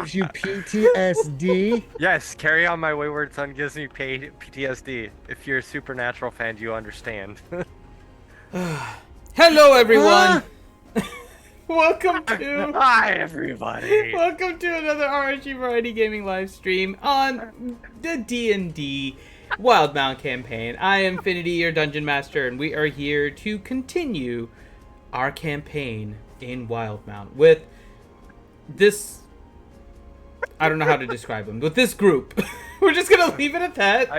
gives you PTSD. Yes, Carry On My Wayward Son gives me PTSD. If you're a Supernatural fan, you understand. Hello, everyone. Welcome to Hi, everybody. welcome to another RNG Variety Gaming live stream on the D&D Wildemount Campaign. I am Infinity, your Dungeon Master, and we are here to continue our campaign in Wildemount with this. I don't know how to describe them. With this group, we're just gonna leave it at that.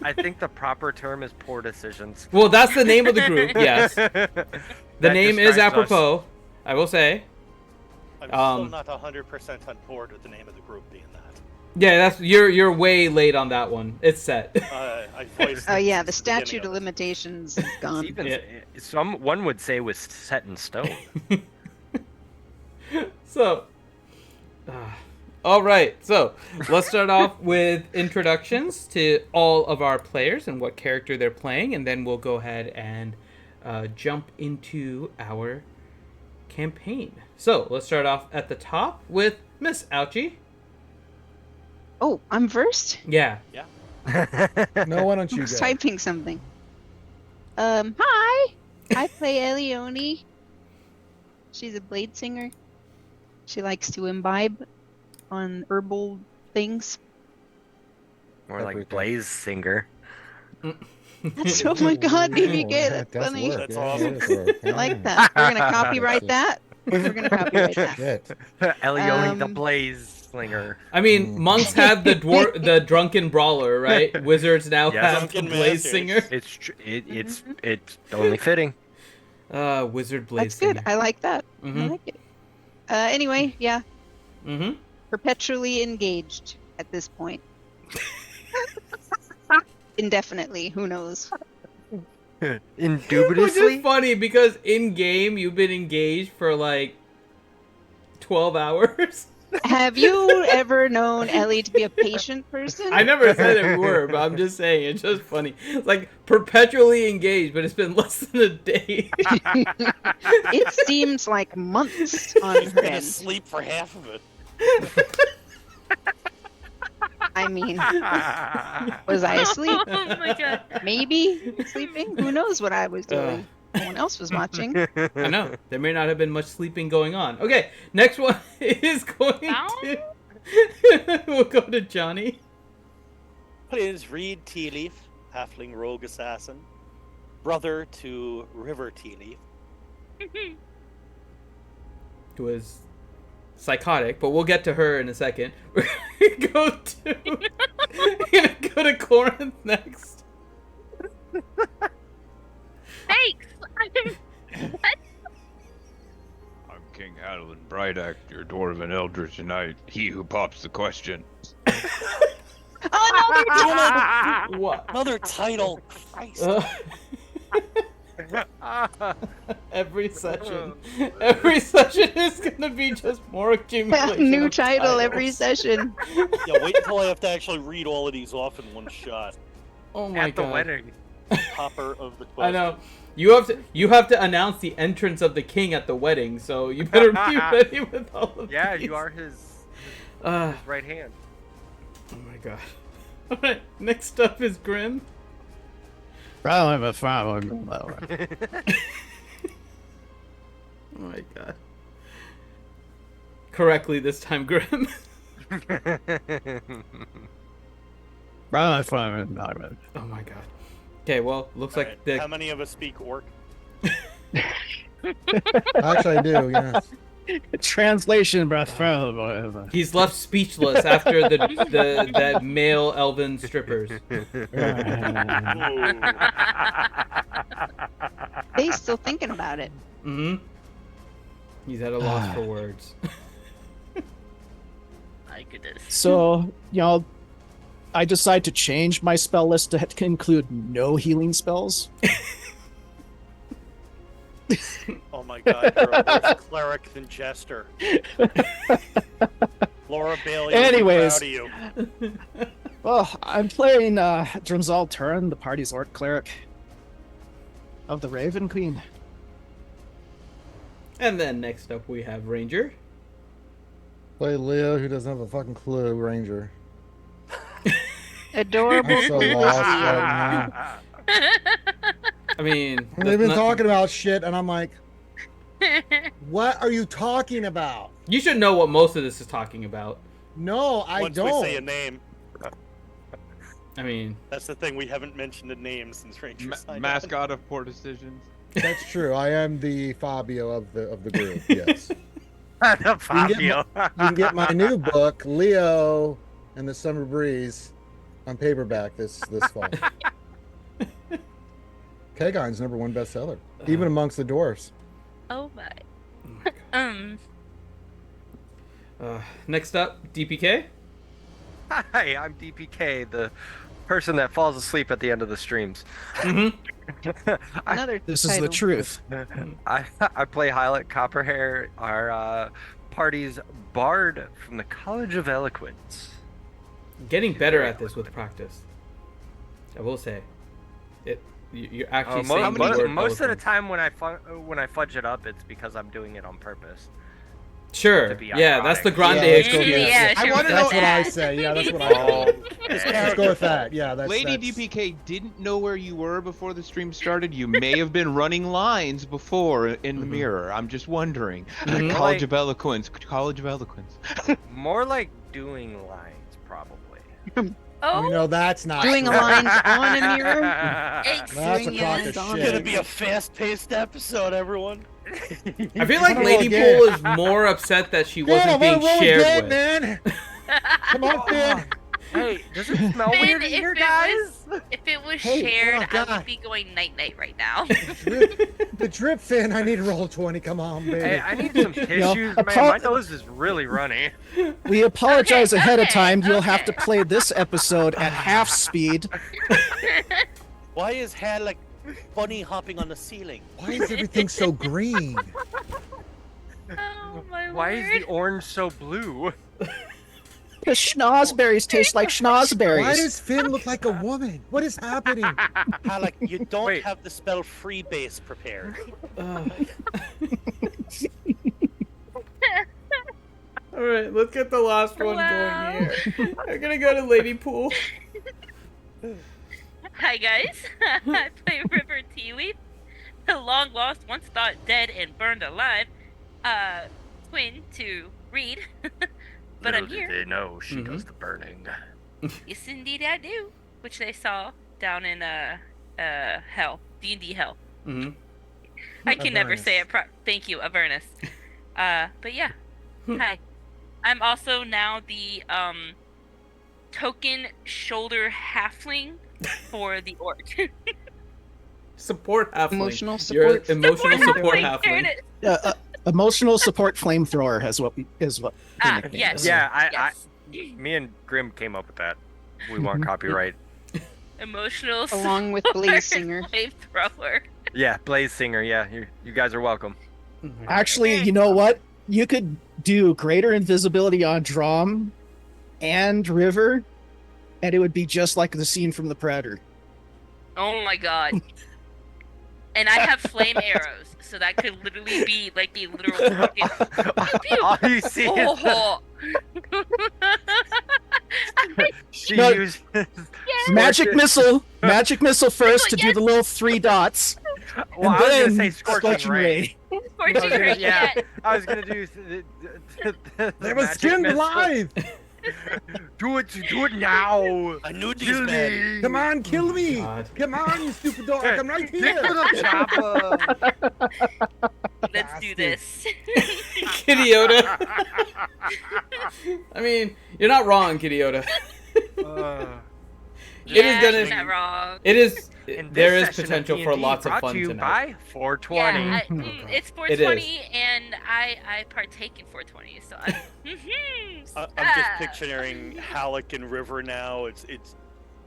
I think the proper term is poor decisions. Well, that's the name of the group. Yes, the That name is describes us. apropos. I will say. I'm still not 100% on board with the name of the group being that. Yeah, that's you're way late on that one. It's set. I voiced Oh it yeah, since the statute beginning of limitations is gone. Even Yeah. one would say was set in stone. So, all right. So let's start off with introductions to all of our players and what character they're playing, and then we'll go ahead and jump into our campaign. So let's start off at the top with Miss Ouchie. Oh, I'm first? Yeah. No, why don't I you was go? typing something. Hi! I play Elione. She's a blade singer. She likes to imbibe on herbal things. More like Blaze Singer. That's, oh my god, BBK, that's Does funny. work. That's Yeah, awesome. it does work. I like that. We're gonna copyright that. We're gonna copyright that. Shit. Elione the Um, Blaze Slinger. I mean, monks have the drunken brawler, right? Wizards now Yes. have the Drunken blaze masters. singer. It's only fitting. Wizard blaze That's good. singer. I like that. I Mhm. like it. Anyway, yeah. Mhm. Perpetually engaged at this point. Indefinitely, who knows? Which Indubitably. is funny because in game you've been engaged for like 12 hours. Have you ever known Ellie to be a patient person? I never said it were, but I'm just saying it's just funny. It's like perpetually engaged, but it's been less than a day. It seems like months on He's her been end. asleep for half of it. I mean, was I asleep? Oh my god. Maybe sleeping? Who knows what I was doing? No one else was watching. I know there may not have been much sleeping going on. Okay, next one is going to. We'll go to Johnny. My name is Reed Tealeaf, halfling rogue assassin, brother to River Tealeaf. Who was psychotic, but we'll get to her in a second. We're gonna go to Corinth next. Thanks. I'm King Adeline Brightack, your dwarven eldritch knight, he who pops the question. Oh What? Another title, Christ. Every session is gonna be just more no! accumulation. New of title titles. every session. Yeah, wait until I have to actually read all of these off in one shot. Oh my At the god! wedding. Topper of the I question. know. You have to announce the entrance of the king at the wedding, so you better be ready with all of Yeah, these. you are his right hand. Oh my god. Alright, next up is Grim. Probably Oh my god. Correctly this time, Grim. Oh my god. Okay, well, looks like Alright, the how many of us speak orc? Actually, I do. Yes. Translation, bro. he's left speechless after that male elven strippers. They still thinking about it. Mm-hmm. He's at a loss for words. My goodness. So, I decide to change my spell list to include no healing spells. Oh my god, you're a worse cleric than Jester. Laura Bailey, Anyways. proud of you. Well, I'm playing Drimzal Turin, the party's orc cleric of the Raven Queen. And then next up we have Ranger. Play Leo, who doesn't have a fucking clue, Ranger. Adorable I'm so blue lost seal. right now. I mean, And they've been talking about shit, and I'm like, what are you talking about? You should know what most of this is talking about. No, I Once don't. we say a name, I mean, that's the thing. We haven't mentioned a name since Ranger signed on. Mascot of Poor Decisions. That's true. I am the Fabio of the group. Yes. The You can Fabio. You can get my new book, Leo and the Summer Breeze, on paperback this fall. Kegon's #1 bestseller, even amongst the dwarfs. Oh my. Next up, DPK. Hi, I'm DPK, the person that falls asleep at the end of the streams. Another This is the title. truth. I play Hylet Copperhair, our party's bard from the College of Eloquence. Getting better at this with practice. I will say, you're actually saying the word most of the eloquence. time when I fudge it up, it's because I'm doing it on purpose. Sure. to be Yeah, that's the ironic. grande Yeah, let's go excuse. with that. Yeah, I sure, wanna we know got what I that. say. Yeah, that's what I. Let's Okay. go with that. Yeah, that's Lady that's- DPK didn't know where you were before the stream started. You may have been running lines before in the mirror. I'm just wondering. Mhm. College of Eloquence. College of Eloquence. More like doing lines, probably. Oh, You know, that's not Doing a true. line on a mirror. That's a Doing crock lines of on shit. It's gonna be a fast-paced episode, everyone. I feel like Wanna Lady roll again. Pool is more upset that she wasn't being shared with. man. Come on, Finn. Hey, does it smell Finn, weird in here, guys? if it was Hey, shared, oh, I God. would be going night-night right now. The drip, Finn. I need to roll 20. Come on, baby. Hey, I need some tissues, man. My nose is really runny. We apologize Okay, ahead of okay, time. You'll have to okay. play this episode at half speed. Why is hair like bunny hopping on the ceiling? Why is everything so green? Oh my Why word. is the orange so blue? Because schnozberries taste like schnozberries. Why does Finn look like a woman? What is happening? How like you don't Wait. have the spell freebase prepared. All right, let's get the last one Wow. going here. I'm gonna go to Lady Pool. Hi guys, I play River Tea Leaf, the long lost, once thought dead and burned alive, twin to Reed. But Little I'm did here. they know she Mhm. does the burning. Yes, indeed I do. Which they saw down in hell, D&D hell. Mm-hmm. I can never Avernus. say it. Thank you, Avernus. But yeah, hi. I'm also now the token shoulder halfling for the orc. Support halfling. Emotional You're support. emotional support There halfling. it is. Emotional support flamethrower is what. the nickname Yes. is. Yeah, Yes. me and Grim came up with that. We want copyright. Emotional Along with Blaze Singer. flamethrower. Yeah, Blaze Singer. Yeah, you guys are welcome. Actually, you know what? You could do greater invisibility on Drom and River, and it would be just like the scene from The Predator. Oh my god. And I have flame arrows, so that could literally be like a literal fucking All you see is oh. she No. used. Magic missile first to do yes. the little 3 dots, Well, I and was then gonna say scorching ray. Scorching ray, yeah. I was gonna do. They were skinned alive. Do it now. I knew these Kill men. me. Come on, kill me. God. Come on, you stupid dog. I'm right Get here. to the chopper. Let's do this. Kitty Yoda. I mean, you're not wrong, Kitty Yoda. Yeah, It is gonna- you're not wrong. It is. And There this is session potential of for D&D lots of brought fun to you tonight. by 420. Yeah, it's 420, It and I partake in 420, so I'm. I'm just picturing Halleck and River now. It's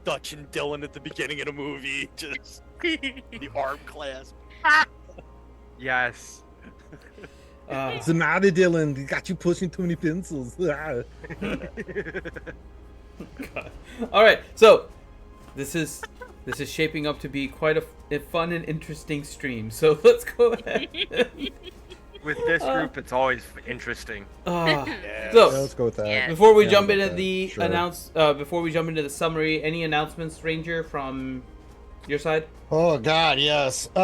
Dutch and Dylan at the beginning of the movie, just the arm clasp. Yes. What's the matter, Dylan? You got you pushing too many pencils. God. All right, so this is shaping up to be quite a fun and interesting stream. So let's go ahead With this group, it's always interesting. Yes. So Yeah, let's go with that. Yeah. before we Yeah, jump I'll go into with the that. Sure. before we jump into the summary, any announcements, Ranger, from your side? Oh God, yes. May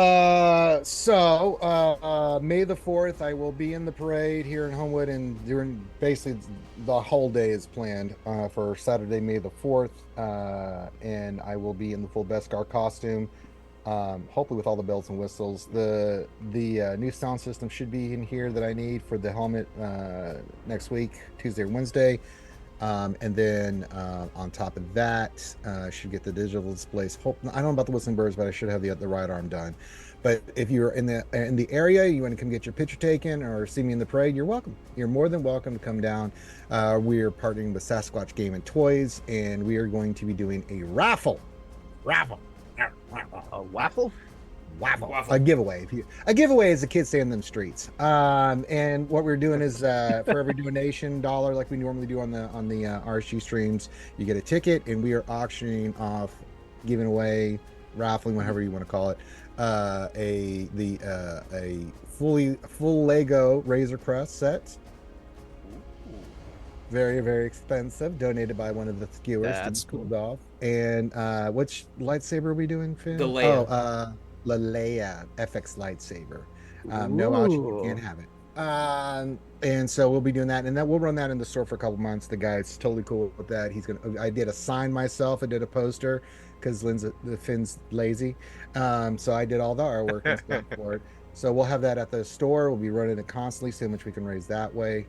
the 4th, I will be in the parade here in Homewood, and during basically the whole day is planned for Saturday, May the 4th, and I will be in the full Beskar costume. Hopefully with all the bells and whistles. The new sound system should be in here that I need for the helmet next week, Tuesday or Wednesday. And then on top of that, should get the digital displays. Hope I don't know about the whistling birds, but I should have the right arm done. But if you're in the area, you want to come get your picture taken or see me in the parade, you're welcome. You're more than welcome to come down. We're partnering with Sasquatch Game and Toys, and we are going to be doing a raffle. A waffle? Waffle. A giveaway. A giveaway, as the kids say in them streets. And what we're doing is for every donation dollar, like we normally do on the RSG streams, you get a ticket, and we are auctioning off, giving away, raffling, whatever you want to call it, a full Lego Razor Crest set. Very, very expensive. Donated by one of the skewers. That's cool. Off. And which lightsaber are we doing, Finn? The Leia. Oh, La Leia FX lightsaber. No option, you Ooh. can't have it. And so we'll be doing that, and then we'll run that in the store for a couple months. The guy's totally cool with that. I did a sign myself. I did a poster because Finn's lazy. So I did all the artwork and stuff for it. So we'll have that at the store. We'll be running it constantly, see how much we can raise that way.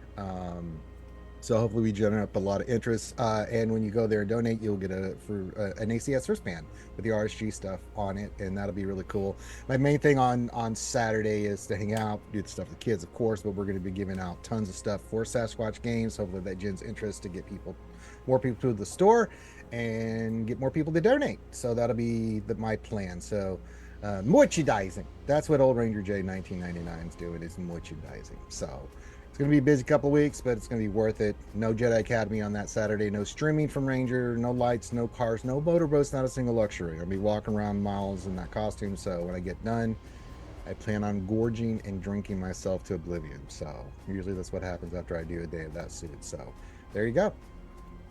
So hopefully we generate up a lot of interest. And when you go there and donate, you'll get an ACS wristband with the RSG stuff on it, and that'll be really cool. My main thing on Saturday is to hang out, do the stuff with the kids, of course, but we're going to be giving out tons of stuff for Sasquatch Games. Hopefully that gens interest to get more people to the store and get more people to donate. So that'll be my plan. So merchandising. That's what Old Ranger J 1999 is doing, is merchandising. So it's going to be a busy couple of weeks, but it's going to be worth it. No Jedi Academy on that Saturday. No streaming from Ranger. No lights, no cars, no motorboats, not a single luxury. I'll be walking around miles in that costume. So when I get done, I plan on gorging and drinking myself to oblivion. So usually that's what happens after I do a day of that suit. So there you go.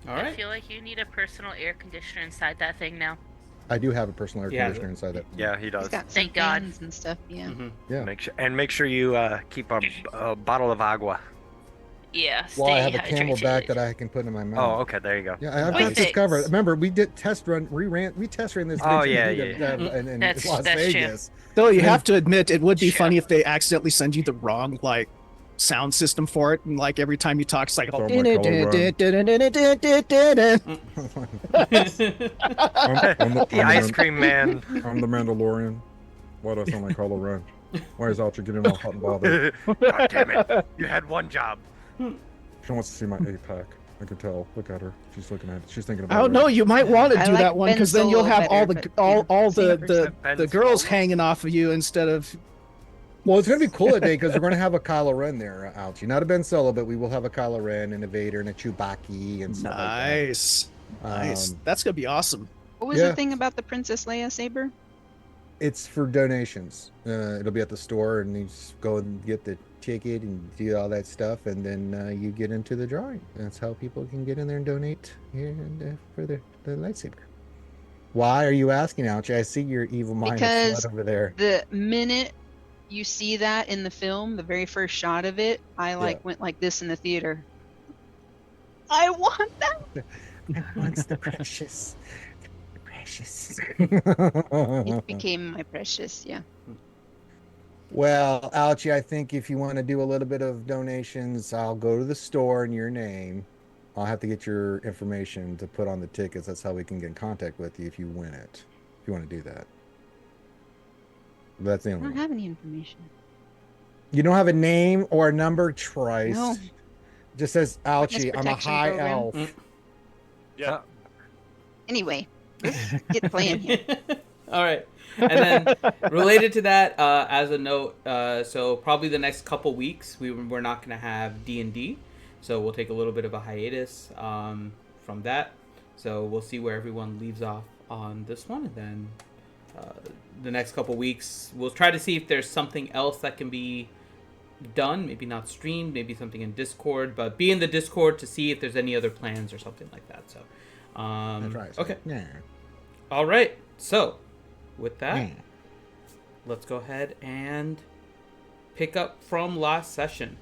All I right. feel like you need a personal air conditioner inside that thing now. I do have a personal air Yeah. conditioner inside that. Yeah, he He's does. got some Thank God. fans and stuff. Yeah. Mhm. Yeah. Make sure you keep a bottle of agua. Yeah, stay Well, I have a Camelback hydrated. that I can put in my Oh, mouth. okay, there you go. Yeah, I've Wait, got this thanks. covered. Remember, we did test run. We test ran this. Oh, Virginia yeah, Heat yeah. in That's Las true. Vegas. Though you Yeah. have to admit, it would be Sure. funny if they accidentally send you the wrong sound system for it, and every time you talk, it's like, Throw my color run. The ice cream man. I'm the Mandalorian. Why do I sound like Kylo Ren? Why is Ultra getting all hot and bothered? God damn it! You had one job. She wants to see my 8-pack. I can tell. Look at her. She's looking at it. She's thinking about I don't it. know. You might want to I do like that one, Ben because then you'll Solo have all the better, but, all yeah. the Ben girls Solo? hanging off of you instead of. Well, it's going to be cool today because we're going to have a Kylo Ren there, Alchie. Not a Ben Solo, but we will have a Kylo Ren and a Vader and a Chewbacca and stuff Nice, like that. nice. That's gonna be awesome. What was Yeah. the thing about the Princess Leia saber? It's for donations. It'll be at the store, and you just go and get the ticket and do all that stuff, and then you get into the drawing. That's how people can get in there and donate here and, for the lightsaber. Why are you asking, Alchie? I see your evil mind Because flood over there. The minute you see that in the film, the very first shot of it, I went like this in the theater. I want that. What's the precious? The precious. It became my precious. Yeah. Well, Alchie, I think if you want to do a little bit of donations, I'll go to the store in your name. I'll have to get your information to put on the tickets. That's how we can get in contact with you if you win it. If you want to do that. That's the I only don't one. have any information. You don't have a name or a number, Trice. No. Just says Alchie. I'm a protection high program. elf. Yeah. Anyway, let's get playing here. All right. And then related to that, as a note, so probably the next couple weeks we're not going to have D&D, so we'll take a little bit of a hiatus from that. So we'll see where everyone leaves off on this one, and then the next couple weeks we'll try to see if there's something else that can be done, maybe not streamed, maybe something in Discord, but be in the Discord to see if there's any other plans or something like that. So, That's right. So, okay. yeah. All right. So, with that, Yeah. let's go ahead and pick up from last session.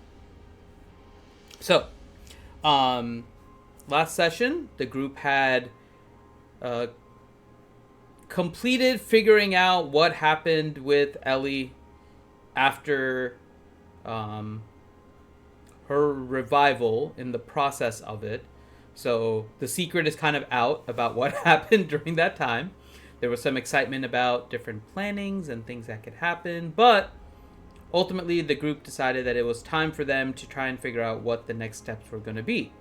So, last session, the group had completed figuring out what happened with Ellie after her revival in the process of it. So the secret is kind of out about what happened during that time. There was some excitement about different plannings and things that could happen, but ultimately the group decided that it was time for them to try and figure out what the next steps were going to be.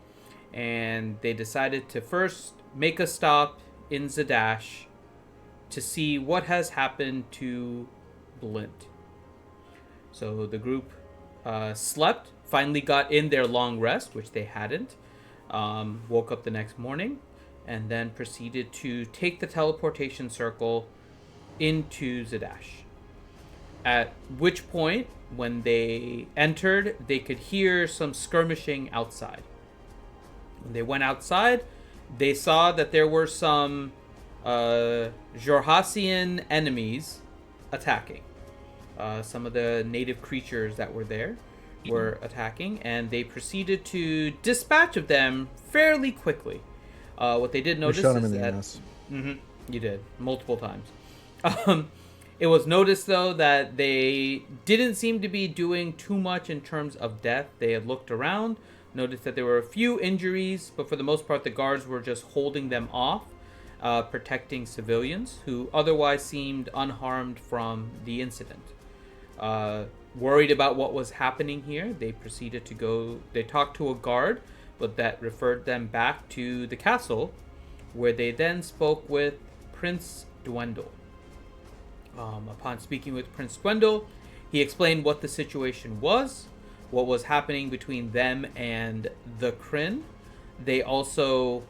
And they decided to first make a stop in Zadash to see what has happened to Blint. So the group slept, finally got in their long rest, which they hadn't, woke up the next morning, and then proceeded to take the teleportation circle into Zadash. At which point, when they entered, they could hear some skirmishing outside. When they went outside, they saw that there were some Jorhasian enemies attacking. Some of the native creatures that were there were attacking, and they proceeded to dispatch of them fairly quickly. What they did notice shot him is in the that ass. You did multiple times. It was noticed though that they didn't seem to be doing too much in terms of death. They had looked around, noticed that there were a few injuries, but for the most part the guards were just holding them off, protecting civilians who otherwise seemed unharmed from the incident. Worried about what was happening here, they proceeded to go. They talked to a guard, but that referred them back to the castle, where they then spoke with Prince Dwendal. Upon speaking with Prince Dwendal, he explained what the situation was, what was happening between them and the Kryn. They also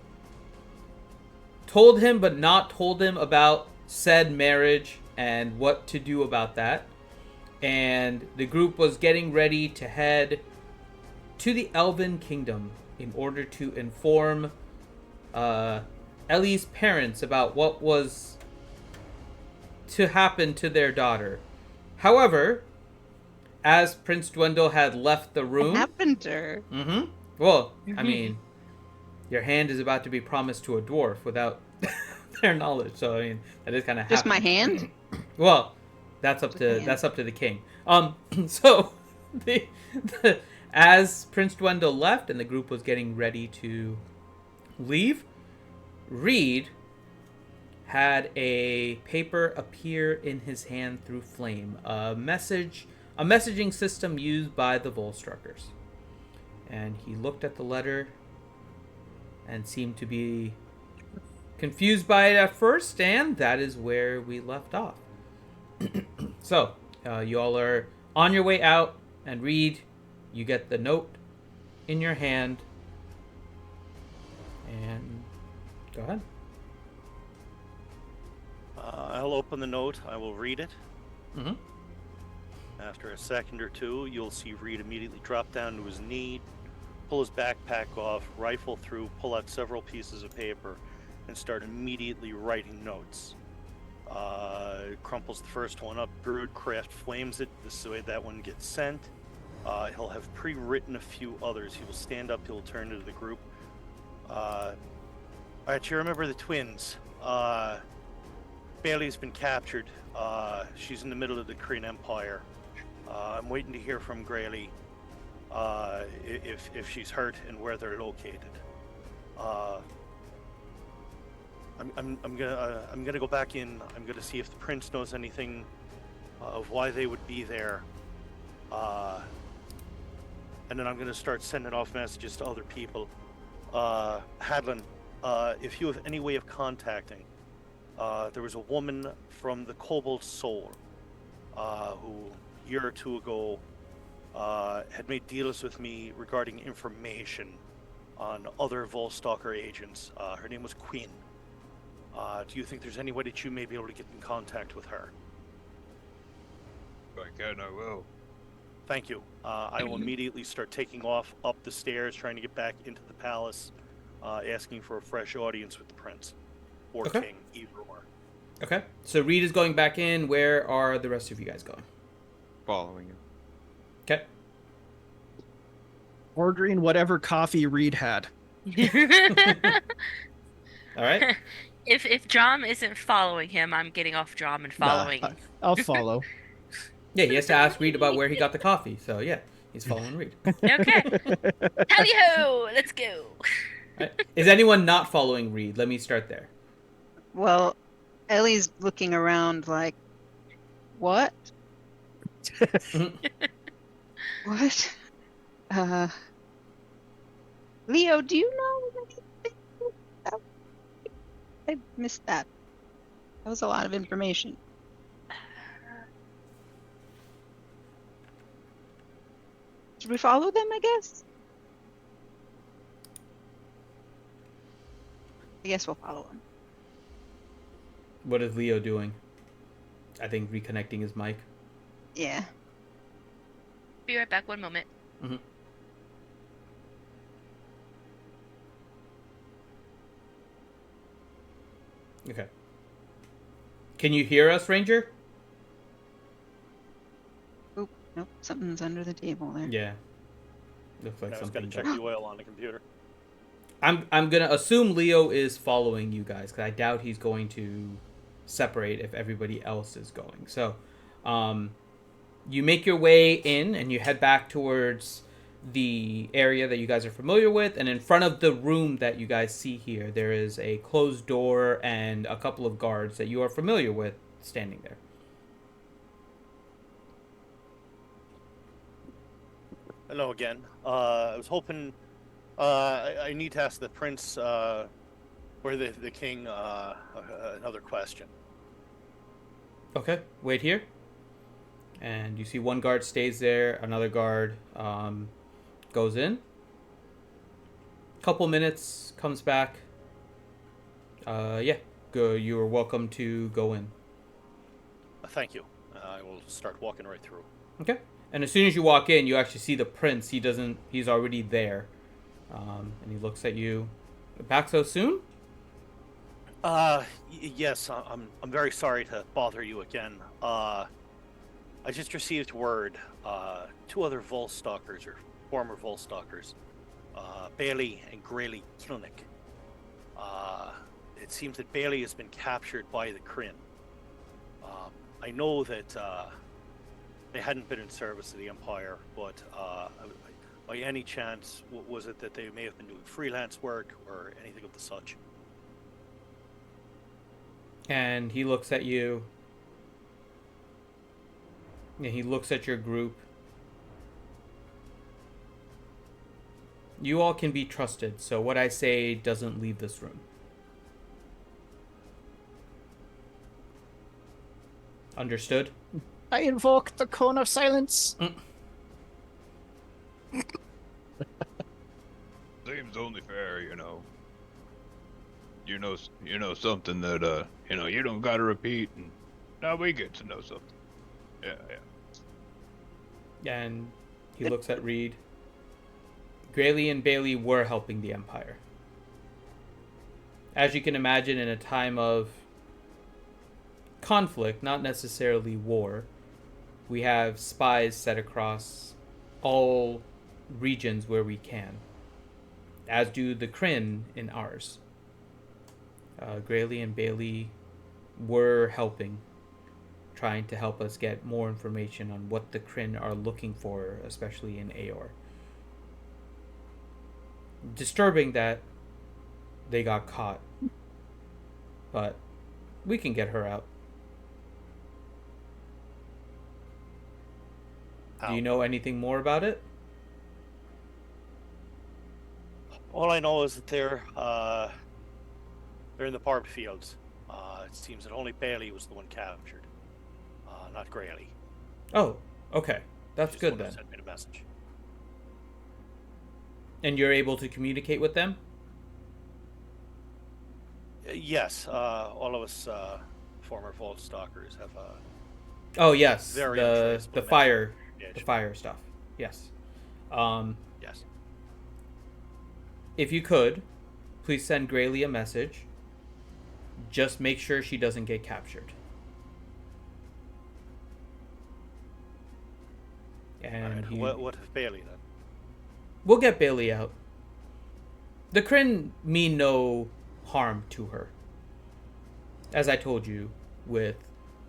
told him, but not told him about said marriage and what to do about that. And the group was getting ready to head to the Elven Kingdom in order to inform Ellie's parents about what was to happen to their daughter. However, as Prince Dwendal had left the room... What happened to her? Well, I mean, your hand is about to be promised to a dwarf without their knowledge. So, I mean, that is kind of Just my hand? Well, that's up to the king. So as Prince Dwendal left and the group was getting ready to leave, Reed had a paper appear in his hand through flame, a messaging system used by the Volstruckers. And he looked at the letter and seemed to be confused by it at first, and that is where we left off. So, you all are on your way out, and Reed, you get the note in your hand, and go ahead. I'll open the note. I will read it. Mm-hmm. After a second or two, you'll see Reed immediately drop down to his knee, pull his backpack off, rifle through, pull out several pieces of paper, and start immediately writing notes. Crumples the first one up, Broodcraft flames it. This is the way that one gets sent. He'll have pre-written a few others. He will stand up, he'll turn to the group. Alright, you remember the twins. Bailey's been captured. She's in the middle of the Kryn Empire. I'm waiting to hear from Grayley if she's hurt and where they're located. I'm gonna go back in. I'm gonna see if the prince knows anything of why they would be there, and then I'm gonna start sending off messages to other people. Hadlin, if you have any way of contacting, there was a woman from the Cobalt Soul who a year or two ago had made deals with me regarding information on other Volstalker agents. Her name was Queen. Do you think there's any way that you may be able to get in contact with her? If I can, I will. Thank you. I will immediately start taking off up the stairs, trying to get back into the palace, asking for a fresh audience with the prince or Okay. king, either or. Okay. So Reed is going back in. Where are the rest of you guys going? Following you. Okay. Ordering whatever coffee Reed had. All right. If Drum isn't following him, I'm getting off Drum and Nah, following. I'll follow. Yeah, he has to ask Reed about where he got the coffee. So yeah, he's following Reed. Okay. Tally ho! Let's go. Right. Is anyone not following Reed? Let me start there. Well, Ellie's looking around like, what? What? Leo, do you know anything about... I missed that. That was a lot of information. Should we follow them, I guess? I guess we'll follow them. What is Leo doing? I think reconnecting his mic. Yeah. Be right back. 1 moment. Mm-hmm. Okay. Can you hear us, Ranger? Oop, nope, something's under the table there. Yeah. Looks like I was going something. to check the oil on the computer. I'm gonna assume Leo is following you guys because I doubt he's going to separate if everybody else is going. So, you make your way in and you head back towards the area that you guys are familiar with, and in front of the room that you guys see here, there is a closed door and a couple of guards that you are familiar with standing there. Hello again. I was hoping... I need to ask the prince or the king another question. Okay, wait here. And you see one guard stays there, another guard goes in. Couple minutes, comes back. Yeah, go. You are welcome to go in. Thank you. I will start walking right through. Okay. And as soon as you walk in, you actually see the prince. He's already there. And he looks at you. Back so soon? Yes, I'm very sorry to bother you again. I just received word, 2 other Volstalkers, or former Volstalkers, Bailey and Grayley Kilnick. It seems that Bailey has been captured by the Kryn. I know that they hadn't been in service of the Empire, but by any chance, was it that they may have been doing freelance work or anything of the such? And he looks at you. And he looks at your group. You all can be trusted, so what I say doesn't leave this room. Understood? I invoke the cone of silence. Seems only fair, you know. You know something that you don't gotta repeat, and now we get to know something. Yeah. And he looks at Reed. Grayley and Bailey were helping the Empire. As you can imagine, in a time of conflict, not necessarily war, we have spies set across all regions where we can, as do the Kryn in ours. Grayley and Bailey were helping, trying to help us get more information on what the Kryn are looking for, especially in Aor. Disturbing that they got caught, but we can get her out. How? Do you know anything more about it? All I know is that they're in the barbed fields. It seems that only Bailey was the one captured, not Grayley. Oh, okay. That's She's good the one then. who sent me the message. And you're able to communicate with them? Yes, all of us former Vault Stalkers have Oh yes, very the untraceable fire the fire stuff. Yes. Yes. If you could, please send Graylee a message. Just make sure she doesn't get captured. And Right. What of Bailey then? We'll get Bailey out. The Kryn mean no harm to her. As I told you, with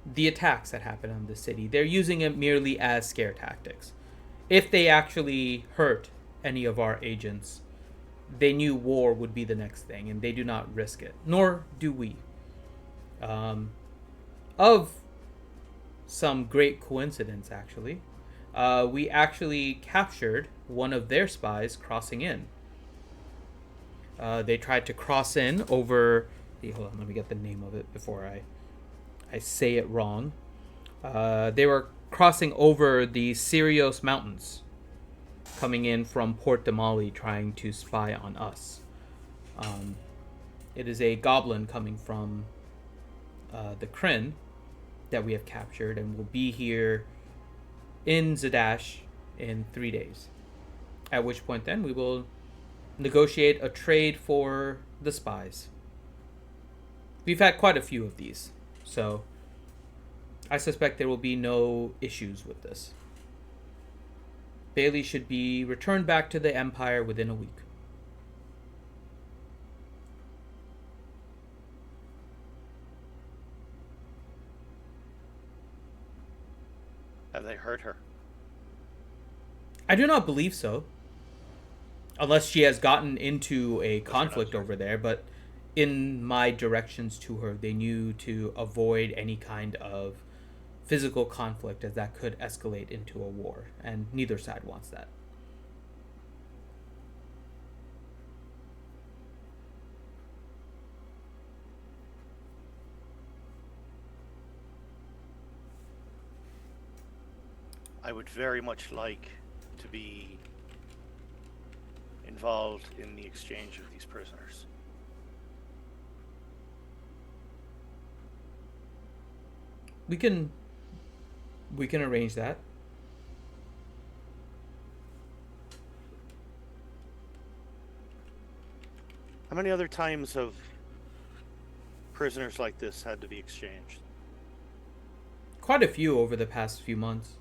the attacks that happen on the city, they're using it merely as scare tactics. If they actually hurt any of our agents, they knew war would be the next thing, and they do not risk it. Nor do we. Of some great coincidence, actually, we actually captured one of their spies crossing in. They tried to cross in over... Hold on, let me get the name of it before I say it wrong. They were crossing over the Sirios Mountains, coming in from Port Damali, trying to spy on us. It is a goblin coming from the Kryn that we have captured, and will be here in Zadash in 3 days. At which point then we will negotiate a trade for the spies. We've had quite a few of these, so I suspect there will be no issues with this. Bailey should be returned back to the Empire within a week. Have they hurt her? I do not believe so. Unless she has gotten into a conflict over there, but in my directions to her, they knew to avoid any kind of physical conflict, as that could escalate into a war, and neither side wants that. I would very much like to be involved in the exchange of these prisoners. We can arrange that. How many other times have prisoners like this had to be exchanged? Quite a few over the past few months.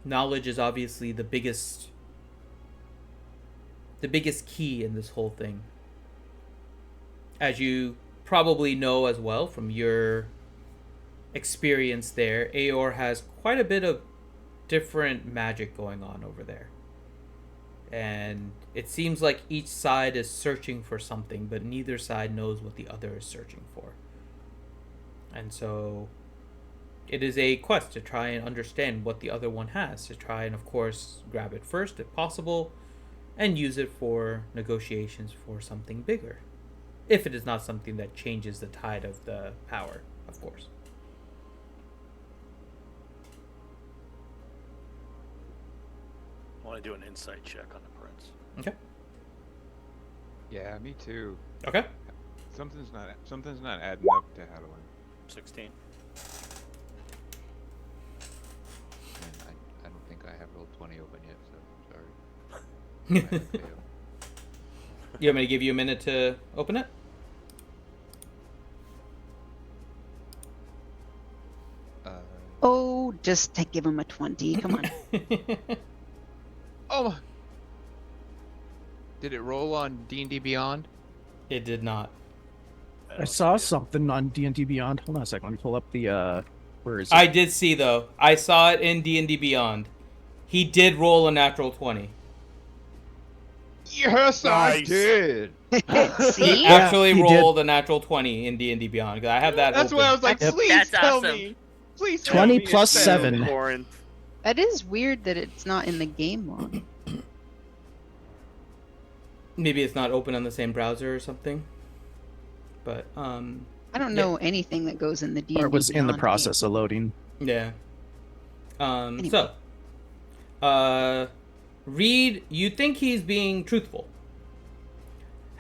Knowledge is obviously the biggest key in this whole thing. As you probably know as well from your experience there, Aor has quite a bit of different magic going on over there. And it seems like each side is searching for something, but neither side knows what the other is searching for. And so it is a quest to try and understand what the other one has, to try and, of course, grab it first if possible, and use it for negotiations for something bigger. If it is not something that changes the tide of the power, of course. I want to do an insight check on the prince. Okay. Yeah, me too. Okay. Something's not adding up to Hadalin. 16. And I don't think I have rolled 20 open yet, so I'm sorry. I have failed. You want me to give you a minute to open it? Oh, just to give him a 20. Come on. Oh! Did it roll on D&D Beyond? It did not. I saw something on D&D Beyond. Hold on a second. Let me pull up the, where is it? I did see, though. I saw it in D&D Beyond. He did roll a natural 20. Yes, I Nice. did! See? He actually he rolled a natural 20 in D&D Beyond. 'Cause I have that That's open. why I was like, Yep. please That's tell awesome. me! Please tell 20 me it's plus better. 7. Corinth. That is weird that it's not in the game log. Maybe it's not open on the same browser or something. But, I don't know anything that goes in the D&D Or it was in the Beyond process of loading. yeah. Anyway. So, Reed, you think he's being truthful.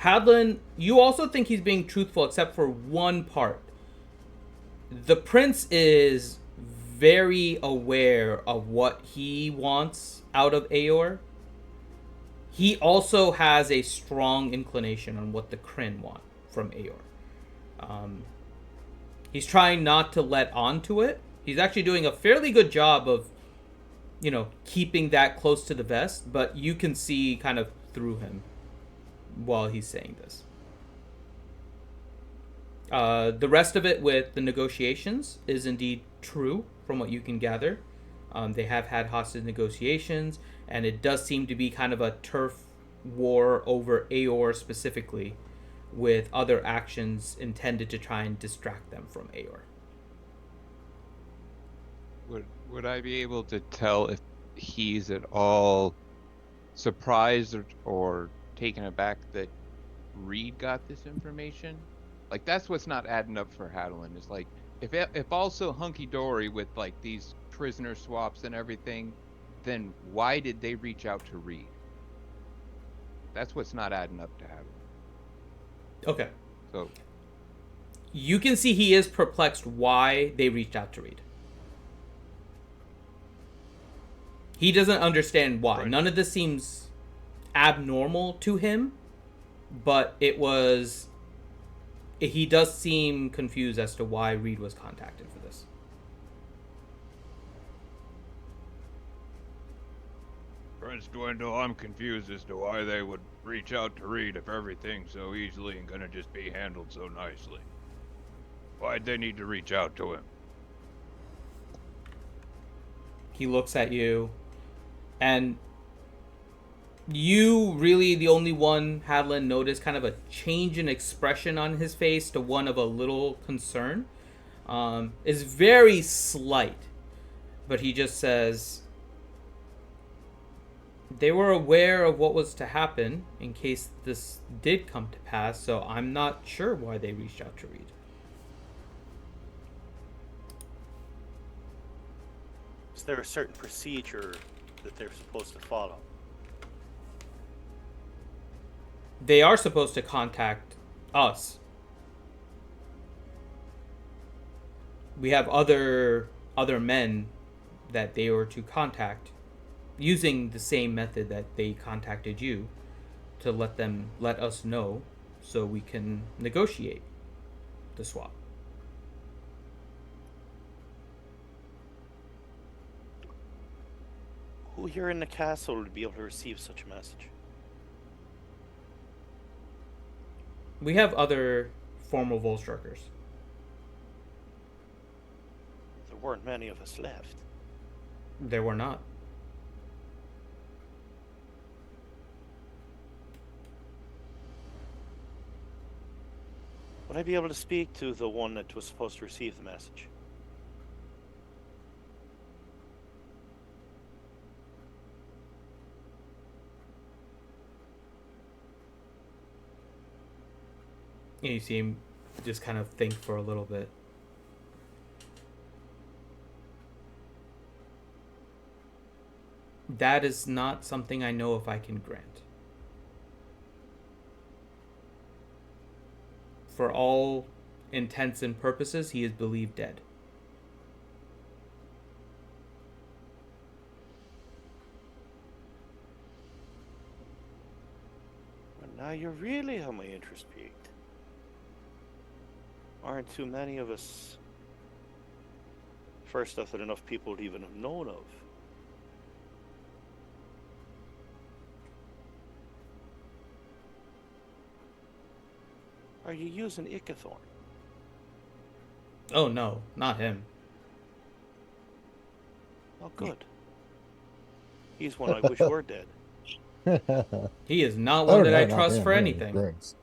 Hadlin, you also think he's being truthful except for one part. The prince is very aware of what he wants out of Aor. He also has a strong inclination on what the Kryn want from Aor. He's trying not to let on to it. He's actually doing a fairly good job of, keeping that close to the vest, but you can see kind of through him while he's saying this. The rest of it with the negotiations is indeed true from what you can gather. They have had hostage negotiations, and it does seem to be kind of a turf war over Aor specifically, with other actions intended to try and distract them from Aor. Would I be able to tell if he's at all surprised or taken aback that Reed got this information? Like, that's what's not adding up for Hadelin. Is like, if also hunky-dory with like these prisoner swaps and everything, then why did they reach out to Reed? That's what's not adding up to Hadelin. Okay. So you can see he is perplexed why they reached out to Reed. He doesn't understand why. Right. None of this seems abnormal to him, but he does seem confused as to why Reed was contacted for this. Prince Dwindle, I'm confused as to why they would reach out to Reed if everything's so easily and gonna just be handled so nicely. Why'd they need to reach out to him? He looks at you, and you really the only one, Hadlin, noticed kind of a change in expression on his face to one of a little concern. It's very slight, but he just says, they were aware of what was to happen in case this did come to pass, so I'm not sure why they reached out to Reed. Is there a certain procedure that they're supposed to follow? They are supposed to contact us. We have other men that they were to contact using the same method that they contacted you, to let us know so we can negotiate the swap. Who here in the castle would be able to receive such a message? We have other former Volstruckers. There weren't many of us left. There were not. Would I be able to speak to the one that was supposed to receive the message? And you see him just kind of think for a little bit. That is not something I know if I can grant. For all intents and purposes, he is believed dead. Well, now you really have my interest piqued. Aren't too many of us first stuff that enough people would even have known of. Are you using Icathorn? Oh no, not him. Oh, good. He's one I wish were dead. He is not one that I trust for anything. Gross.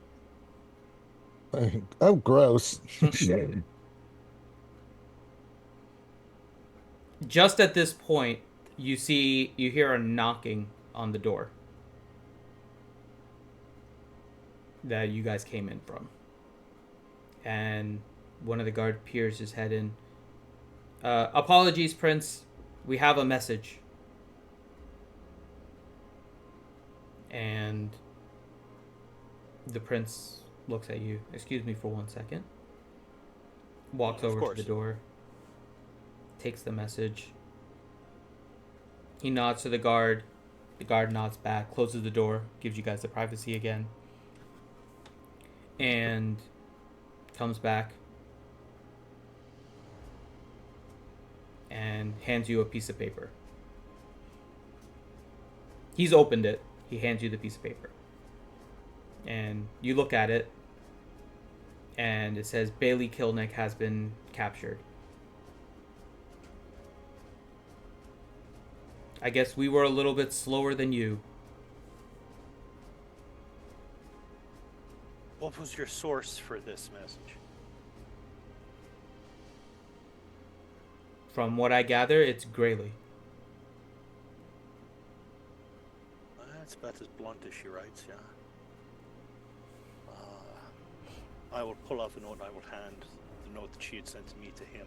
Oh, gross. Just at this point, you hear a knocking on the door that you guys came in from. And one of the guard peers his head in. Apologies, Prince. We have a message. And the prince looks at you. Excuse me for 1 second. walks Of over to course. the door, takes the message. He nods to the guard. The guard nods back, closes the door, gives you guys the privacy again, and comes back and hands you a piece of paper. He's opened it. He hands you the piece of paper. And you look at it, and it says Bailey Kilnick has been captured. I guess we were a little bit slower than you. What was your source for this message? From what I gather, it's Grayley. That's about as blunt as she writes, yeah. I will pull off a note and I will hand the note that she had sent to me to him.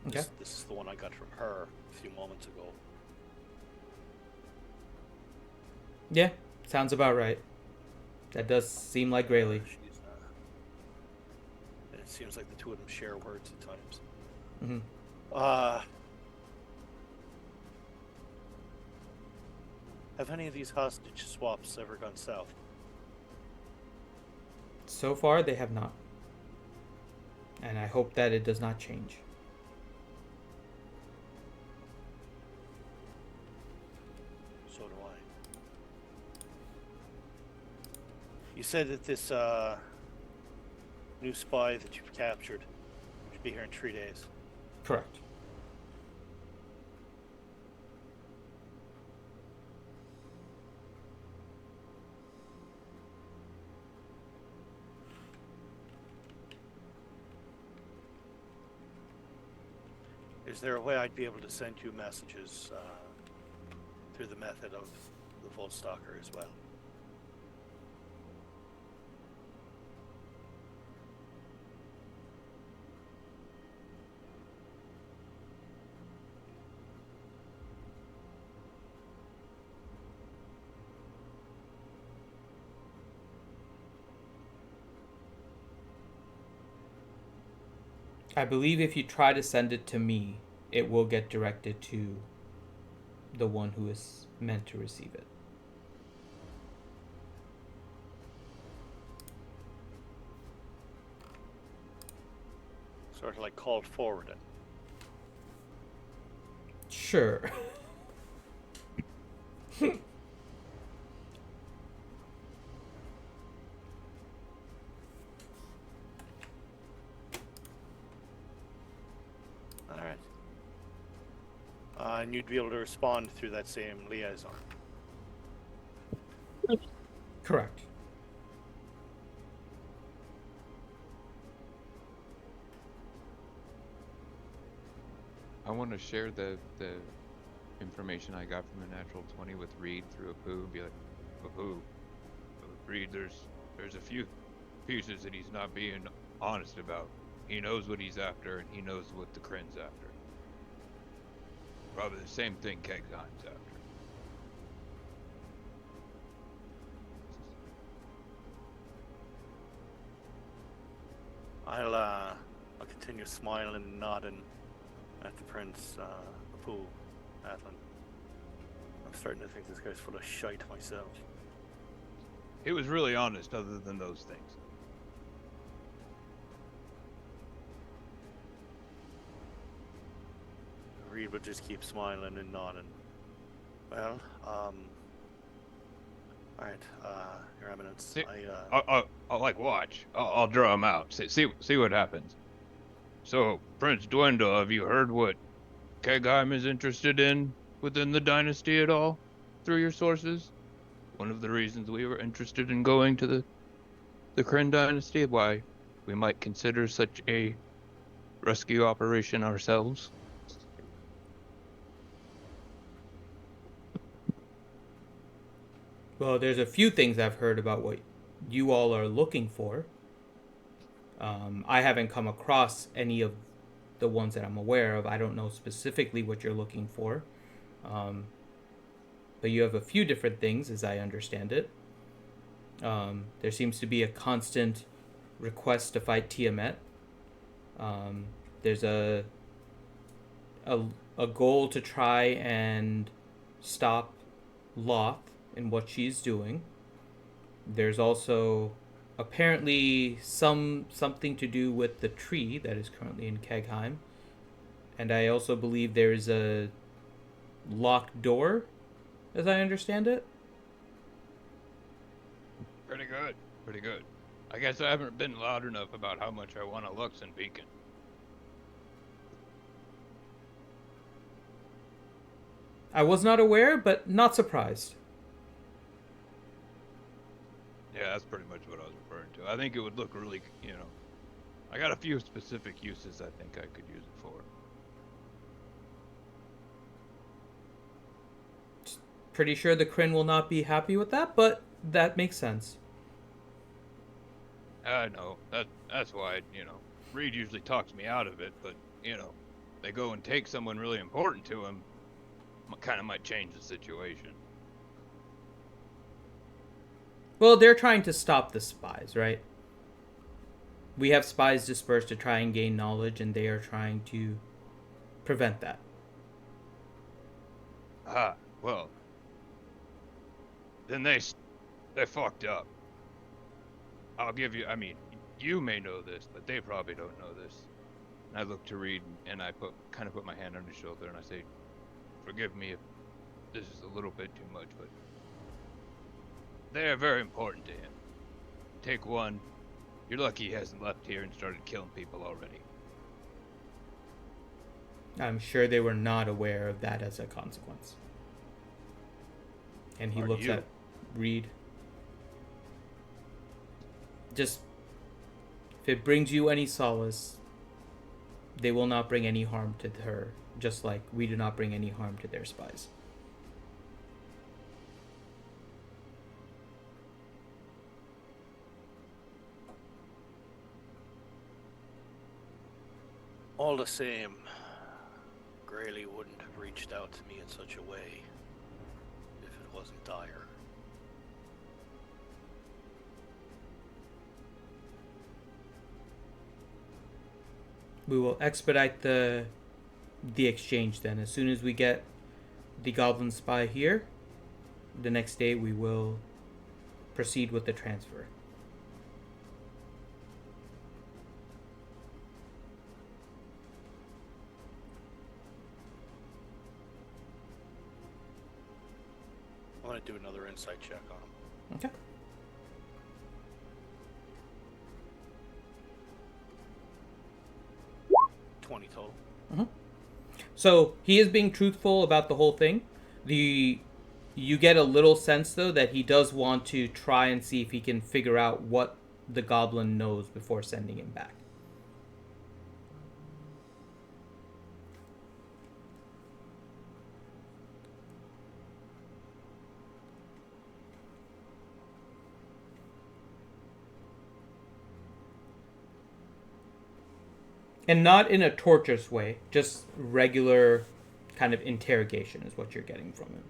Okay. This is the one I got from her a few moments ago. Yeah, sounds about right. That does seem like Grayley. It seems like the two of them share words at times. Mm-hmm. Have any of these hostage swaps ever gone south? So far, they have not. And I hope that it does not change. So do I. You said that this new spy that you've captured should be here in 3 days. Correct. Is there a way I'd be able to send you messages through the method of the Voltstalker as well? I believe if you try to send it to me, it will get directed to the one who is meant to receive it. Sort of like called forwarding. Sure. Alright. And you'd be able to respond through that same liaison. Correct. I want to share the information I got from a natural 20 with Reed through a poo. Be like, oh, Reed, there's a few pieces that he's not being honest about. He knows what he's after, and he knows what the Kryn's after. Probably the same thing Kegheim's after. I'll continue smiling and nodding at the Prince, Apu, Atlan. I'm starting to think this guy's full of shite myself. He was really honest other than those things. Reed would just keep smiling and nodding. Well, alright, Your Eminence, See, I'll like watch. I'll draw him out. See what happens. So, Prince Dwendal, have you heard what Kegheim is interested in within the dynasty at all? Through your sources? One of the reasons we were interested in going to the Kryn dynasty, why we might consider such a rescue operation ourselves. Well, there's a few things I've heard about what you all are looking for. I haven't come across any of the ones that I'm aware of. I don't know specifically what you're looking for. But you have a few different things, as I understand it. There seems to be a constant request to fight Tiamat. There's a a goal to try and stop Loth in what she's doing. There's also apparently something to do with the tree that is currently in Kegheim, and I also believe there is a locked door, as I understand it. Pretty good. Pretty good. I guess I haven't been loud enough about how much I want a Luxon beacon. I was not aware, but not surprised. Yeah, that's pretty much what I was referring to. I think it would look really, I got a few specific uses I think I could use it for. Pretty sure the Kryn will not be happy with that, but that makes sense. I know. That's why, Reed usually talks me out of it, but, they go and take someone really important to him, kind of might change the situation. Well, they're trying to stop the spies, right? We have spies dispersed to try and gain knowledge, and they are trying to prevent that. Ah, well. Then they fucked up. I'll give you, you may know this, but they probably don't know this. And I look to Reed, and I put my hand on his shoulder, and I say, forgive me if this is a little bit too much, but they are very important to him. Take one, you're lucky he hasn't left here and started killing people already. I'm sure they were not aware of that as a consequence. And he looks at Reed. Just, if it brings you any solace, they will not bring any harm to her, just like we do not bring any harm to their spies. All the same, Grayley wouldn't have reached out to me in such a way if it wasn't dire. We will expedite the exchange then. As soon as we get the goblin spy here, the next day we will proceed with the transfer. I want to do another insight check on him. Okay. Total. Mm-hmm. So he is being truthful about the whole thing. You get a little sense though that he does want to try and see if he can figure out what the goblin knows before sending him back. And not in a torturous way, just regular kind of interrogation is what you're getting from him.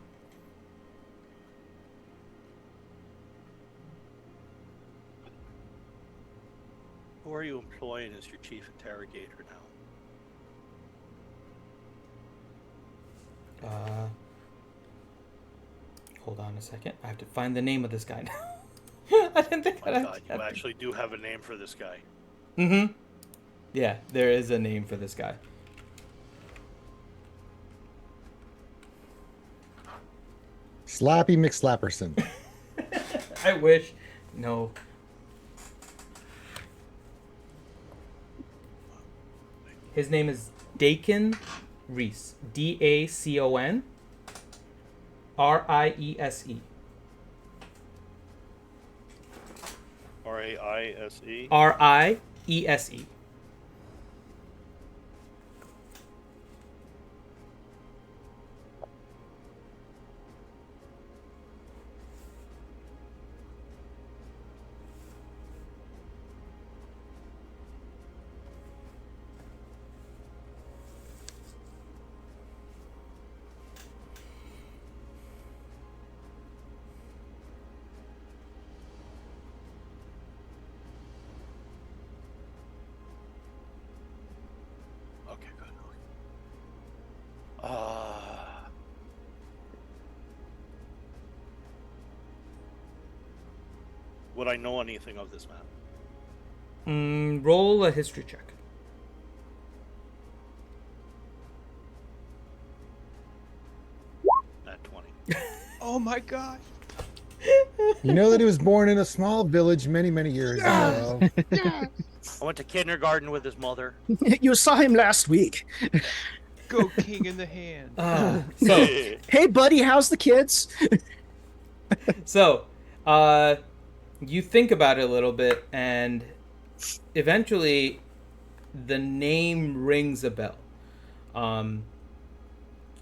Who are you employing as your chief interrogator now? Hold on a second. I have to find the name of this guy now. I didn't think My God, you actually do have a name for this guy. Mm-hmm. Yeah, there is a name for this guy. Slappy McSlapperson. I wish. No. His name is Dacon Reese. Dacon Riese. Raise? Riese. Would I know anything of this man? Roll a history check. Nat 20. Oh my gosh. You know that he was born in a small village many, many years ago. I went to kindergarten with his mother. You saw him last week. Go king in the hand. So, Hey, buddy, how's the kids? so, you think about it a little bit, and eventually, the name rings a bell.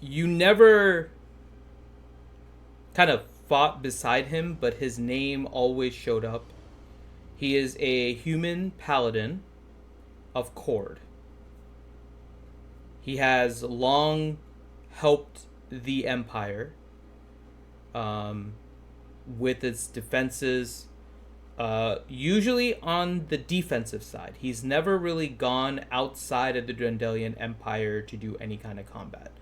You never kind of fought beside him, but his name always showed up. He is a human paladin of Cord. He has long helped the Empire with its defenses, usually on the defensive side. He's never really gone outside of the Drendelian Empire to do any kind of combat.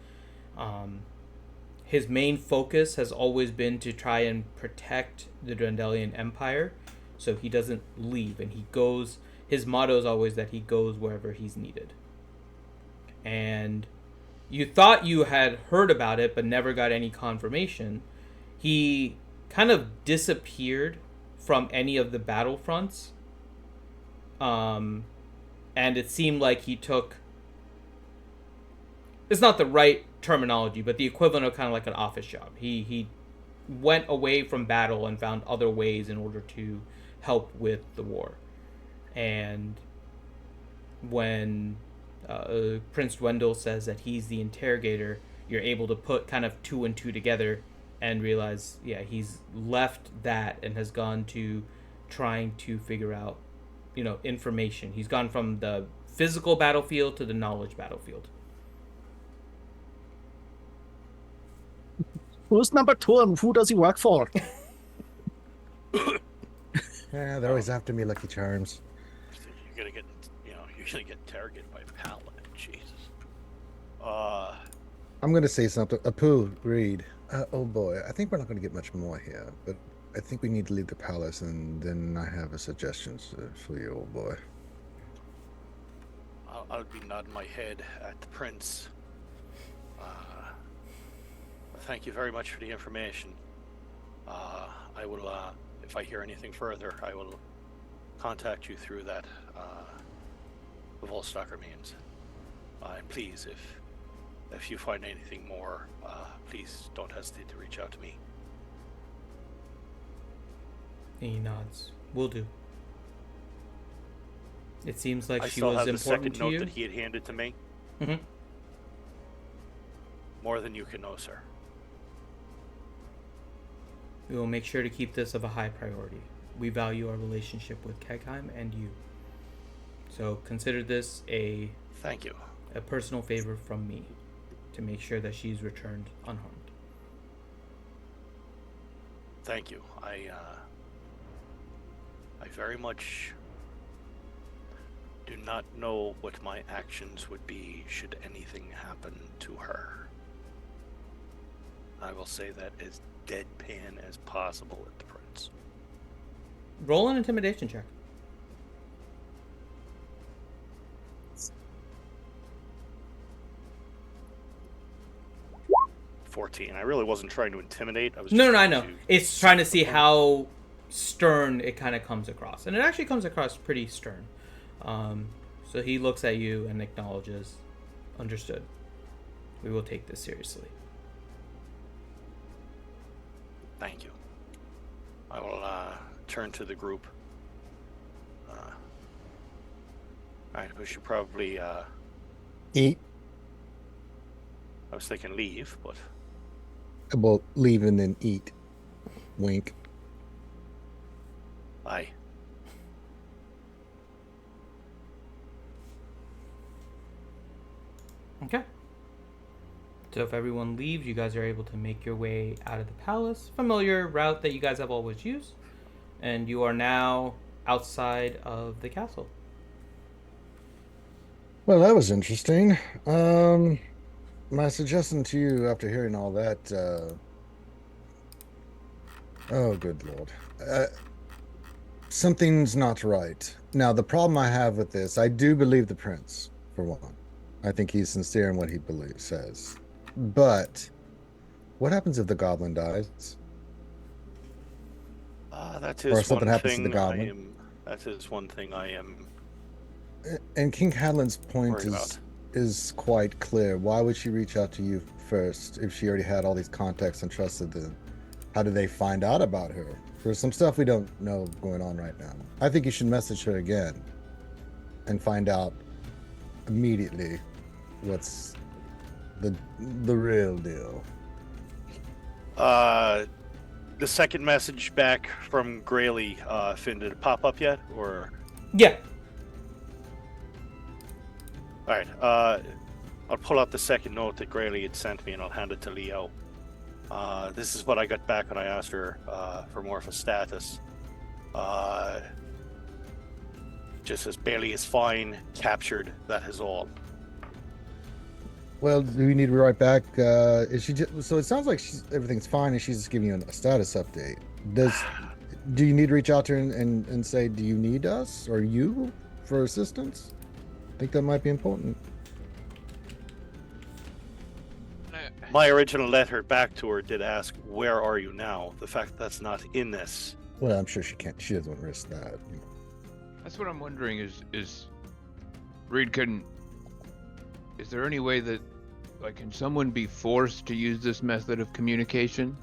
His main focus has always been to try and protect the Drendelian Empire, so he doesn't leave, and he goes. His motto is always that he goes wherever he's needed. And you thought you had heard about it, but never got any confirmation. He kind of disappeared from any of the battlefronts, and it seemed like he took. It's not the right terminology, but the equivalent of kind of like an office job. He went away from battle and found other ways in order to help with the war. And when Prince Dwendal says that he's the interrogator, you're able to put kind of 2 and 2 together and realize, yeah, he's left that and has gone to trying to figure out, information. He's gone from the physical battlefield to the knowledge battlefield. Who's number 2 and who does he work for? Yeah, they're always after me, Lucky Charms. You're gonna get interrogated by Paladin. Jesus. I'm gonna say something. Apu, Reed. Oh boy, I think we're not gonna get much more here, but I think we need to leave the palace, and then I have a suggestion for you, old boy. I'll be nodding my head at the prince. Thank you very much for the information. I will, if I hear anything further, I will contact you through that Volstocker means. And please, if you find anything more, please don't hesitate to reach out to me. He nods. Will do. It seems like I she still was have the important second to note you. that he had handed to me. Mm-hmm. More than you can know, sir. We will make sure to keep this of a high priority. We value our relationship with Kegheim and you. So consider this a Thank you. personal favor from me to make sure that she's returned unharmed. Thank you. I very much do not know what my actions would be should anything happen to her. I will say that as deadpan as possible at the prince. Roll an intimidation check. 14. I really wasn't trying to intimidate. I was No, just I trying know. to It's trying to see how stern it kind of comes across. And it actually comes across pretty stern. So he looks at you and acknowledges, understood. We will take this seriously. Thank you. I will turn to the group. Alright, we should probably Eat. I was thinking leave, but Well, leave and then eat. Wink. aye. Okay. So if everyone leaves, you guys are able to make your way out of the palace. Familiar route that you guys have always used. And you are now outside of the castle. Well, that was interesting. My suggestion to you after hearing all that, oh, good Lord. Something's not right. Now, the problem I have with this, I do believe the prince, for one. I think he's sincere in what he believes, says. But what happens if the goblin dies? That Or is something one happens to the thing I goblin? am. That is one thing I am And King Hadlin's point worried about. is quite clear. Why would she reach out to you first if she already had all these contacts and trusted them? How did they find out about her? There's some stuff we don't know going on right now. I think you should message her again and find out immediately what's the real deal. The second message back from Grayley, Finn, did it pop up yet? Or Yeah. all right, I'll pull out the second note that Grayley had sent me, and I'll hand it to Leo. This is what I got back when I asked her for more of a status. Just says Bailey is fine, captured. That is all. Well, do we need to write back? Is she just, so it sounds like everything's fine and she's just giving you a status update. Do you need to reach out to her and say, do you need us or you for assistance? I think that might be important. My original letter back to her did ask, "Where are you now?" The fact that's not in this. Well, I'm sure she can't. She doesn't want to risk that. That's what I'm wondering is Reed, is there any way that, like, can someone be forced to use this method of communication?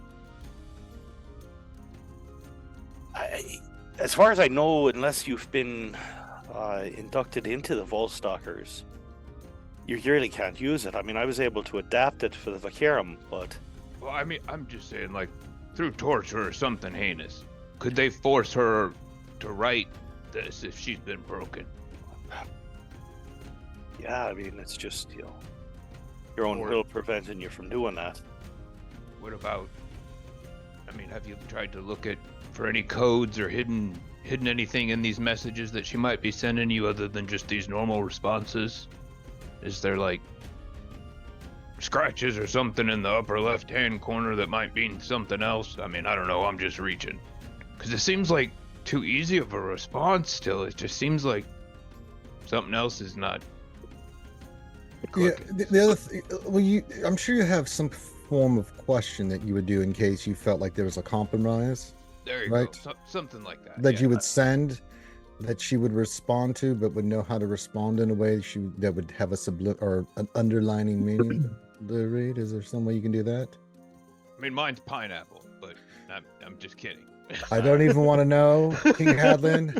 As far as I know, unless you've been inducted into the Volstalkers, you really can't use it. I mean, I was able to adapt it for the Vacarum, but... Well, I mean, I'm just saying, like, through torture or something heinous. Could they force her to write this if she's been broken? Yeah, I mean, it's just, your own will preventing you from doing that. What about, I mean, have you tried to look for any codes or hidden anything in these messages that she might be sending you other than just these normal responses? Is there, like, scratches or something in the upper left-hand corner that might mean something else? I mean, I don't know, I'm just reaching. Because it seems like too easy of a response still. It just seems like something else is not clicking. Yeah, the other well, I'm sure you have some form of question that you would do in case you felt like there was a compromise. There you right? go. Something like that. That yeah. you would send, that she would respond to, but would know how to respond in a way that would have a or an underlining meaning. The read, is there some way you can do that? I mean, mine's pineapple, but I'm just kidding. I don't even want to know, King Hadlin,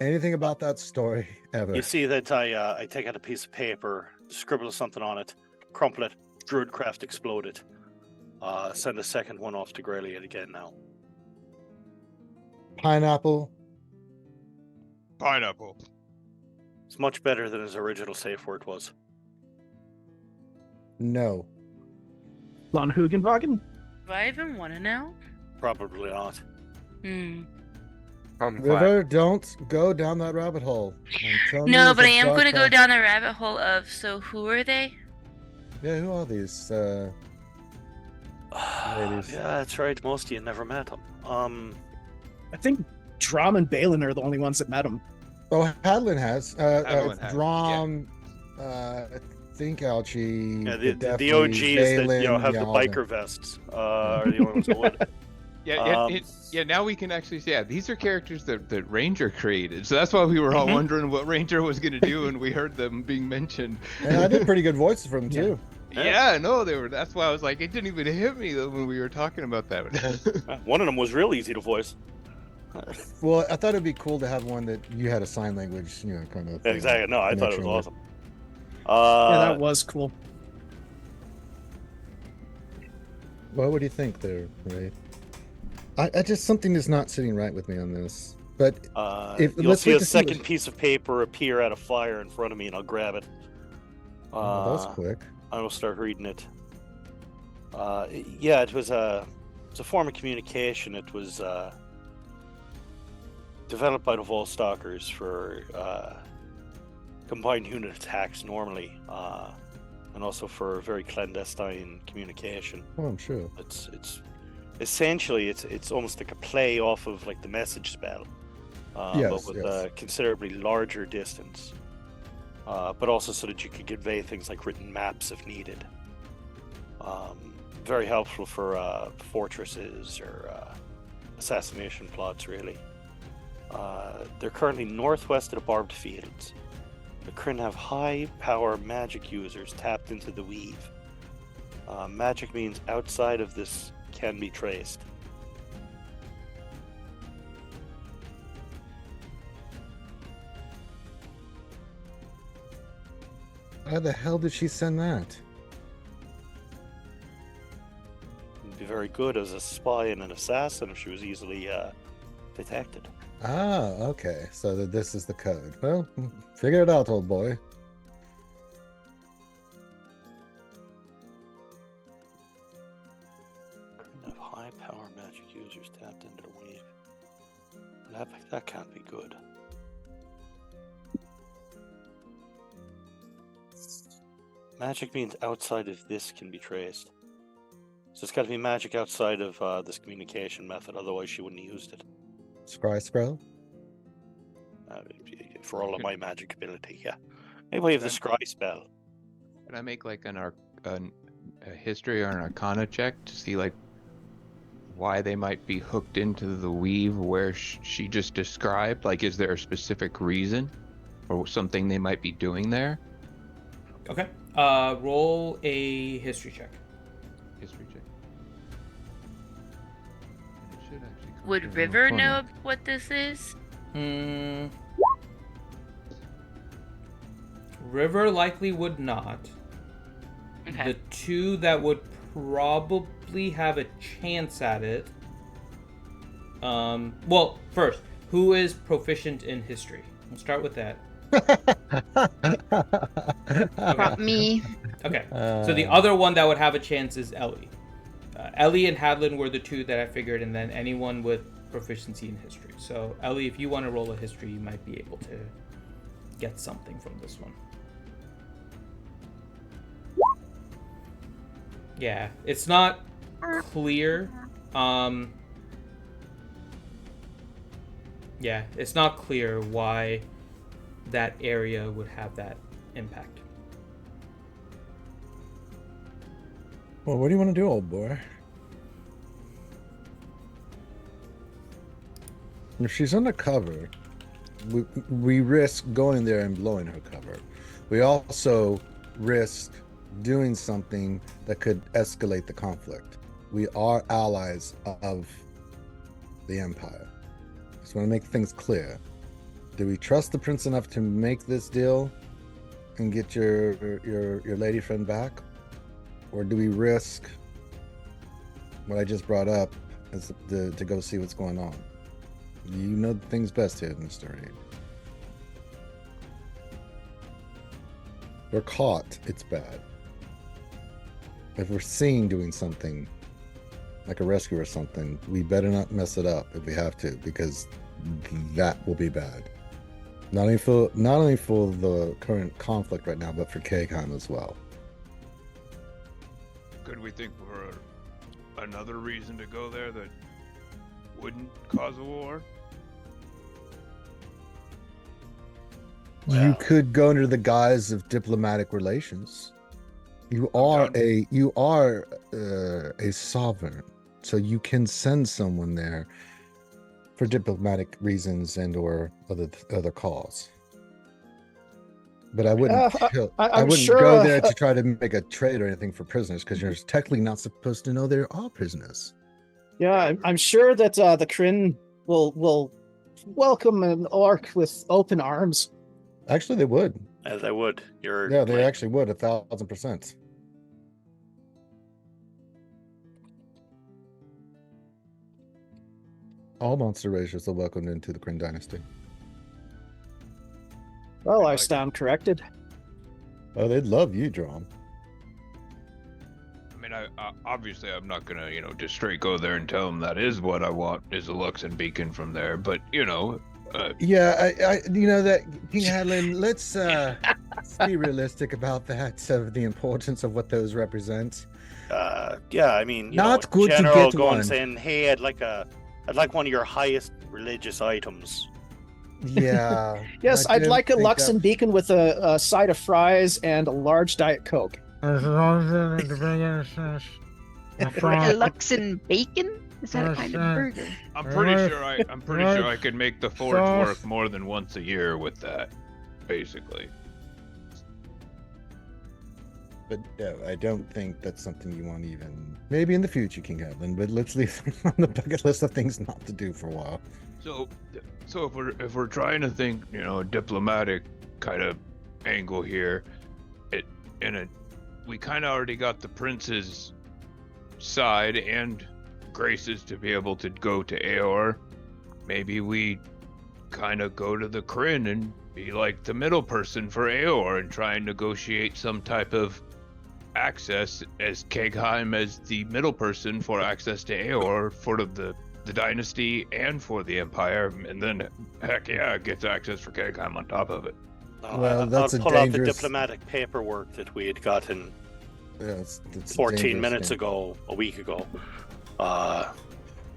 anything about that story ever. You see that I take out a piece of paper, scribble something on it, crumple it, Druidcraft explode it. Send a second one off to Grayley again now. Pineapple. Pineapple. It's much better than his original safe word was. No. Von Hugenwagen? Do I even want to know? Probably not. River, don't go down that rabbit hole. I'm telling you, No, it's but a I am dark going to go path. down the rabbit hole of, so who are they? Yeah, who are these? Ladies. Yeah, that's right. Most of you never met him. I think Drom and Balin are the only ones that met him. Oh, Hadlin has. Hadlin has, Drom, I think Alchie. Yeah, the definitely OGs that Balin, have yeah, the all of them. biker vests are the only ones that would. Yeah, now we can actually see, these are characters that Ranger created. So that's why we were all wondering what Ranger was going to do, and we heard them being mentioned. And I did pretty good voices for them, too. Yeah, no, that's why I was like, it didn't even hit me when we were talking about that. One of them was real easy to voice. Well, I thought it'd be cool to have one that you had a sign language, kind of thing. Exactly. No, I thought it was connection with. awesome. Yeah, that was cool. Well, what do you think there, Ray? I just, something is not sitting right with me on this. But you'll let's see wait a to see second piece of paper appear out of fire in front of me, and I'll grab it. Oh, that's quick. I will start reading it. Yeah, it was a form of communication. It was developed by the Volstalkers for combined unit attacks normally, and also for very clandestine communication. Oh, I'm sure. It's essentially it's almost like a play off of like the message spell. Yes, but with yes. a considerably larger distance. But also so that you could convey things like written maps if needed. Very helpful for fortresses or assassination plots, really. They're currently northwest of the Barbed Fields. The Kryn have high-power magic users tapped into the weave. Magic means outside of this can be traced. How the hell did she send that? Would be very good as a spy and an assassin if she was easily detected. Ah, okay. So this is the code. Well, figure it out, old boy. Have high-power magic users tapped into the weave. That can't be good. Magic means outside of this can be traced. So it's got to be magic outside of this communication method, otherwise she wouldn't have used it. Scry scroll? For all of my magic ability, yeah. Maybe I have the scry spell. Can I make like a history or an arcana check to see like why they might be hooked into the weave where she just described? Like, is there a specific reason or something they might be doing there? Okay. Roll a history check. History check. It should actually come Would through in River the know corner. what this is? River likely would not. Okay. The two that would probably have a chance at it. Well, first, who is proficient in history? We'll start with that. Me. Okay. So the other one that would have a chance is Ellie. Ellie and Hadlin were the two that I figured, and then anyone with proficiency in history. So Ellie, if you want to roll a history, you might be able to get something from this one. Yeah, it's not clear. Yeah, it's not clear why that area would have that impact. Well, what do you want to do, old boy? If she's undercover, we risk going there and blowing her cover. We also risk doing something that could escalate the conflict. We are allies of the Empire. Just want to make things clear. Do we trust the prince enough to make this deal and get your lady friend back? Or do we risk what I just brought up as to go see what's going on? You know things best here, Mr. Reed. We're caught, it's bad. If we're seen doing something, like a rescue or something, we better not mess it up if we have to, because that will be bad. Not only for the current conflict right now, but for K-Con as well. Could we think for another reason to go there that wouldn't cause a war? You could go under the guise of diplomatic relations. You are a sovereign, so you can send someone there for diplomatic reasons and or other cause. But I wouldn't. I wouldn't sure, go there to try to make a trade or anything for prisoners, because you're technically not supposed to know they're all prisoners. Yeah, I'm sure that the Kryn will welcome an orc with open arms. Actually, they would. As I would. They actually would 1,000%. All monster races are welcomed into the Kryn dynasty. Well, I stand corrected. Oh, they'd love you, Drom. I mean, I obviously I'm not gonna, just straight go there and tell them that is what I want is a Luxon beacon from there. But yeah, I that King Hadlin. Let's be realistic about that. Of the importance of what those represent. Yeah, I mean, Not good to general get going one. saying, "Hey, I'd like one of your highest religious items." Yeah. Yes, I I'd didn't like a think Luxon beacon with a side of fries and a large Diet Coke. Lux and bacon? Is that a kind of burger? I'm pretty sure I could make the forge work more than once a year with that, basically. But no, I don't think that's something you want to even. Maybe in the future, King Hadlin, but let's leave it on the bucket list of things not to do for a while. So if we're trying to think, a diplomatic kind of angle here, we kind of already got the prince's side and Grace's to be able to go to Aor. Maybe we kind of go to the Kryn and be like the middle person for Aor and try and negotiate some type of access as Kegheim as the middle person for access to Aor for the dynasty and for the empire, and then heck yeah, gets access for Kegheim on top of it. Well, that's I'll a pull out the dangerous- diplomatic paperwork that we had gotten Yeah, it's a 14 dangerous minutes thing. ago, a week ago.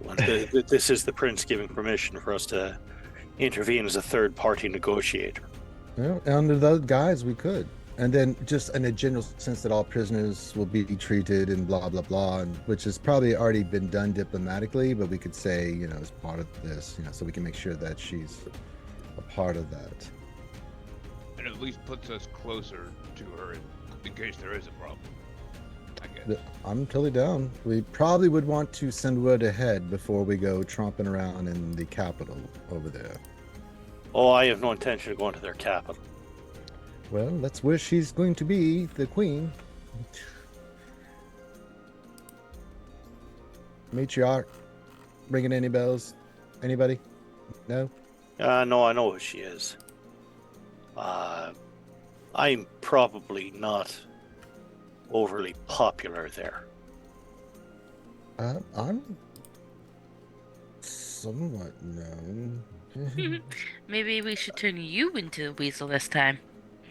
This is the prince giving permission for us to intervene as a third-party negotiator. Well, under those guys, we could. And then just in a general sense that all prisoners will be treated and blah, blah, blah, and, which has probably already been done diplomatically, but we could say, as part of this, so we can make sure that she's a part of that. And at least puts us closer to her in case there is a problem, I guess. I'm totally down. We probably would want to send word ahead before we go tromping around in the capital over there. Oh, I have no intention of going to their capital. Well, let's wish she's going to be the queen. Matriarch, ringing any bells? Anybody? No? No, I know who she is. I'm probably not overly popular there. I'm somewhat known. Maybe we should turn you into a weasel this time.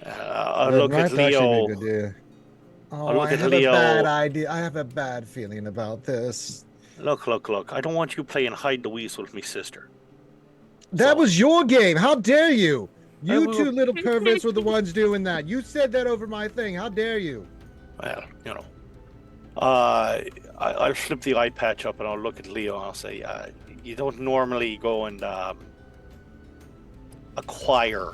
I'll That look might at actually be a Leo. good idea. Oh, look I at have Leo. a bad idea. I have a bad feeling about this. Look. I don't want you playing hide the weasel with me sister. That So- was your game. How dare you? You will- two little perverts were the ones doing that. You said that over my thing. How dare you? Well, I'll flip the eye patch up and I'll look at Leo and I'll say, you don't normally go and acquire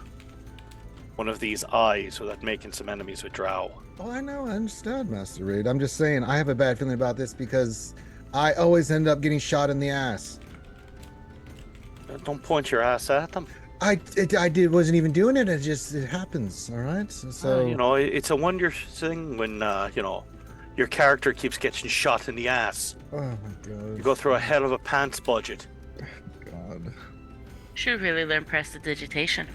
one of these eyes without making some enemies with Drow. Oh, I know. I understand, Master Raid. I'm just saying, I have a bad feeling about this because I always end up getting shot in the ass. Don't point your ass at them. Wasn't even doing it. It happens. All right. So It's a wonder thing when your character keeps getting shot in the ass. Oh my god. You go through a hell of a pants budget. God. Should really learn prestidigitation.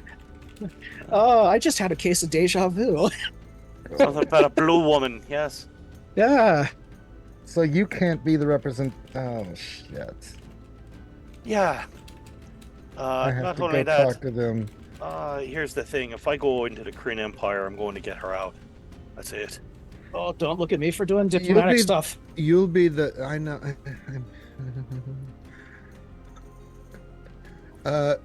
Oh, I just had a case of deja vu. Something about a blue woman, yes. Yeah. So you can't be the represent. Oh shit. Yeah. I have Not to only go that, talk to them. here's the thing. If I go into the Kryn Empire, I'm going to get her out. That's it. Oh, don't look at me for doing diplomatic stuff. You'll be the. I know.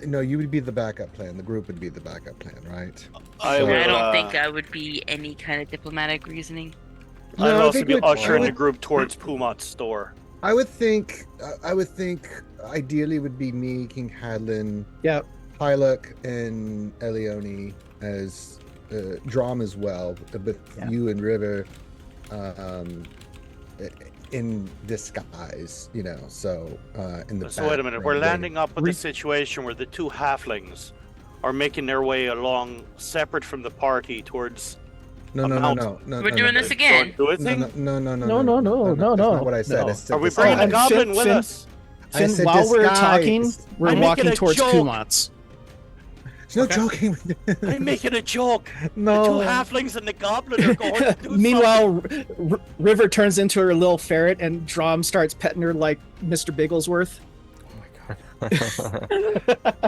No, you would be the backup plan. The group would be the backup plan, right? I So- will, I don't think I would be any kind of diplomatic reasoning. I'll No, I also think be we'd- ushering I the would- group towards Pumat's store. I would think. Ideally would be me, King Hadlin, Yeah. Hyluk, and Elione as Drom as well, but Yeah. you and River in disguise, So in the. So wait a minute. We're background, landing up with Re- a situation where the two halflings are making their way along, separate from the party, towards. No, a no, no, mountain. no, no. We're no, doing no, this no. again. Do it No, thing? no, no, no, No, that's no. not what I said. No. I said Are we bringing the and disguise. goblin Finn- with Finn- us? I Finn, said while we're disguise. talking, we're I'm walking making a towards joke. Pumat's. There's no Okay. joking. I'm making a joke. No. The two halflings and the goblin are going to do Meanwhile, River turns into her little ferret, and Drom starts petting her like Mr. Bigglesworth.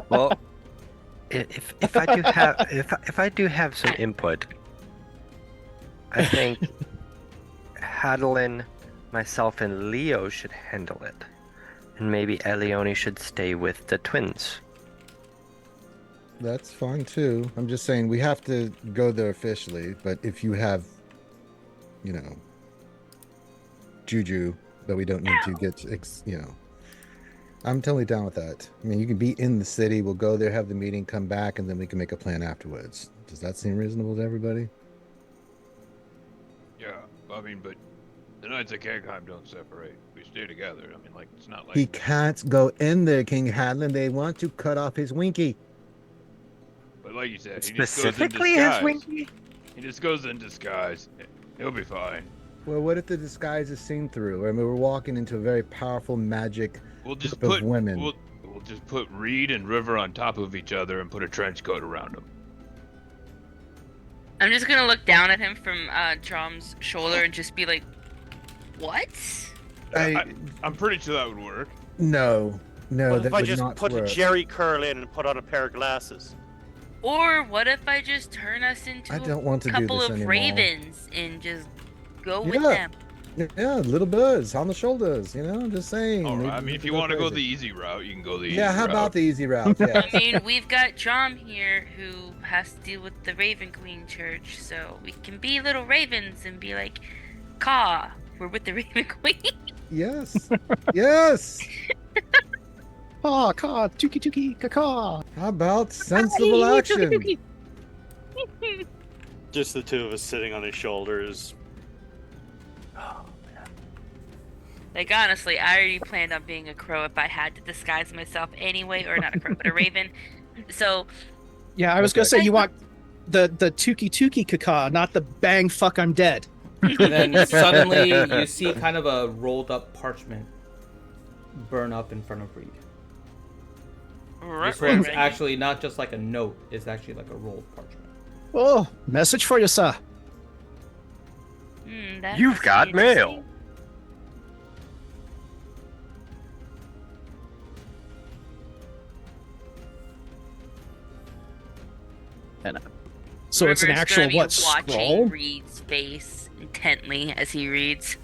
Well, if I do have some input, I think Hadlin, myself, and Leo should handle it, and maybe Elione should stay with the twins. That's fine too. I'm just saying we have to go there officially, but if you have, you know, juju that we don't need to get, I'm totally down with that. I mean, you can be in the city. We'll go there, have the meeting, come back, and then we can make a plan afterwards. Does that seem reasonable to everybody? Yeah, I mean, but the Knights of Kegheim don't separate. We stay together. I mean, like, it's not like... He can't go in there, King Hadlin. They want to cut off his winky. But like you said, Specifically he just his goes in disguise. winky? He just goes in disguise. He'll be fine. Well, what if the disguise is seen through? I mean, we're walking into a very powerful magic We'll just group put of women. We'll just put Reed and River on top of each other and put a trench coat around them. I'm just gonna look down at him from Drom's shoulder and just be like, "What?" I'm pretty sure that would work. No, What that if I would just not put a work. Jerry curl in and put on a pair of glasses? Or what if I just turn us into I don't want to a do couple this of anymore. ravens and just go with Yeah. them? Yeah, little birds on the shoulders. I'm just saying. All right. maybe I mean, we if can you want to go the crazy. easy route, you can go the easy Yeah, how route. about the easy route? Yeah. I mean, we've got Drom here who has to deal with the Raven Queen Church, so we can be little ravens and be like, "Caw, we're with the Raven Queen." Yes. Yes. Caw, caw, tuki tuki, caw. How about sensible action? Just the two of us sitting on his shoulders. Like, honestly, I already planned on being a crow if I had to disguise myself anyway, or not a crow, but a raven. So, Yeah, I was gonna say you want the tuki tuki caw, not the bang fuck I'm dead. And then suddenly you see kind of a rolled up parchment burn up in front of Reed. This one's actually not just like a note, it's actually like a rolled parchment. Oh, message for you, sir. that You've must be got mail. interesting. So it's an River's actual gonna be what watching scroll? Reed's face intently as he reads.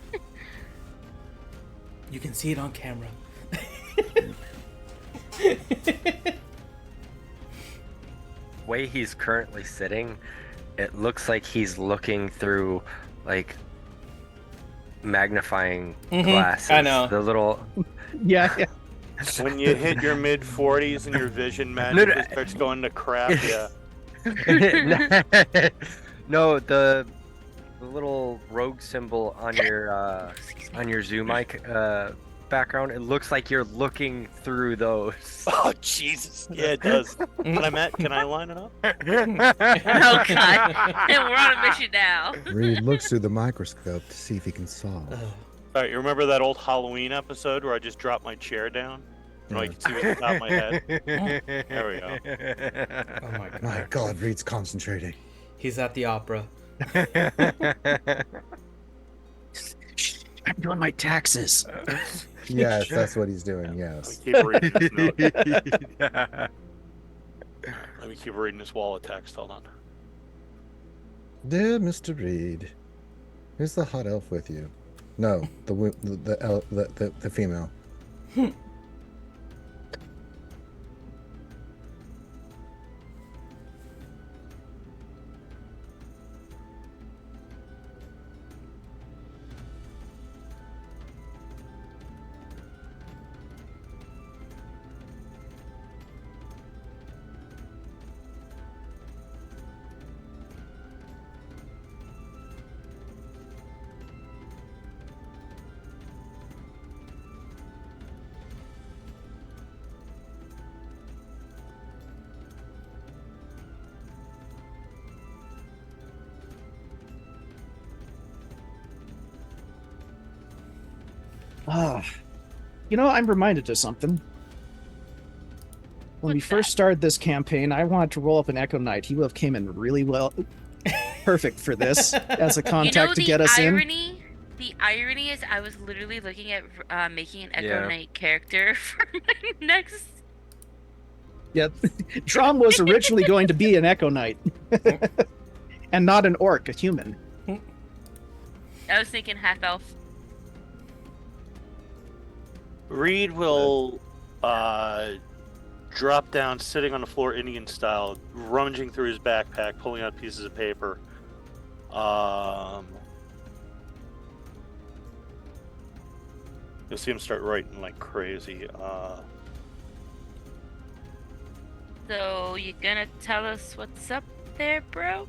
You can see it on camera. Way he's currently sitting, it looks like he's looking through like magnifying glasses. I know. The little Yeah, yeah. When you hit your mid-40s and your vision magically starts going to crap, yeah. No, the little rogue symbol on your Zoom mic background, it looks like you're looking through those. Oh, Jesus. Yeah, it does. Can I line it up? Oh god, and we're on a mission now. Reed looks through the microscope to see if he can solve. All right, you remember that old Halloween episode where I just dropped my chair down? And all you can see was the top of my head? There we go. Oh my god. My God, Reed's concentrating. He's at the opera. I'm doing my taxes. Yes, that's what he's doing. Let Yes. me keep reading this note. Let me keep reading this wall of text. Hold on. Dear Mr. Reed, is the hot elf with you? No, the female. Ah, I'm reminded of something. When we What's first that? started this campaign, I wanted to roll up an Echo Knight. He would have came in really well, perfect for this as a contact to get us in. The irony is I was literally looking at making an Echo Yeah. Knight character for my next. Yeah, Drum was originally going to be an Echo Knight, and not an orc, a human. I was thinking half elf. Reed will drop down, sitting on the floor Indian style, rummaging through his backpack, pulling out pieces of paper. You'll see him start writing like crazy. So you gonna tell us what's up there, bro?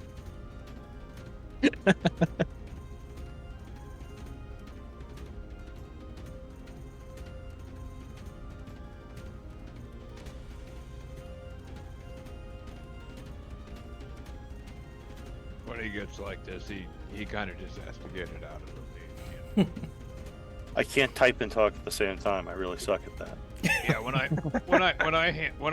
When he gets like this, he kind of just has to get it out of him. I can't type and talk at the same time. I really suck at that. Yeah, when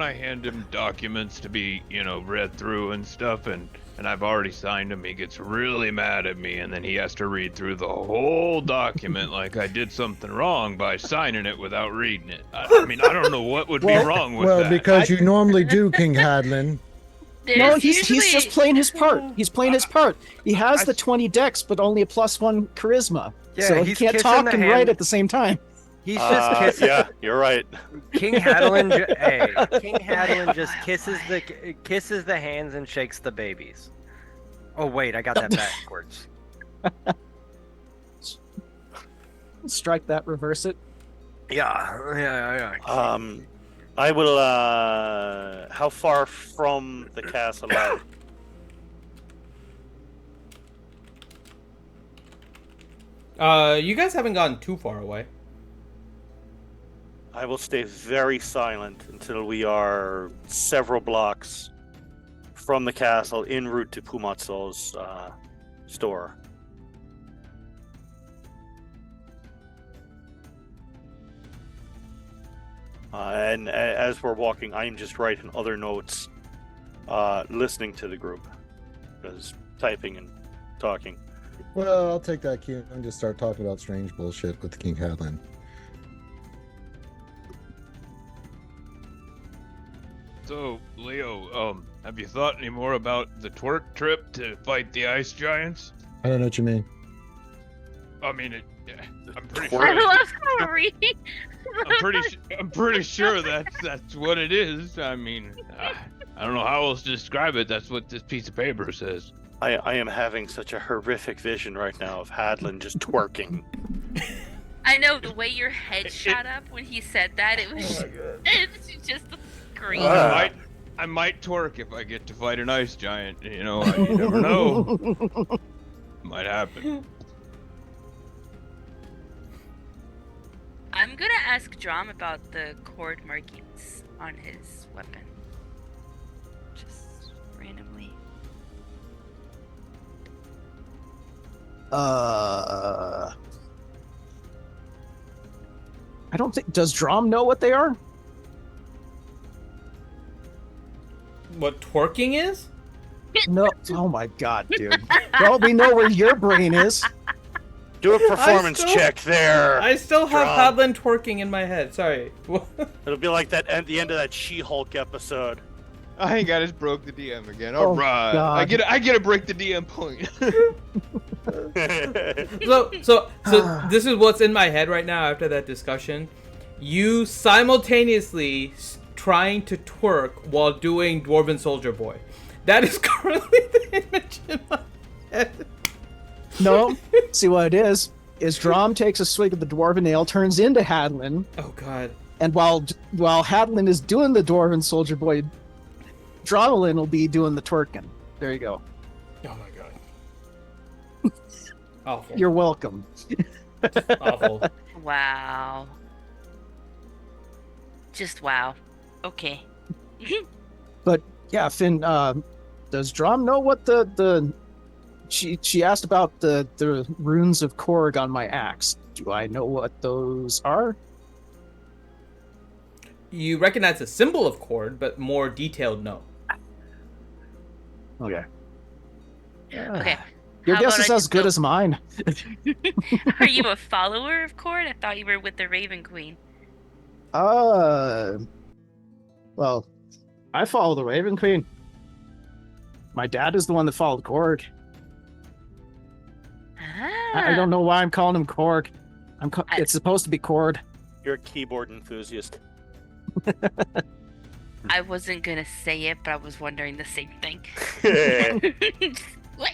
I hand him documents to be, read through and stuff, and I've already signed them, he gets really mad at me, and then he has to read through the whole document like I did something wrong by signing it without reading it. I mean, I don't know what would be wrong with that. Well, because you normally do, King Hadlin. No, he's just playing his part. He's playing his part. He has the 20 dex, but only a +1 charisma. Yeah, so he he's can't kissing talk the and hand. write at the same time. He's just kissing. Yeah, you're right. King Hadlin, King Hadlin just kisses the hands and shakes the babies. Oh wait, I got that backwards. Strike that, reverse it. Yeah. I will. How far from the castle are we? You guys haven't gotten too far away. I will stay very silent until we are several blocks from the castle, en route to Pumatsol's store. And as we're walking, I am just writing other notes, listening to the group, because typing and talking. Well, I'll take that cue and just start talking about strange bullshit with King Hadlin. So, Leo, have you thought any more about the twerk trip to fight the ice giants? I don't know what you mean. I mean, I'm pretty I sure. love Marie. I'm pretty sure that's what it is. I mean, I don't know how else to describe it. That's what this piece of paper says. I am having such a horrific vision right now of Hadlin just twerking. I know the way your head shot up when he said that. It was it's just a scream. I might twerk if I get to fight an ice giant. You never know. Might happen. I'm gonna ask Drom about the cord markings on his weapon. Just randomly. I don't think. Does Drom know what they are? What twerking is? No. Oh my god, dude. Well, we know where your brain is. Do a performance check there. I still have Drom. Hadlin twerking in my head. Sorry. It'll be like that at the end of that She-Hulk episode. I ain't got us broke the DM again. Oh, All right, God. I get a break the DM point. So this is what's in my head right now after that discussion. You simultaneously trying to twerk while doing Dwarven Soldier Boy. That is currently the image in my head. No. See what it is Drom takes a swig of the dwarven ale, turns into Hadlin, Oh god. and while Hadlin is doing the Dwarven Soldier Boy, Dromelin will be doing the twerking. There you go. Oh my god. Awful. You're welcome. Awful. Wow. Just wow. Okay. But yeah, Finn, does Drom know what the she asked about the runes of Korg on my axe. Do I know what those are? You recognize the symbol of cord, but more detailed no. Okay. Okay. Your How guess about is I as just good go- as mine. Are you a follower of Cord? I thought you were with the Raven Queen. Well, I follow the Raven Queen. My dad is the one that followed Korg. I don't know why I'm calling him Korg. It's supposed to be Cord. You're a keyboard enthusiast. I wasn't gonna say it, but I was wondering the same thing. What?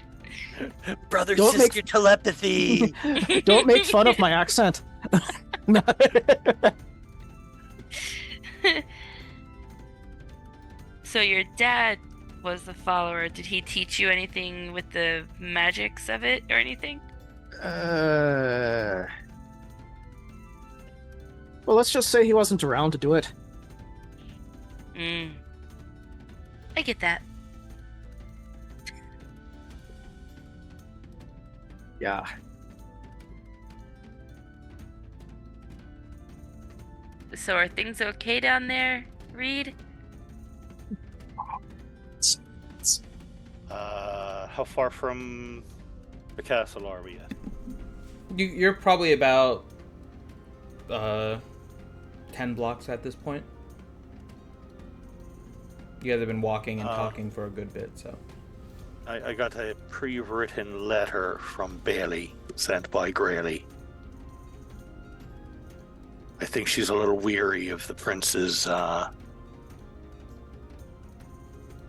Brother Don't sister make- telepathy. Don't make fun of my accent. So your dad was the follower. Did he teach you anything with the magics of it or anything? Well, let's just say he wasn't around to do it. I get that. Yeah. So are things okay down there, Reed? How far from the castle are we at? You're probably about 10 blocks at this point. You guys have been walking and talking for a good bit, so. I got a pre-written letter from Bailey sent by Grayley. I think she's a little weary of the prince's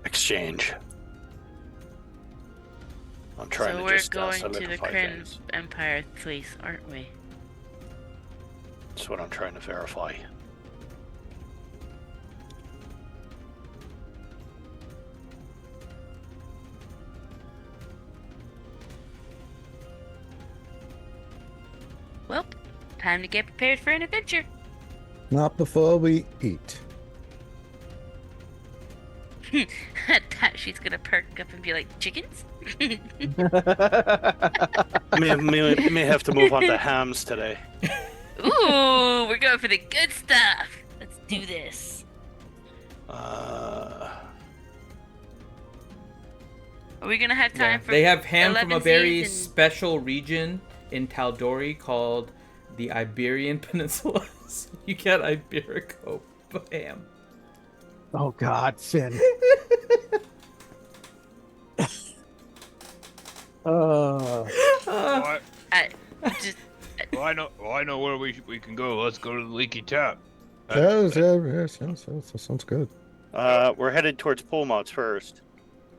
exchange. I'm trying So to we're just going to the solidify Kryn things. Empire twice, aren't we? That's what I'm trying to verify. Well, time to get prepared for an adventure. Not before we eat. At that, she's gonna perk up and be like, chickens? may have to move on to hams today. Ooh, we're going for the good stuff. Let's do this. Uh, Are we gonna have time for They have ham from a 11 very seeds and- special region in Taldori called the Iberian Peninsula. So you get Iberico ham. Oh God, Finn. Well, I just I know where we can go. Let's go to the Leaky Tap. Yes, sounds good. we're headed towards Polmots first.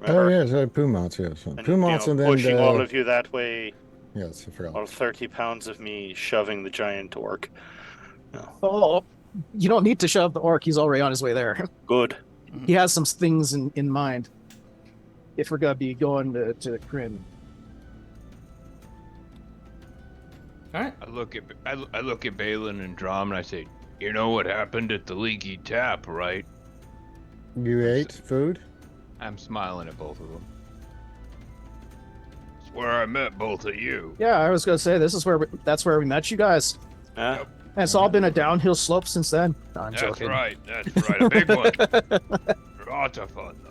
Oh, yes, Pumots, yes. And, Pumots and then... pushing all of you that way. Yes, I forgot. All 30 pounds of me shoving the giant orc. Oh, you don't need to shove the orc. He's already on his way there. Good. He has some things in mind. If we're gonna be going to the Kryn. All right. I look at Balin and Drum and I say, you know what happened at the Leaky Tap, right? You ate food? I'm smiling at both of them. It's where I met both of you. Yeah, I was gonna say that's where we met you guys. Yeah. And it's all been a downhill slope since then. No, I'm That's joking. right. That's right. A big one. Lots of fun, though.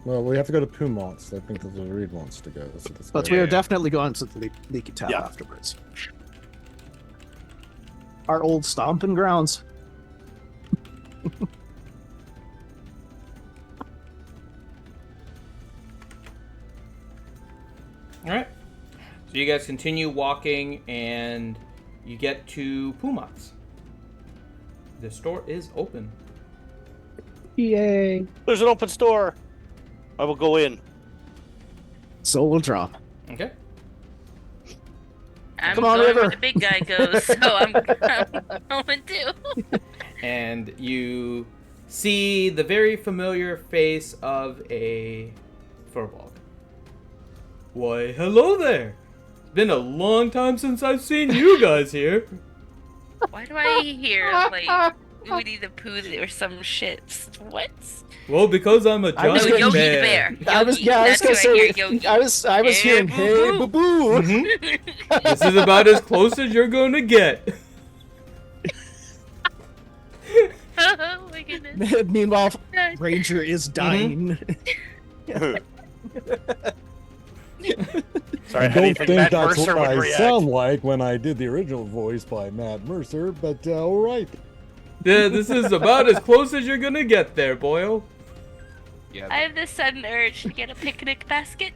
Well, we have to go to Pumots. I think that's where Reed wants to go. But we are definitely going to the Leaky Tap Yeah. afterwards. Our old stomping grounds. All right. So you guys continue walking, and you get to Pumots. The store is open. Yay! There's an open store. I will go in. So will Drum. Okay. I'm Come on, going River. where the big guy goes, so I'm going too. And you see the very familiar face of a furbolg. Why, hello there! It's been a long time since I've seen you guys here. Why do I hear like Winnie the Pooh or some shit? What? Well, because I'm a I was giant Yogi bear. the bear. I was Yogi, I was that's gonna who say hear, Yogi. I was Hey, hearing boo hey boo. boo boo. Mhm. This is about as close as you're going to get. Oh my goodness. Meanwhile, God. Ranger is dying. Sorry, I how do you don't think think Matt that's Mercer what would I react? sound like when I did the original voice by Matt Mercer, but all right. Yeah, this is about as close as you're going to get there, boyo. Yeah, I have this sudden urge to get a picnic basket.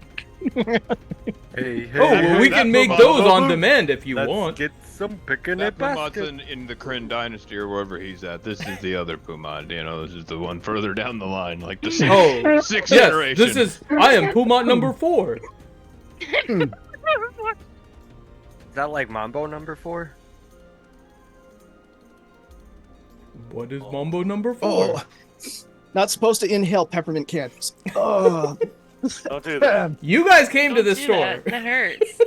Hey, Oh, well, we can make those on demand if you Let's want. get some picnic That Pumat's basket. in the Kryn dynasty or wherever he's at. This is the other Pumat. This is the one further down the line, like the sixth Yes, iteration. this is. I am Pumat number 4. Is that like Mambo number 4? What is Mambo number 4? Oh, not supposed to inhale peppermint candies. Oh, Don't do that. You guys came to Don't the do store. that. That hurts.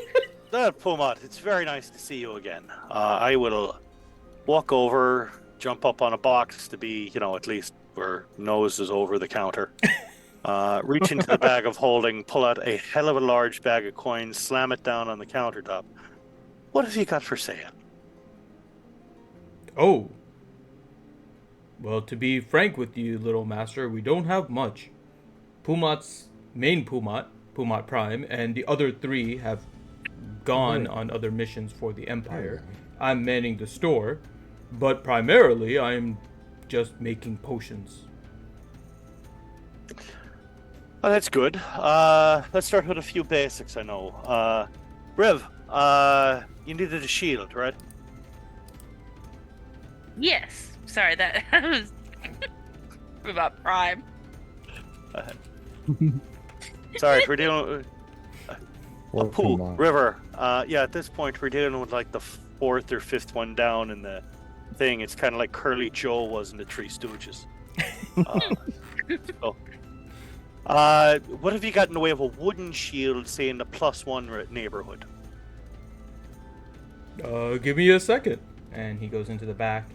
Pumat, it's very nice to see you again. I will walk over, jump up on a box to be, at least where nose is over the counter. Reach into the bag of holding, pull out a hell of a large bag of coins, slam it down on the countertop. What have you got for sale? Oh. Well, to be frank with you, little master, we don't have much. Pumat's main Pumat, Pumat Prime, and the other 3 have gone on other missions for the Empire. I'm manning the store, but primarily I'm just making potions. Oh, that's good. Let's start with a few basics I know. Riv, you needed a shield, right? Yes. Sorry, that was about Prime. Sorry, we're dealing with Pooh, Pokemon. River. Yeah, at this point, we're dealing with like the 4th or 5th one down in the thing. It's kind of like Curly Joe was in the Three Stooges. What have you got in the way of a wooden shield, say in the +1 neighborhood? Give me a second. And he goes into the back.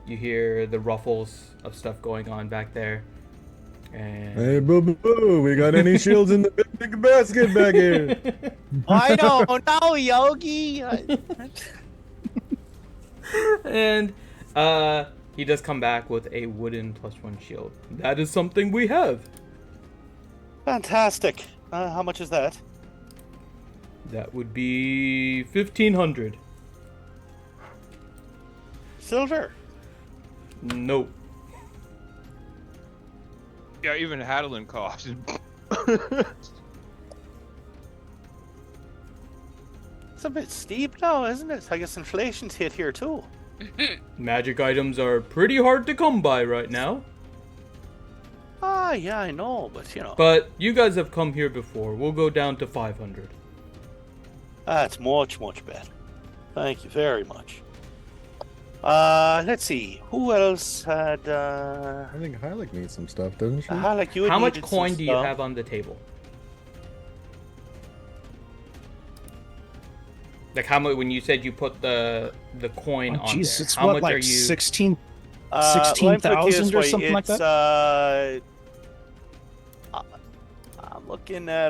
You hear the ruffles of stuff going on back there. And Hey, boo boo boo, we got any shields in the big basket back here? I don't know, Yogi. And he does come back with a wooden +1 shield. That is something we have. Fantastic. How much is that? That would be 1,500. Silver. Nope. Yeah, even Hadelin coughs. It's a bit steep now, isn't it? I guess inflation's hit here too. Magic items are pretty hard to come by right now. Yeah, I know, but But you guys have come here before. We'll go down to 500. That's much, much better. Thank you very much. Let's see. Who else had, I think Hylic needs some stuff, doesn't she? Halleck, you had How much needed coin some do you stuff. have on the table? Like how much when you said you put the coin on jeez, there? it's How what, much like are you 16 Let me put it this 16,000 or way, something like it's, that? I'm looking at,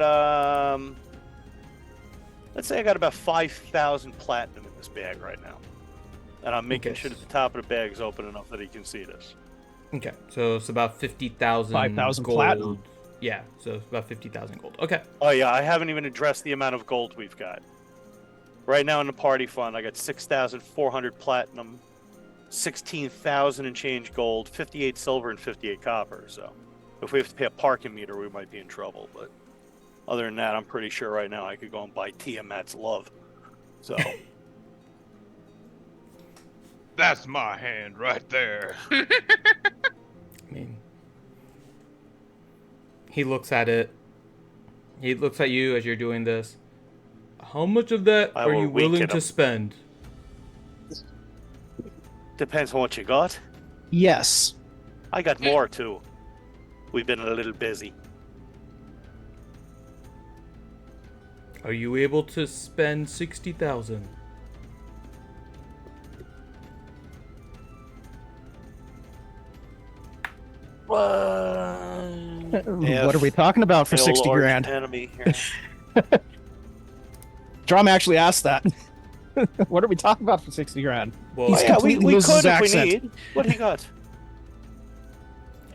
let's say I got about 5,000 platinum in this bag right now. And I'm making Okay. sure that the top of the bag is open enough that he can see this. Okay, so it's about 50,000 5,000 gold. platinum. Yeah, so it's about 50,000 gold. Okay. Oh yeah, I haven't even addressed the amount of gold we've got. Right now in the party fund, I got 6,400 platinum, 16,000 and change gold, 58 silver, and 58 copper. So if we have to pay a parking meter, we might be in trouble. But other than that, I'm pretty sure right now I could go and buy Tiamat's love. So That's my hand right there. I mean, he looks at it. He looks at you as you're doing this. How much of that I are will you wink willing at to him. spend? depends on what you got. Yes. I got more too. We've been a little busy. Are you able to spend 60,000? What are we talking about for My old 60 arch grand? enemy here. Drum actually asked that. What are we talking about for 60 grand? Well, He's Oh, yeah, completely we loses could if accent. we need. What do you got?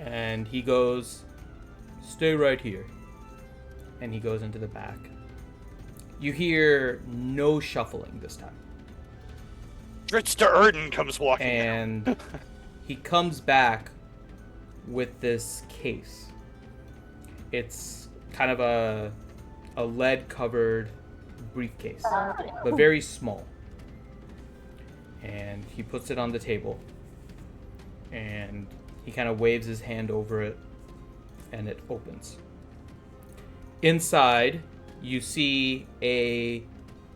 and he goes, stay right here. And he goes into the back. You hear no shuffling this time. Dritz Erden comes walking out. And he comes back with this case. It's kind of a lead covered briefcase, but very small. and he puts it on the table, and he kind of waves his hand over it, and it opens. Inside, you see a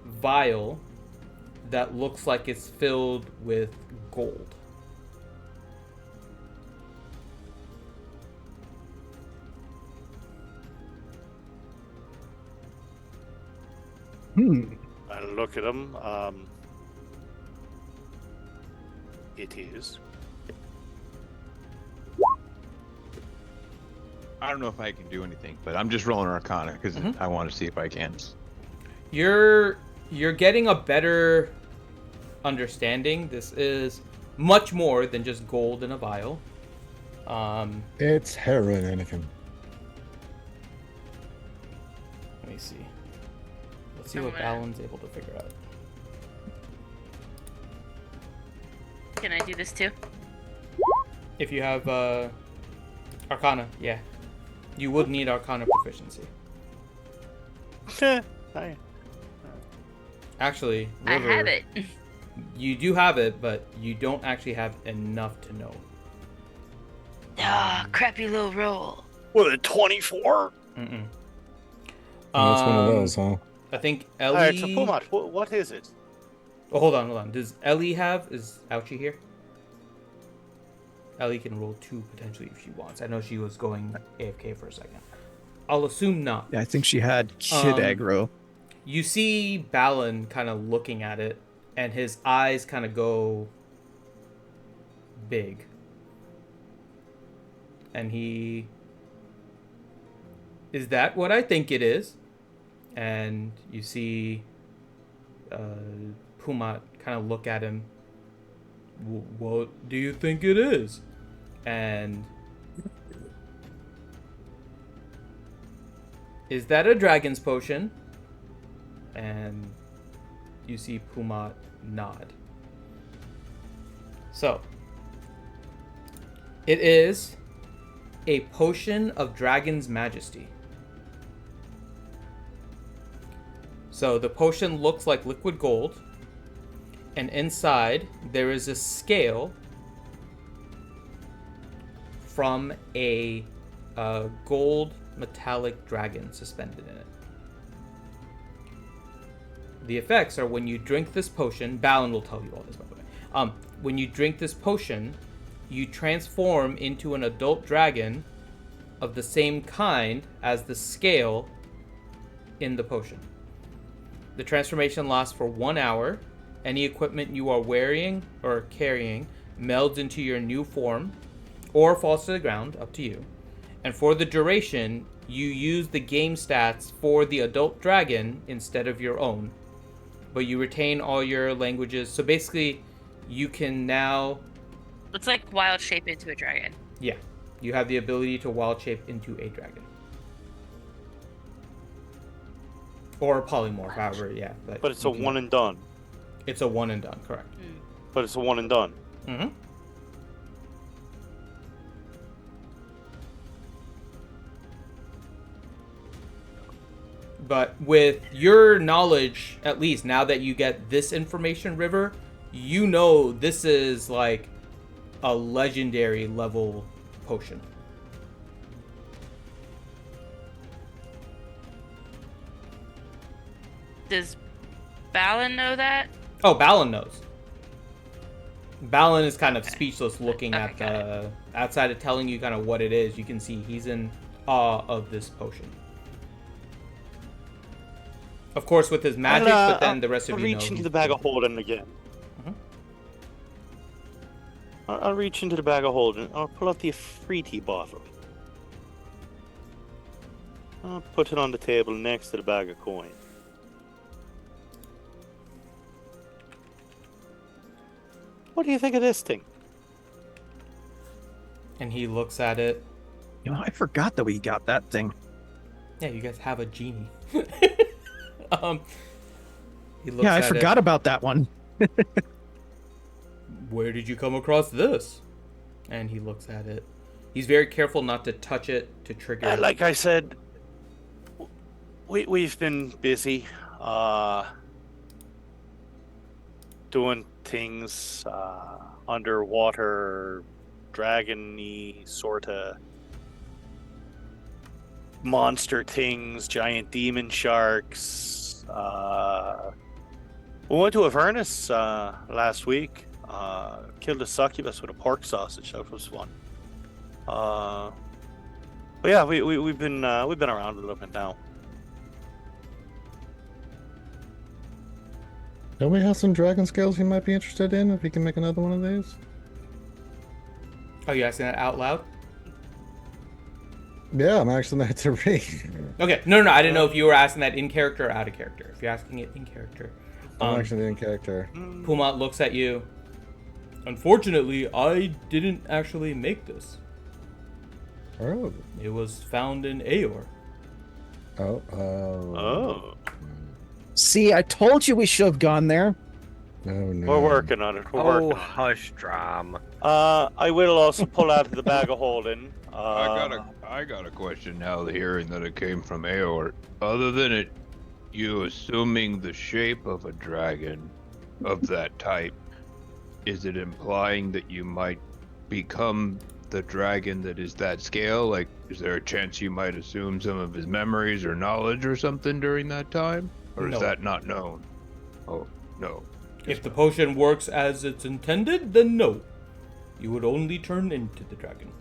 vial that looks like it's filled with gold. I look at him. It is. I don't know if I can do anything, but I'm just rolling Arcana because I want to see if I can. You're getting a better understanding. This is much more than just gold in a vial. It's heroin, Anakin. Let me see. Let's see what Balin's able to figure out. Can I do this too? If you have Arcana, yeah. You would need Arcana proficiency. Actually, River, I have it. You do have it, but you don't actually have enough to know. Ah, crappy little roll. With a 24? Mm-mm. It's one of those, huh? I think Ellie... Alright, so Pumat, what is it? Oh, hold on. Does Ellie have... Is Ouchie here? Ellie can roll 2 potentially if she wants. I know she was going AFK for a second. I'll assume not. Yeah, I think she had kid aggro. You see Balin kind of looking at it, and his eyes kind of go big. And he... Is that what I think it is? And you see Pumat kind of look at him. What do you think it is? And is that a dragon's potion? And you see Pumat nod. So, it is a potion of dragon's majesty. So the potion looks like liquid gold, and inside there is a scale from a gold metallic dragon suspended in it. The effects are when you drink this potion, Balin will tell you all this by the way. When you drink this potion, you transform into an adult dragon of the same kind as the scale in the potion. The transformation lasts for 1 hour. Any equipment you are wearing or carrying melds into your new form or falls to the ground, up to you. And for the duration, you use the game stats for the adult dragon instead of your own. But you retain all your languages. So basically, you can now... It's like wild shape into a dragon. Yeah. You have the ability to wild shape into a dragon. Or a polymorph, however, yeah. But it's a one and done. It's a one and done, correct. But it's a one and done. Mm-hmm. But with your knowledge, at least now that you get this information, River, you know this is like a legendary level potion. Does Balin know that? Oh, Balin knows. Balin is kind of speechless looking at the... Outside of telling you kind of what it is, you can see he's in awe of this potion. Of course, with his magic, but then the rest of you know... I'll reach into the bag of holding again. Mm-hmm. I'll reach into the bag of holding. I'll pull out the fruity bottle. I'll put it on the table next to the bag of coin. What do you think of this thing? And he looks at it. You know, I forgot that we got that thing. Yeah, you guys have a genie. He looks Yeah, I at forgot about that one. Where did you come across this? And he looks at it. He's very careful not to touch it to trigger. Like I said, we've been busy. doing things underwater, dragon-y sort of monster things, giant demon sharks. We went to Avernus last week. Killed a succubus with a pork sausage. That was fun. But yeah, we've been around a little bit now. Don't we have some dragon scales you might be interested in if we can make another one of these? Oh, you asking that out loud? Yeah, I'm asking that to read. Okay, no, I didn't know if you were asking that in character or out of character. If you're asking it in character. I'm actually in character. Puma looks at you. Unfortunately, I didn't actually make this. Oh. It was found in Aor. Oh. See, I told you we should have gone there. Oh, no. We're working on it. We're working on it. Hush, Drum. I will also pull out the bag of holding. I got a question now, hearing that it came from Aort. Other than it, you assuming the shape of a dragon of that type, is it implying that you might become the dragon that is that scale? Like, is there a chance you might assume some of his memories or knowledge or something during that time? Or No. is that not known? Oh, no. If the potion works as it's intended, then no. You would only turn into the dragon.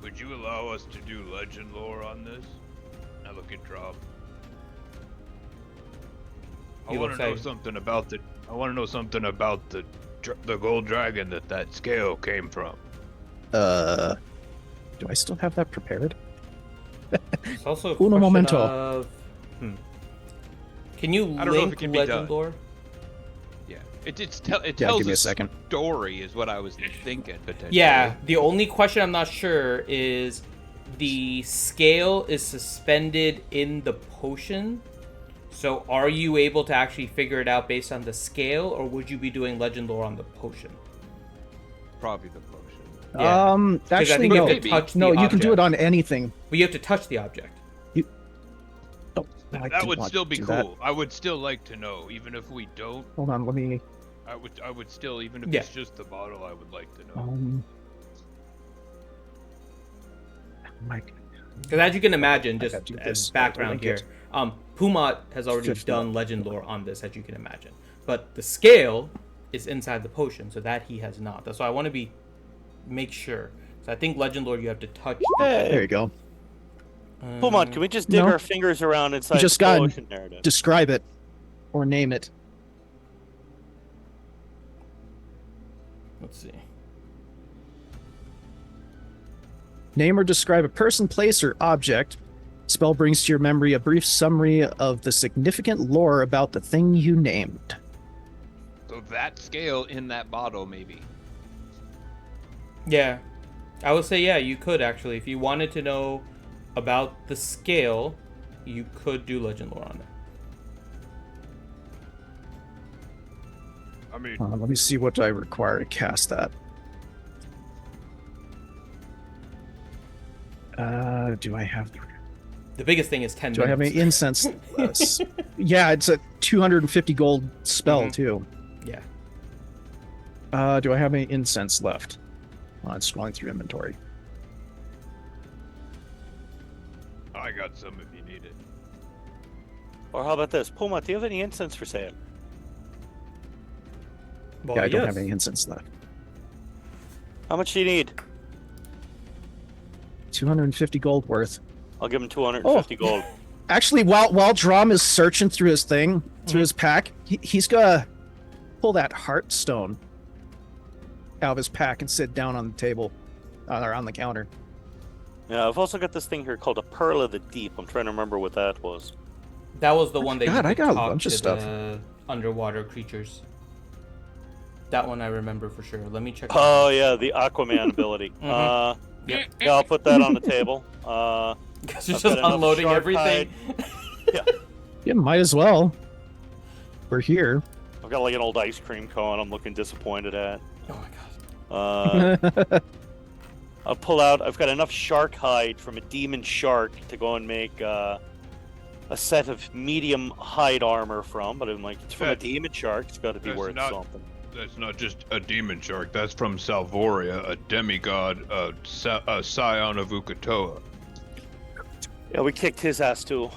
Would you allow us to do legend lore on this? I look at Drop. I want to know something about the. I want to know something about the gold dragon that scale came from. Do I still have that prepared? It's also a Uno question momento. of... Can you I don't know if link it can be legend done. lore? Yeah, it tells give me a a second. story, is what I was thinking potentially. Yeah, the only question I'm not sure is the scale is suspended in the potion. So are you able to actually figure it out based on the scale, or would you be doing legend lore on the potion? Probably the potion. Yeah. 'Cause I Actually, think you no. have to touch the No, you can do it object. on anything. But you have to touch the object. That would still be cool. I would still like to know, even if we don't. Hold on, let me. I would still, even if Yeah. it's just the bottle, I would like to know. Because as you can imagine, just gotta do as this. background Link here, it. Pumat has already 50. done legend lore on this, as you can imagine. But the scale is inside the potion, so that he has not. That's why I want to make sure. So I think legend lore, you have to touch. There you go. Pumon, can we just dig No. our fingers around inside just the got potion narrative? Describe it or name it. Let's see. Name or describe a person, place, or object. Spell brings to your memory a brief summary of the significant lore about the thing you named. So that scale in that bottle, maybe. Yeah, I would say you could actually. If you wanted to know about the scale, you could do legend lore on it. I mean, Let me see what I require to cast that. Do I have The biggest thing is 10 Do I have any minutes. incense? Yeah, it's a 250 gold spell too. Yeah. Do I have any incense left? I'm scrolling through inventory. I got some if you need it. Or how about this? Puma, do you have any incense for sale? Well, Yeah, I don't yes. have any incense left. How much do you need? 250 gold worth. I'll give him 250 gold. Actually, while Drum is searching through his thing, through his pack, he's gonna pull that heart stone out of his pack and sit down on the table, or on the counter. Yeah, I've also got this thing here called a Pearl of the Deep. I'm trying to remember what that was. That was the one that God, you I could got a talk bunch of to stuff. the underwater creatures. That one I remember for sure. Let me check. Oh yeah, the Aquaman ability. Yep. Yeah, I'll put that on the table. Because you're I've just got enough unloading shark everything. Yeah, might as well. We're here. I've got like an old ice cream cone I'm looking disappointed at. Oh my god. I'll pull out. I've got enough shark hide from a demon shark to go and make a set of medium hide armor from, but I'm like, it's from a That- demon shark. It's got to be that's worth not- something. That's not just a demon shark. That's from Salvoria, a demigod, a scion of Uk'otoa. Yeah, we kicked his ass too.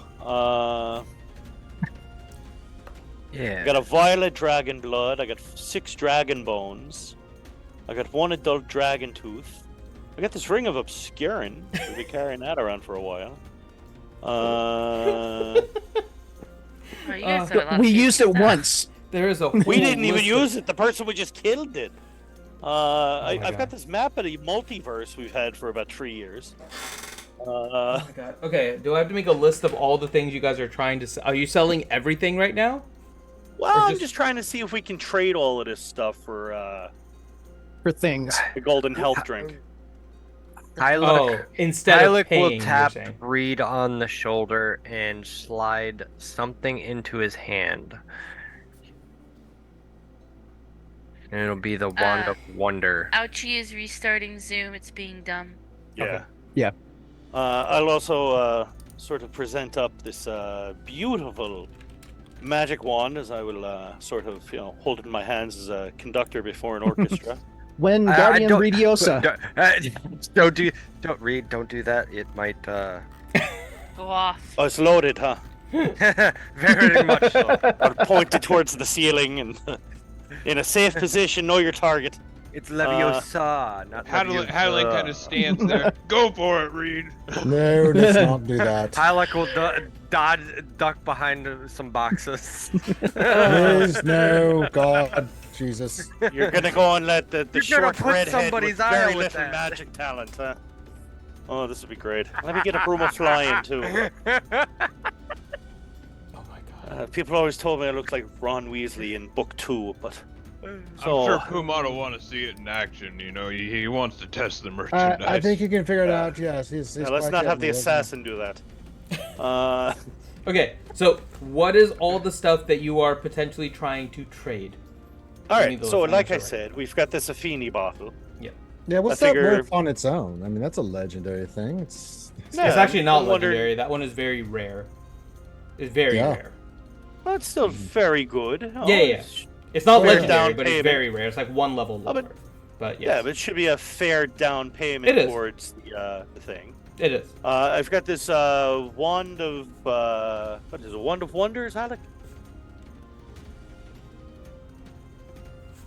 Yeah. I got a violet dragon blood. I got 6 dragon bones. I got 1 adult dragon tooth. I got this ring of obscuring. We'll be carrying that around for a while. Oh, you guys got a lot We of used shit it stuff. once. There is a we whole didn't even list use it. The person we just killed did. my I've God. got this map of the multiverse we've had for about 3 years. Oh my God. Okay, do I have to make a list of all the things you guys are trying to sell? Are you selling everything right now? Well, Or I'm just- just trying to see if we can trade all of this stuff for things. the golden health drink. Tylook, Instead Tylook of paying, will you're tap saying. Reed on the shoulder and slide something into his hand. And it'll be the Wand of Wonder. Ouchie is restarting Zoom. It's being dumb. Yeah. Okay. Yeah. I'll also sort of present up this beautiful magic wand as I will sort of, hold it in my hands as a conductor before an orchestra. When I Guardian don't- Rediosa. Don't do that. It might Go off. Oh, it's loaded, huh? very much so. I'll point it towards the ceiling and in a safe position, know your target. It's Leviosa, not Hadley Leviosa. kind of stands there. Go for it, Reed. No, let's not do that. Tylook will duck behind some boxes. Please, no, God, Jesus. You're gonna go and let the You're gonna short put redhead somebody's with eye very out with little that. magic talent, huh? Oh, this would be great. Let me get a broom of flying too. Oh my God. People always told me I looked like Ron Weasley in book 2, but I'm so sure Kumar will want to see it in action. He wants to test the merchandise. I think you can figure it out. Yes, he's let's quite not have the capable, isn't he? assassin do that. Okay, so what is all the stuff that you are potentially trying to trade? All Give me right, those so like I numbers already. said, we've got this Affini bottle. Yeah, what's I that figure- worth on its own? I mean, that's a legendary thing. It's Yeah, It's actually not I wondered- legendary. That one is very rare. It's very Yeah. rare. Well, it's still very good. Oh, Yeah. it's- It's not Fair legendary, down but it's payment. very rare. It's like one level Oh, lower. but- But yes, Yeah, but it should be a fair down payment It is. towards the thing. it is. I've got this wand of what is it? Wand of Wonders, Alec?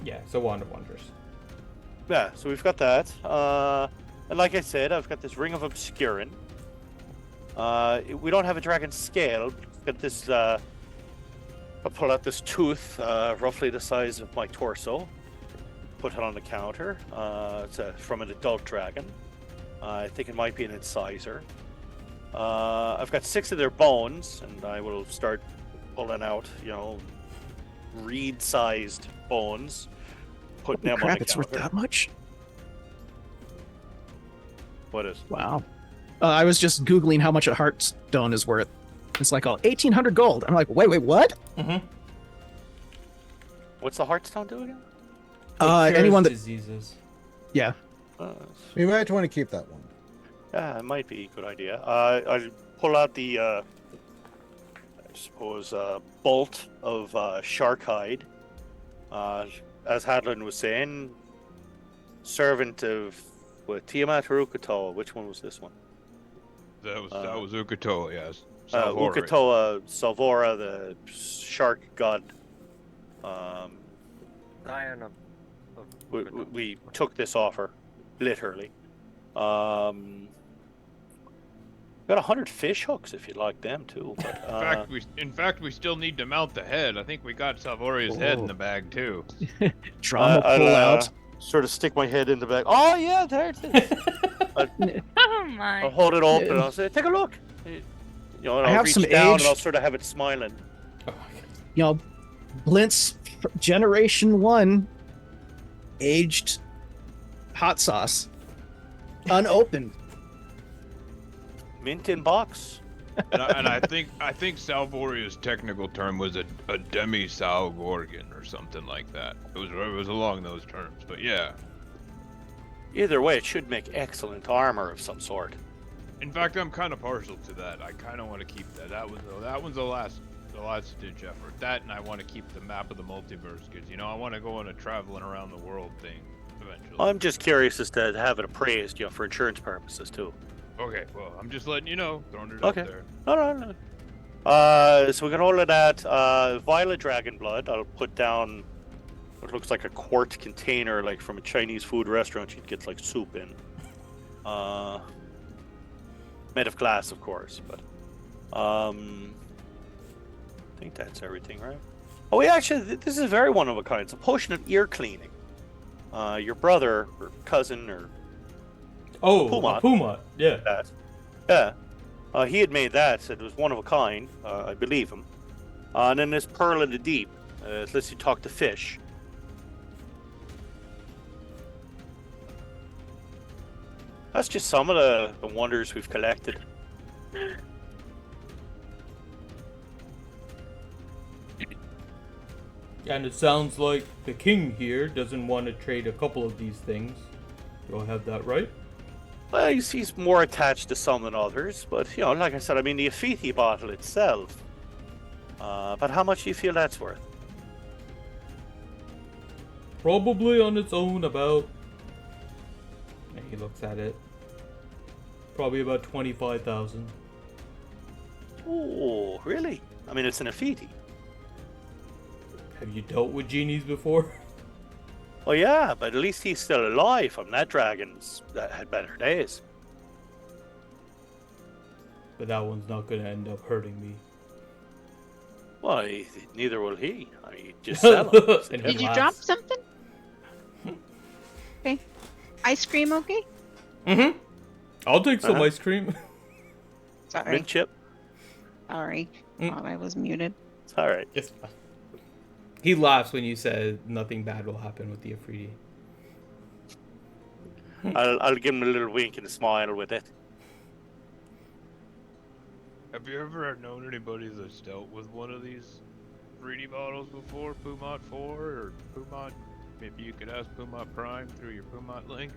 Yeah, it's a Wand of Wonders. Yeah, so we've got that. And like I said, I've got this Ring of Obscuring. We don't have a dragon scale. We've got this. I'll pull out this tooth, roughly the size of my torso. Put it on the counter. It's from an adult dragon. I think it might be an incisor. I've got 6 of their bones, and I will start pulling out, reed-sized bones. Putting them on Crap, the it's worth counter. that much? What is? Wow. I was just Googling how much a heartstone is worth. It's like, 1,800 gold. I'm like, wait, what? Mm-hmm. What's the Heartstone do again? Anyone that. diseases. Yeah. You might want to keep that one. Yeah, it might be a good idea. I'll pull out the, I suppose, bolt of shark hide. As Hadlin was saying, servant of Tiamat or Uk'otoa. Which one was this one? That was Uk'otoa, yes. Salvoria. Uk'otoa, Salvora, the shark god. Scion of We took this offer, literally. Got 100 fish hooks if you'd like them too. But, In fact, we still need to mount the head. I think we got Salvoria's head in the bag too. Drama I'll, pull out. Sort of stick my head in the bag. Oh yeah, there it is. Oh my. I'll hold it open and I'll say, "Take a look." And I I'll have reach some down aged- and I'll sort of have it smiling. Blintz Generation 1 aged hot sauce. Unopened. Mint in box. and I think Salvoria's technical term was a demi-sal gorgon or something like that. It was along those terms, but yeah. Either way, it should make excellent armor of some sort. In fact, I'm kind of partial to that. I kind of want to keep that. That one's the last ditch effort. That, and I want to keep the map of the multiverse because I want to go on a traveling around the world thing eventually. I'm just curious as to have it appraised, for insurance purposes too. Okay, well, I'm just letting you know, throwing it out there. No. So we got all of that. Violet dragon blood. I'll put down what looks like a quart container, like from a Chinese food restaurant. You'd get like soup in. Made of glass, of course, but I think that's everything, right? Oh, yeah, actually, this is very one of a kind. It's a potion of ear cleaning. Your brother or cousin or Puma, yeah. He had made that. Said it was one of a kind. I believe him. And then this pearl of the deep. It lets you talk to fish. That's just some of the wonders we've collected. And it sounds like the king here doesn't want to trade a couple of these things. Do I have that right? Well, he's more attached to some than others, but like I said, I mean the Afiti bottle itself. But how much do you feel that's worth? Probably on its own about. And he looks at it. Probably about 25,000. Oh, really? I mean, it's an Afiti. Have you dealt with genies before? Well, yeah, but at least he's still alive from that dragon's that had better days. But that one's not going to end up hurting me. Well, neither will he. I mean, just sell him. Did you drop something? Okay. Ice cream, okay? Mm-hmm. I'll take some ice cream. Sorry. Mint chip. Sorry. Thought I was muted. It's all right. Yes. He laughs when you said nothing bad will happen with the Afridi. I'll give him a little wink and a smile with it. Have you ever known anybody that's dealt with one of these 3D bottles before? Pumot 4 or Pumot? Maybe you could ask Pumot Prime through your Pumot link.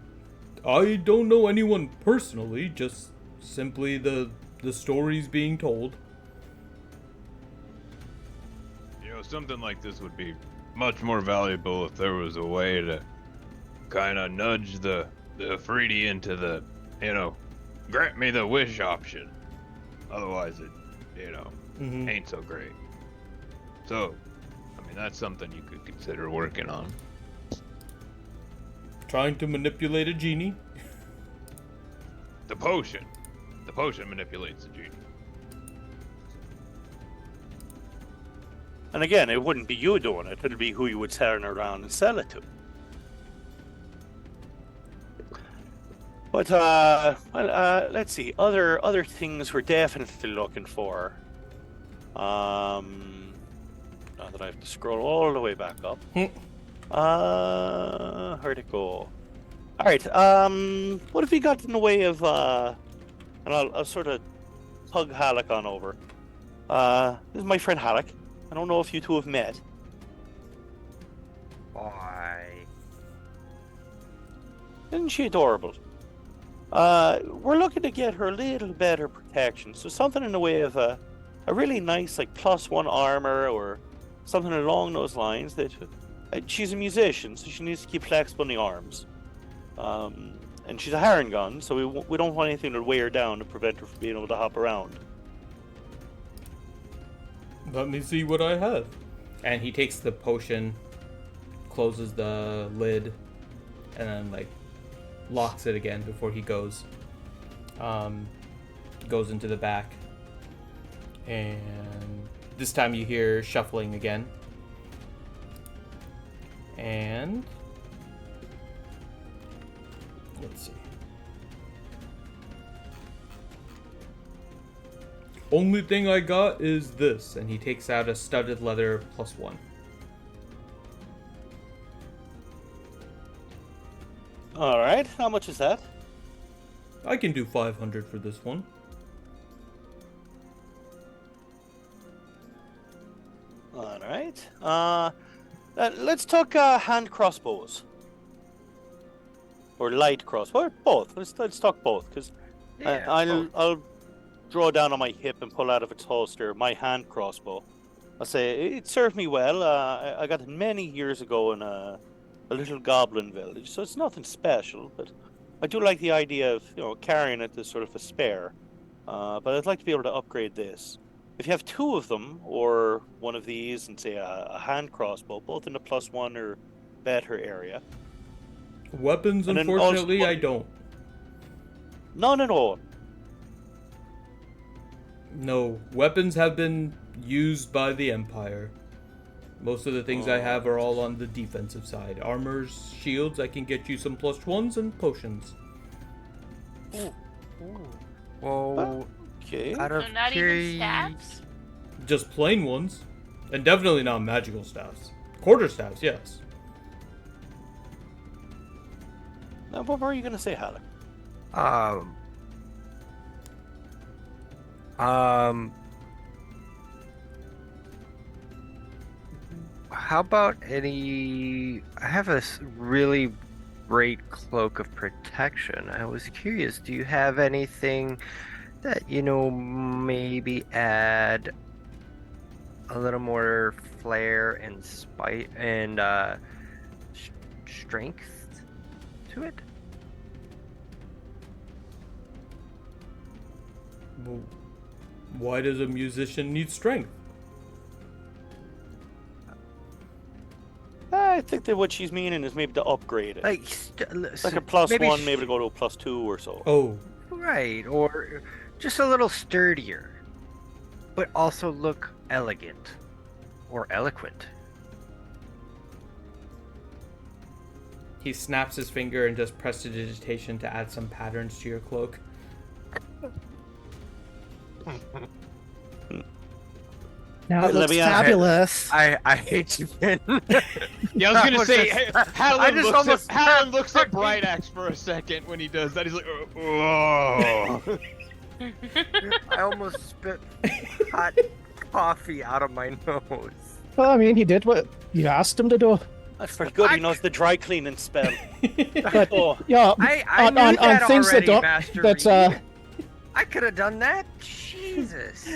I don't know anyone personally, just simply the stories being told. Something like this would be much more valuable if there was a way to kind of nudge the Afridi into the, grant me the wish option. Otherwise it, ain't so great. So, I mean, that's something you could consider working on. Trying to manipulate a genie? The potion manipulates the genie. And again, it wouldn't be you doing it. It'd be who you would turn around and sell it to. But let's see. Other things we're definitely looking for. Now that I have to scroll all the way back up. Where'd it go? All right. What have you got in the way of? And I'll sort of tug Halleck on over. This is my friend Halleck. I don't know if you two have met. Why? Isn't she adorable? We're looking to get her a little better protection. So something in the way of a really nice, like, +1 armor or something along those lines. That she's a musician, so she needs to keep flexible in the arms. And she's a Harengon, so we don't want anything to weigh her down to prevent her from being able to hop around. Let me see what I have. And he takes the potion, closes the lid, and then locks it again before he goes. Goes into the back. And this time you hear shuffling again. And let's see. Only thing I got is this, and he takes out a studded leather +1. All right, how much is that? I can do 500 for this one. All right. Let's talk hand crossbows or light crossbow. Or both. Let's talk both because Yeah. I'll draw down on my hip and pull out of its holster my hand crossbow. I'll say it served me well. I got it many years ago in a little goblin village, so it's nothing special. But I do like the idea of carrying it as sort of a spare. But I'd like to be able to upgrade this. If you have two of them, or one of these, and say a hand crossbow, both in the +1 or better area. Weapons, And then unfortunately, also- I don't. None at all. No, weapons have been used by the Empire. Most of the things I have are all on the defensive side. Armors, shields, I can get you some +1s and potions. Well, Okay. out of So not even staffs? Just plain ones. And definitely not magical staffs. Quarter staffs, yes. Now, what were you going to say, Halleck? How about any? I have a really great cloak of protection. I was curious, do you have anything that, maybe add a little more flair and spite and strength to it? Well, why does a musician need strength? I think that what she's meaning is maybe to upgrade it. Like, Like a +1, maybe maybe to go to a +2 or so. Oh, right, or just a little sturdier, but also look elegant or eloquent. he snaps his finger and does prestidigitation to add some patterns to your cloak. Now it Let looks me ask- fabulous. I hate you, Finn. Yeah, I was gonna was say, just- Hallam just looks, almost- at, Hallam looks at Bright Axe for a second when he does that. He's like, oh. I almost spit hot coffee out of my nose. Well, I mean, he did what you asked him to do. That's pretty good. He knows the dry cleaning spell. But Oh, yeah, I on, knew on, that on things already, that don't, Master that's Reed. I could have done that. Jesus.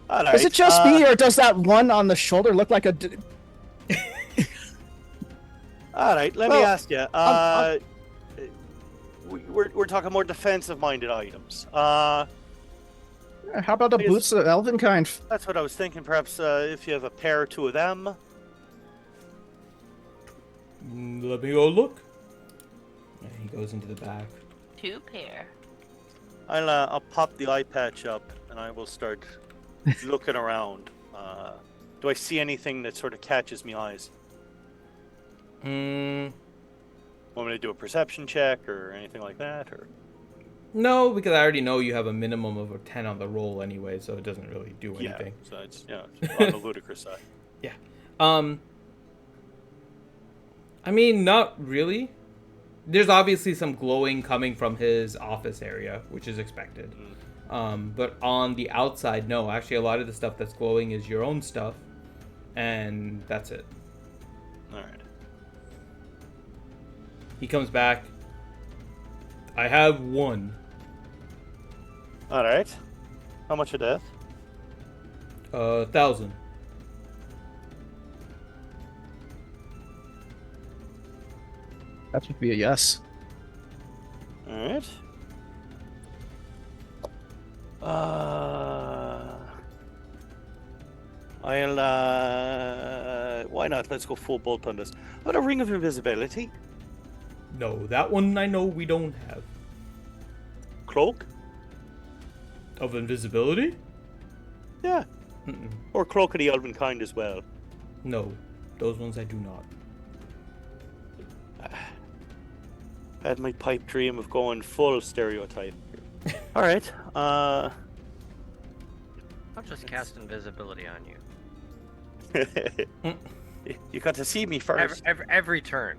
all Is it right, just me, or does that one on the shoulder look like a? All right, let me Well, ask you. We're talking more defensive-minded items. How about the Yes. boots of elven kind? That's what I was thinking. Perhaps if you have a pair or two of them. Let me go look. And he goes into the back. 2 pair. I'll pop the eye patch up and I will start looking around. Do I see anything that sort of catches me eyes? Hmm. Want me to do a perception check or anything like that? Or No, because I already know you have a minimum of a 10 on the roll anyway, so it doesn't really do anything. so it's on the ludicrous side. I mean, not really. There's obviously some glowing coming from his office area, which is expected. But on the outside, no. Actually, a lot of the stuff that's glowing is your own stuff, and that's it. All right. He comes back. I have 1. All right. How much of that? 1,000. That would be a yes. All right. Why not? Let's go full bolt on this. What a ring of invisibility. No, that one I know we don't have. Cloak? Of invisibility? Yeah. Mm-mm. Or cloak of the elven kind as well. No, those ones I do not. Had my pipe dream of going full stereotype. All right. I'll just cast invisibility on you. You got to see me first. Every turn.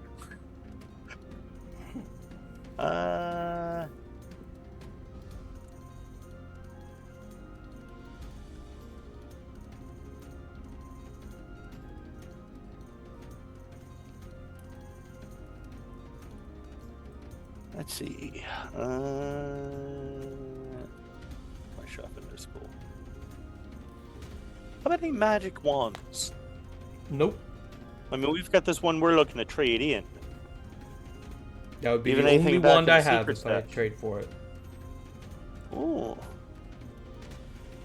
Let's see. My shop in their school. How about any magic wands? Nope. I mean, we've got this one we're looking to trade in. That would be Even the anything only back wand in I the have secret if I stash. trade for it. Oh.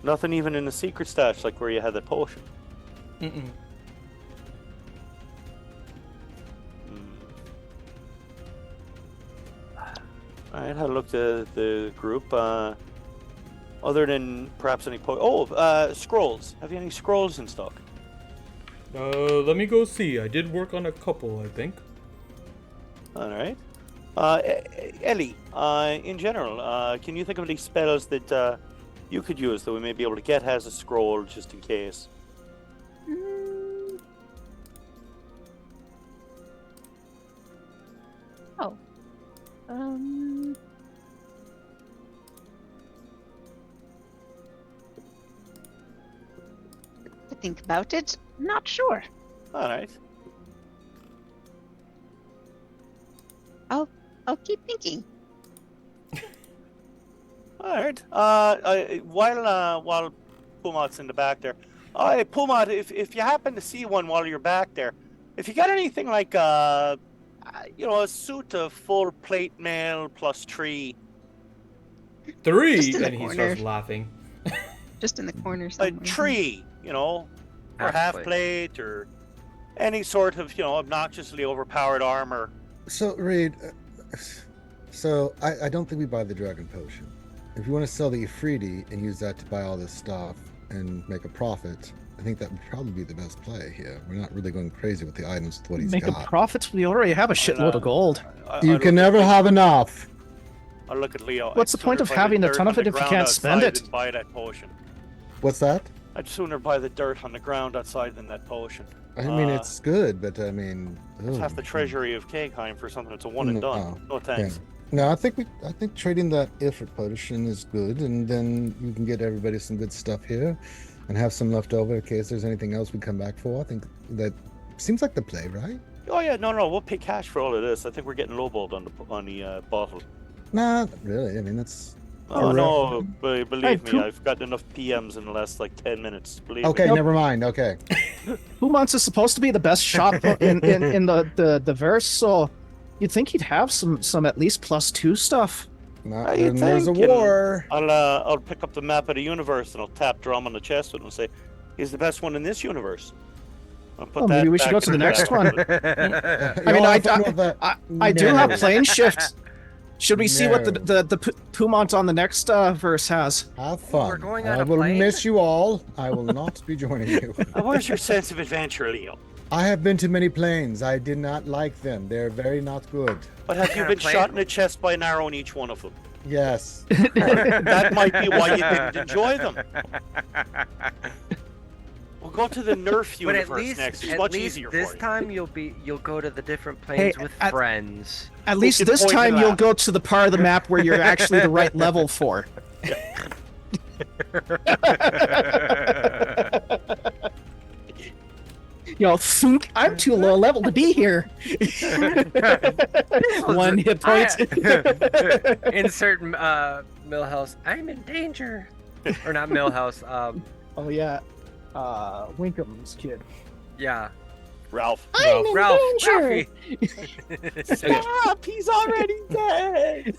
Nothing even in the secret stash, like where you had that potion. Mm-mm. Alright, had a look at the group. Other than perhaps any scrolls. Have you any scrolls in stock? Let me go see. I did work on a couple, I think. Alright. Ellie, in general, can you think of any spells that you could use that we may be able to get as a scroll just in case? Mm. Oh. To think about it, not sure. Alright. I'll keep thinking. Alright. While Pumat's in the back there, Pumat, if you happen to see one while you're back there, if you got anything like a suit of full plate mail plus 3. 3, Just in the and he corner. starts laughing. Just in the corner somewhere. A 3, or half plate or any sort of, obnoxiously overpowered armor. So, Reed, I don't think we buy the dragon potion. If you want to sell the Ifriti and use that to buy all this stuff and make a profit, I think that would probably be the best play here. We're not really going crazy with the items with what he's Make got. a profit? We already have a shitload of gold. You can never have enough. I look at Leo. What's the point of having a ton of it if you can't spend it? Buy that potion. What's that? I'd sooner buy the dirt on the ground outside than that potion. I mean, it's good, but I mean, it's half the treasury of Kegheim for something that's a one and done. No thanks. Yeah. No, I think trading that Ifrit potion is good, and then you can get everybody some good stuff here, and have some left over in case there's anything else we come back for. I think that seems like the play, right? Oh yeah, no, we'll pay cash for all of this. I think we're getting lowballed on the bottle. Nah, not really. I mean, that's. Oh no, believe me, I've gotten enough PMs in the last 10 minutes. Believe okay, me. never mind. Okay. Humans is supposed to be the best shop in the verse, so you'd think he'd have some at least +2 stuff. Not when there's a war. I'll pick up the map of the universe and I'll tap Drum on the chest with him and say, "He's the best one in this universe." I'll put maybe we should go to the next one. I mean, I do have plane shift. Should we see what the Pumont on the next verse has? Have fun. We're going on I a will plane? miss you all. I will not be joining you. Where's your sense of adventure, Leo? I have been to many planes. I did not like them. They're very not good. But have you been shot in the chest by an arrow in each one of them? Yes. That might be why you didn't enjoy them. We'll go to the Nerf universe next. It's much easier for you. This time you'll go to the different planes with friends. At least this time you'll go to the part of the map where you're actually the right level for. Think I'm too low level to be here. 1 hit point. Insert Millhouse. I'm in danger. Or not Millhouse. Oh yeah, Winkham's kid. Yeah. Ralph. I'm in danger. Stop! He's already dead.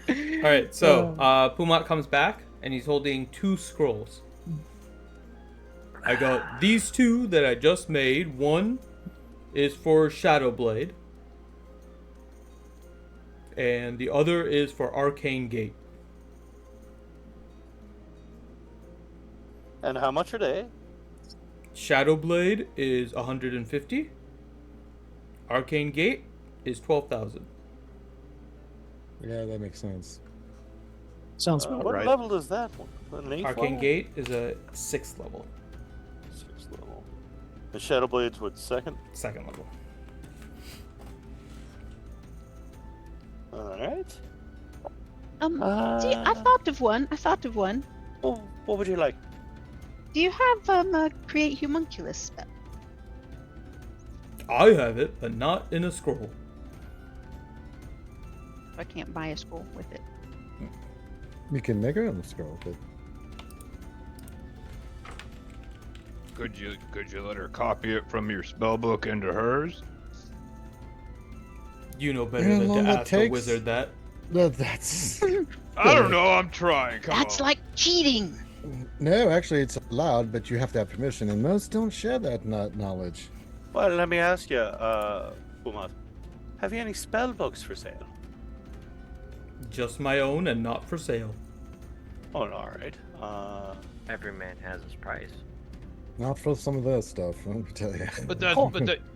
All right, so Pumat comes back and he's holding 2 scrolls. I got these 2 that I just made. One is for Shadowblade, and the other is for Arcane Gate. And how much are they? Shadowblade is 150. Arcane Gate is 12,000. Yeah, that makes sense. Sounds about what right. level is that one? Arcane Gate is a 6th level. 6th level. The Shadowblade's what, 2nd? 2nd level. Alright. I thought of one. Well, what would you like? Do you have a create homunculus spell? I have it, but not in a scroll. I can't buy a scroll with it. You can make her on the scroll, but Could you let her copy it from your spell book into hers? You know better How than long to it ask a takes? wizard that. that's I don't know. I'm trying. Come That's on. like cheating. no. Actually, it's allowed, but you have to have permission, and most don't share that knowledge. Well, let me ask you, Pumat, have you any spell books for sale? Just my own and not for sale. Oh, all right. Every man has his price. Not for some of that stuff. Let me tell you.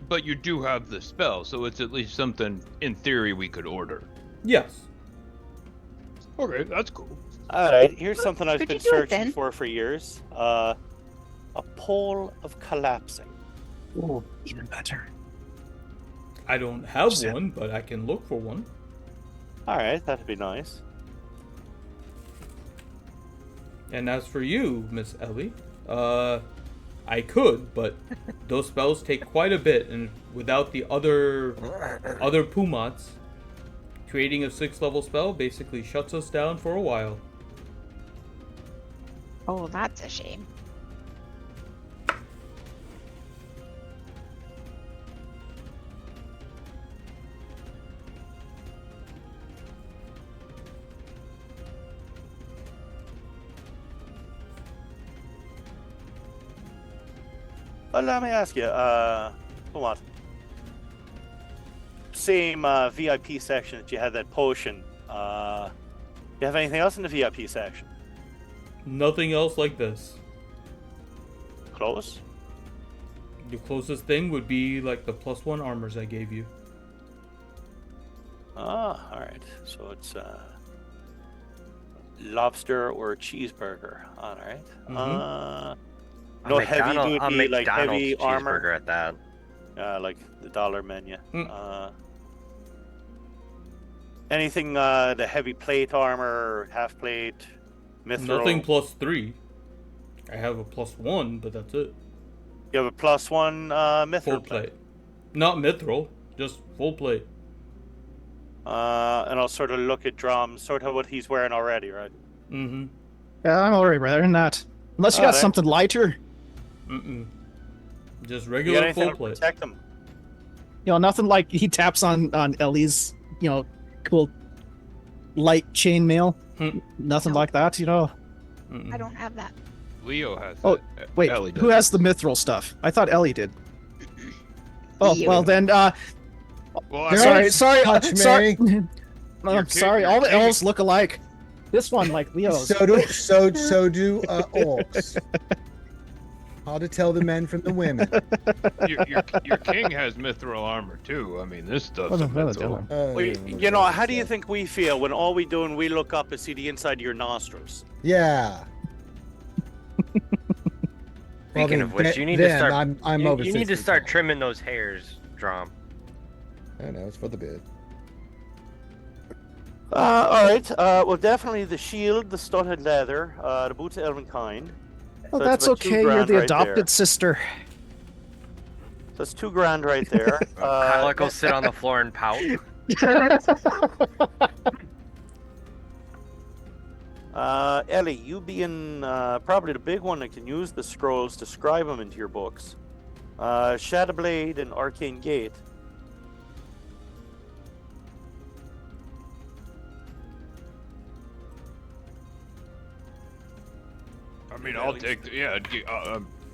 But you do have the spell, so it's at least something in theory we could order. Yes. Okay, that's cool. All right. Here's something I've Could been you do it searching then? for years. A pole of collapsing. Oh, even better. I don't have Just- one, but I can look for one. All right, that'd be nice. And as for you, Miss Ellie, I could, but those spells take quite a bit, and without the other Pumats, creating a 6th level spell basically shuts us down for a while. Oh, that's a shame. Well, let me ask you, Pumat. Same VIP section that you had that potion. You have anything else in the VIP section? Nothing else like this. Close? The closest thing would be like the +1 armors I gave you. Ah, all right. So it's lobster or cheeseburger. All right. No heavy duty, like heavy armor. Cheeseburger at that. Like the dollar menu. Mm. Anything the heavy plate armor, half plate, mithril. Nothing +3. I have a +1, but that's it. You have a +1 mithril Full plate. Not mithril, just full plate. And I'll sort of look at Drum, sort of what he's wearing already, right? Mm-hmm. Yeah, I'm already rather than that. Unless you got Alright. something lighter. Mm-mm. Just You got regular anything full to plate. protect him? You know, nothing like he taps on Ellie's, cool light chainmail. Hmm. Nothing No. like that, Mm-mm. I don't have that. Leo has Oh, it. Wait, Ellie who does. has the mithril stuff? I thought Ellie did. Oh, You. well then, Well, I Sorry. sorry, touch sorry. me. I'm Your sorry, king- all the your king- elves look alike. This one, like Leo's. So do orcs. How to tell the men from the women. your king has mithril armor too. I mean, this stuff's a mithril. Well, how do you think we feel when all we do when we look up is see the inside of your nostrils? Yeah. Speaking of which, you need to start. I'm you, over you need to 60 start tall. trimming those hairs, Drum. I know it's for the bid. All right. Well, definitely the shield, the studded leather, the boots of elvenkind. Oh, So it's that's about $2 okay. You're grand the right adopted there. sister. So it's $2 right there. Kyla, go sit on the floor and pout. Ellie, you being probably the big one that can use the scrolls to scribe them into your books. Shadowblade and Arcane Gate. I mean, I'll take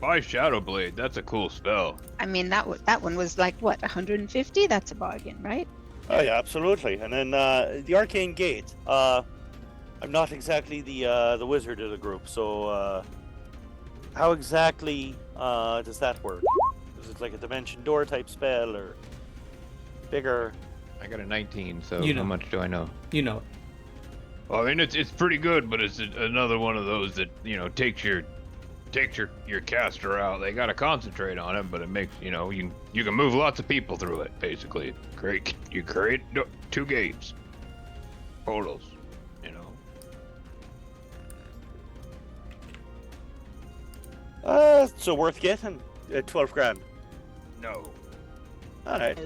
buy Shadowblade. That's a cool spell. I mean, that one was like what, 150? That's a bargain, right? Oh yeah, absolutely. And then the Arcane Gate. I'm not exactly the wizard of the group, so how exactly does that work? Is it like a dimension door type spell or bigger? I got a 19, so You know. Oh, how much do I know? You know. Well, I mean, it's pretty good, but it's another one of those that takes your caster out. They gotta concentrate on it, but it makes you can move lots of people through it. Basically, you create 2 gates, portals. So worth getting 12 grand. No. All right.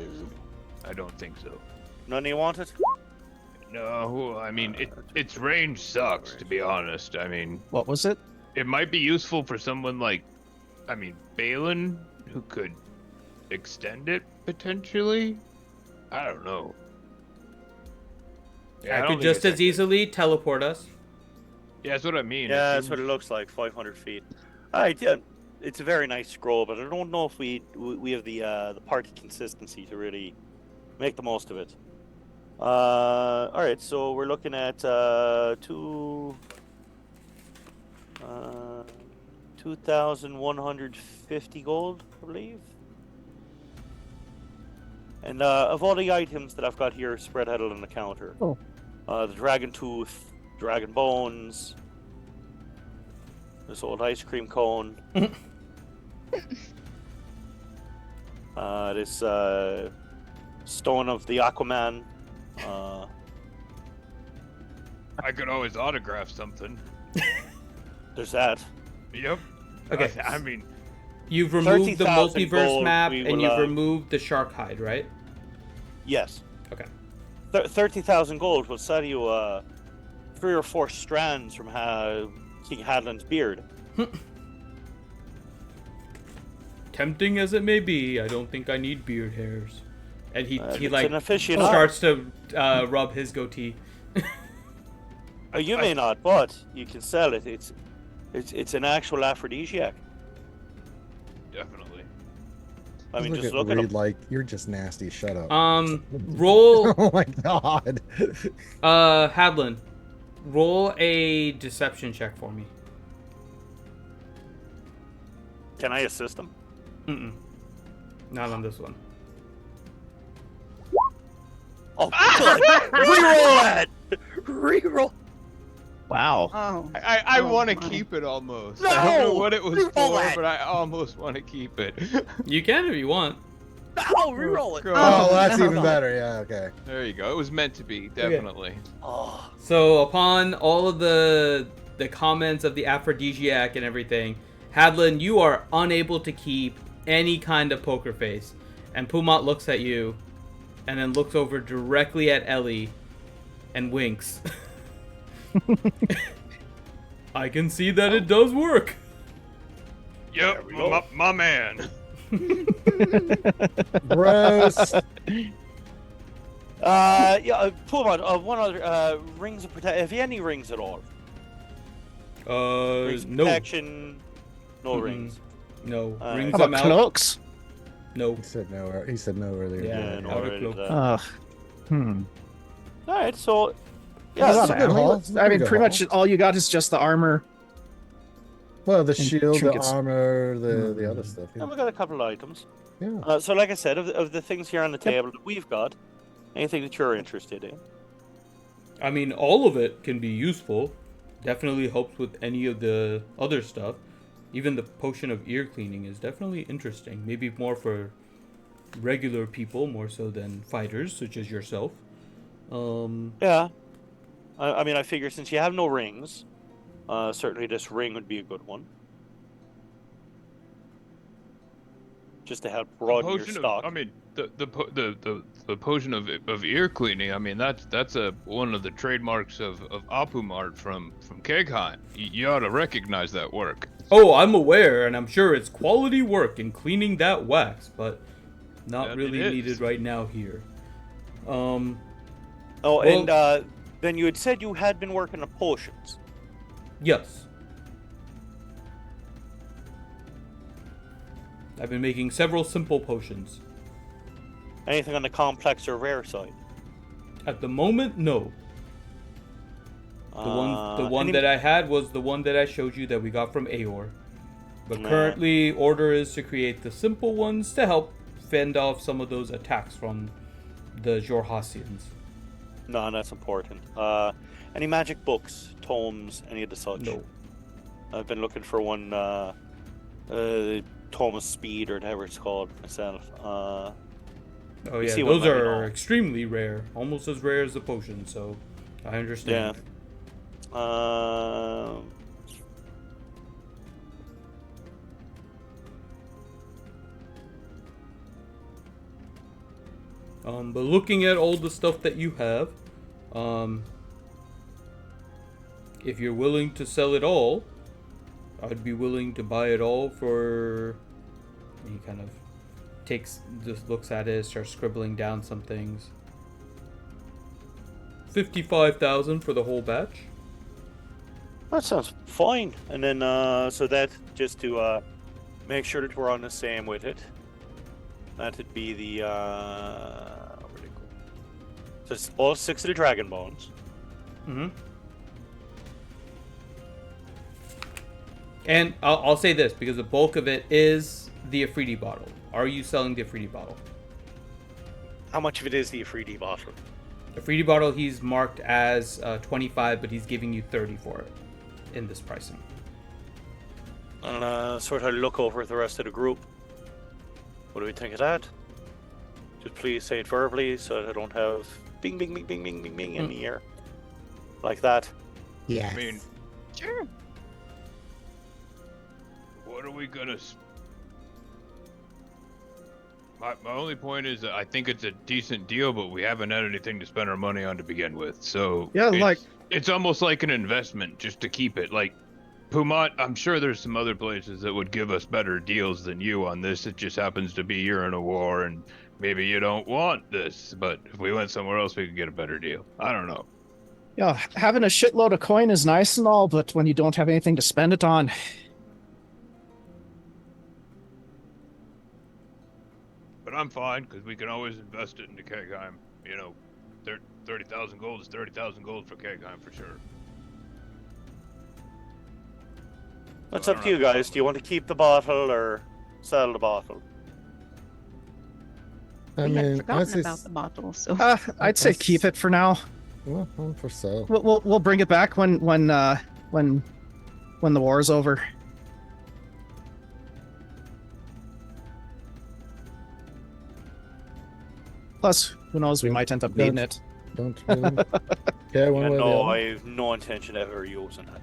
I don't think so. None of you want it? No, I mean its range sucks, to be honest. I mean, What was it? it might be useful for someone like, Balin, who could extend it potentially. I don't know. Yeah, I don't could think just it's as like- easily teleport us. Yeah, that's what I mean. Yeah, It that's what it looks like. 500 feet. All right. Yeah, it's a very nice scroll, but I don't know if we have the party consistency to really make the most of it. All right. So we're looking at 2,150 gold, I believe. And of all the items that I've got here spread out on the counter, the dragon tooth, dragon bones, this old ice cream cone, this stone of the Aquaman. I could always autograph something. There's that. Yep. Okay. I mean, You've removed the 30,000 multiverse gold, map we and will, you've removed the shark hide, right? Yes. Okay. 30,000 gold will sell you 3 or 4 strands from King Hadlin's beard. Tempting as it may be, I don't think I need beard hairs. And he It's like an aficionado. starts to rub his goatee. You may not, but you can sell it. It's an actual aphrodisiac. definitely. I mean, just at look at Reed him. like you're just nasty. Shut up. Roll. Oh my god. Hadlin, roll a deception check for me. Can I assist him? Mm-mm. Not on this one. Oh, good. Reroll that. Reroll. Wow. Oh. I Oh want to my. keep it almost. No! I don't know what it was Reroll for, that. but I almost want to keep it. You can if you want. No, reroll it. God. Oh, that's no. even better. Yeah. Okay. There you go. It was meant to be, definitely. Oh, So upon all of the comments of the aphrodisiac and everything, Hadlin, you are unable to keep any kind of poker face. And Pumat looks at you and then looks over directly at Ellie and winks. I can see that it does work. Yep, we go. my man. Gross. Puma, one other rings of protection. Have you any rings at all? Rings of No. protection. No Mm-mm. rings. No. Alright. Rings How I'm about out. cloaks? No. He said no. He said no earlier. Yeah, no, out of right, cloak. All right, so Yeah, That's that's a good haul. That's a I mean, good pretty much haul. all you got is just the armor. Well, the And shield, the trinkets. armor, the other stuff. yeah, Yeah. we got a couple of items. Yeah. So, like I said, of the things here on the table that we've got, anything that you're interested in? I mean, all of it can be useful. Definitely helps with any of the other stuff. Even the potion of ear cleaning is definitely interesting. Maybe more for regular people, more so than fighters, such as yourself. Yeah. I mean, I figure since you have no rings, certainly this ring would be a good one. Just to help broaden your Potion stock. of, I mean, the potion of ear cleaning. I mean, that's one of the trademarks of Apumart from Kegheim. You ought to recognize that work. Oh, I'm aware, and I'm sure it's quality work in cleaning that wax, but not That really it is. needed right now here. Oh, well- and then you had said you had been working on potions. Yes. I've been making several simple potions. Anything on the complex or rare side? At the moment, no. The one any- that I had was the one that I showed you that we got from Aor. But Nah. currently, order is to create the simple ones to help fend off some of those attacks from the Jorhassians. No, that's important. Any magic books, tomes, any of the such? No. I've been looking for one, Tome of Speed or whatever it's called myself. Oh You yeah, see what those let me are know. extremely rare. Almost as rare as the potion, so I understand. Yeah. But looking at all the stuff that you have, if you're willing to sell it all, I'd be willing to buy it all for... He kind of just looks at it, starts scribbling down some things. 55,000 for the whole batch. That sounds fine. And then, so that, just to make sure that we're on the same with it, that'd be the, where'd it go? So it's all 6 of the dragon bones. Mm-hmm. And I'll say this, because the bulk of it is the Afridi bottle. Are you selling the Afridi bottle? How much of it is the Afridi bottle? The Afridi bottle he's marked as 25, but he's giving you 30 for it in this pricing. And sort of look over at the rest of the group. What do we think of that? Just please say it verbally so that I don't have bing, bing, bing, bing, bing, bing, bing in the ear. Like that. Yeah. I mean, Sure. what are we gonna... My only point is that I think it's a decent deal, but we haven't had anything to spend our money on to begin with. So Yeah, it's almost like an investment just to keep it. Like Pumat, I'm sure there's some other places that would give us better deals than you on this. It just happens to be you're in a war and maybe you don't want this, but if we went somewhere else, we could get a better deal. I don't know. Yeah, having a shitload of coin is nice and all, but when you don't have anything to spend it on, But I'm fine because we can always invest it into Kegheim. You know, 30,000 gold is 30,000 gold for Kegheim for sure. That's up to you guys. Do you want to keep the bottle or sell the bottle? I We had mean, forgotten about the bottle, so I'd say keep it for now. well, for sale. We'll bring it back when the war's over. Plus, who knows? We might end up needing it. Don't really care one Yeah, way or the no, other. I have no intention of ever using that.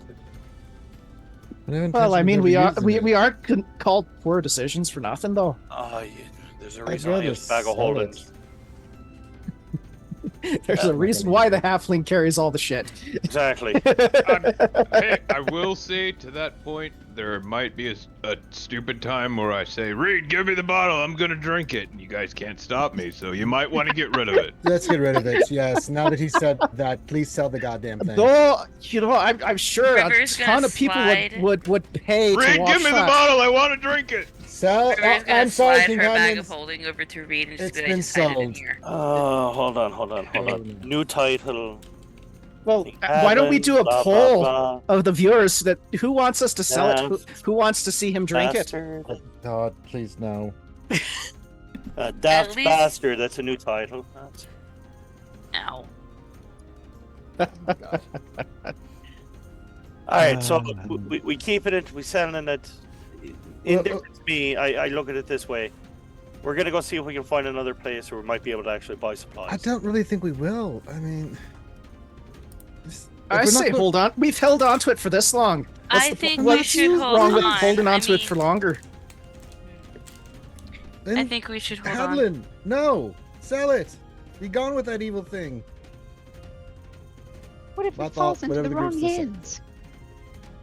I have Well, I intention mean, of we using it. aren't called poor decisions for nothing, though. There's a I'd reason I rather use bag of sell holding. it. There's a reason why the halfling carries all the shit. Exactly. Hey, I will say to that point, there might be a stupid time where I say, Reed, give me the bottle, I'm gonna drink it. And you guys can't stop me, so you might want to get rid of it. Let's get rid of it. Yes. Now that he said that, please sell the goddamn thing. Though, you know, I'm sure a River's ton gonna of people slide. would pay to Reed, watch give me the that. bottle, I want to drink it. Sell. River's gonna I'm sorry, slide her bag companions. of holding over to Reed and just It's be been like, "Just hide it in sold." here." Hold on. Oh, no. New title. Well, why don't we do a Blah, blah, poll blah. of the viewers that who wants us to sell it? Daft Who wants to see him drink it? Bastard. God, please no. Daft least- Bastard, that's a new title. Ow. Alright, so we keeping it, we selling it. Indifferent to me, I look at it this way. We're gonna go see if we can find another place where we might be able to actually buy supplies. I don't really think we will. I mean, I say hold on. We've held on to it for this long. What's I the think po- we what's should hold wrong with on. holding I on to it mean- for longer? I think we should hold on. Hadlin, no, sell it. Be gone with that evil thing. what if it That's falls all- into whatever the the wrong group's decided. hands?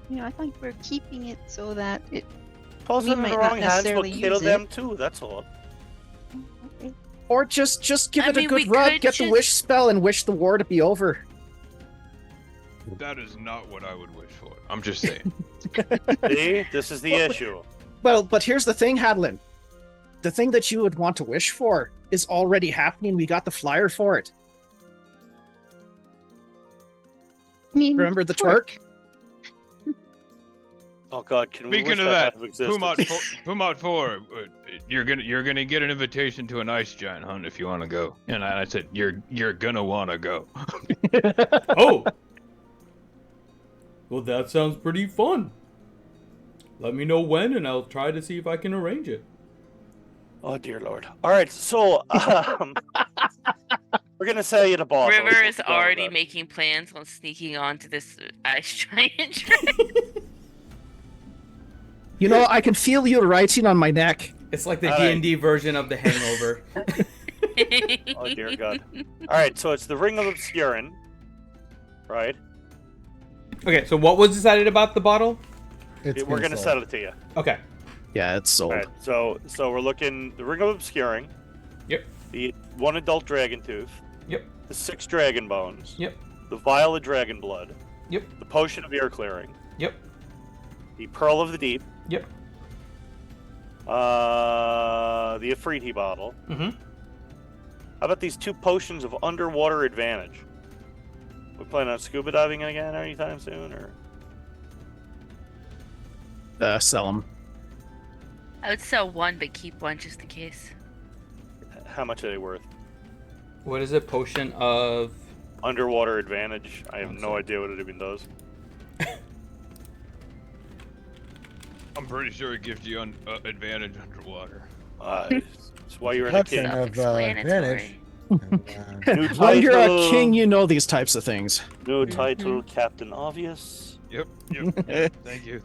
You know, I think we're keeping it so that it. Falls we into might the not wrong hands, we'll necessarily kill use them too, that's all. Okay. Or just give I it a mean, we good rub, could get the just- wish spell, and wish the war to be over. That is not what I would wish for. I'm just saying. See? This is the issue. Well, but here's the thing, Hadlin. The thing that you would want to wish for is already happening. We got the flyer for it. I mean, Remember the twerk? Oh god, can we Speaking wish of that that, out of existence? Pumat 4, you're gonna get an invitation to an ice giant hunt if you want to go. And I said you're gonna want to go. Oh! Well, that sounds pretty fun. Let me know when, and I'll try to see if I can arrange it. Oh dear lord. Alright, so we're gonna sell you the bottle. River is We'll go with already that. making plans on sneaking onto this ice giant train. You know, I can feel you writing on my neck. It's like the All right. D&D version of The Hangover. Oh dear God! All right, so it's the Ring of Obscurin, right? Okay, so what was decided about the bottle? It's We're been gonna sold. sell it to you. Okay. Yeah, it's sold. All right, so we're looking the Ring of Obscuring, Yep. the 1 adult dragon tooth, Yep. the 6 dragon bones, Yep. the vial of dragon blood, Yep. the potion of ear clearing, Yep. the pearl of the deep, Yep. the Afriti bottle. Mm-hmm. How about these 2 potions of underwater advantage? We plan on scuba diving again anytime soon, or? Sell them. I would sell one, but keep one just in case. How much are they worth? What is it? Potion of... Underwater advantage. I have One no sec. idea what it even does. I'm pretty sure it gives you advantage underwater. It's why you're in a Potion king. of Self-explanatory. advantage. New When you're a title. king, you know these types of things. New title, Captain Obvious. Yep. Thank you.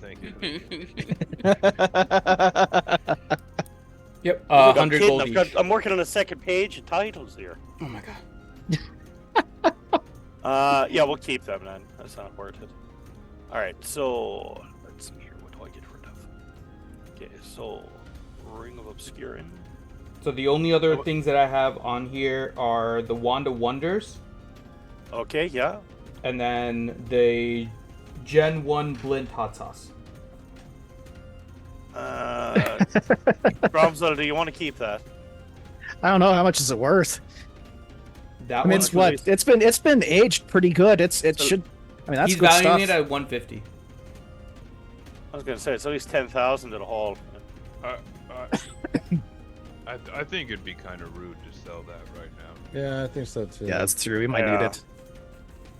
Yep. Look, I'm 100 kidding, gold each. I'm working on the second page of titles here. Oh my god. Yeah, we'll keep them then. That's not worth it. Alright, so let's see here. What do I get rid of? Okay, so Ring of Obscurin. So the only other things that I have on here are the Wand of Wonders, Okay, yeah. and then the Gen 1 Blend Hot Sauce. Bromzo, do you want to keep that? I don't know how much is it worth. That I mean, one. it's what it's been aged pretty good. It So- should. I mean, that's He's good valuing stuff. it at 150. I was gonna say it's at least 10,000 at a haul. I think it'd be kind of rude to sell that right now. Yeah, I think so too. Yeah, that's true. We might need Yeah. it.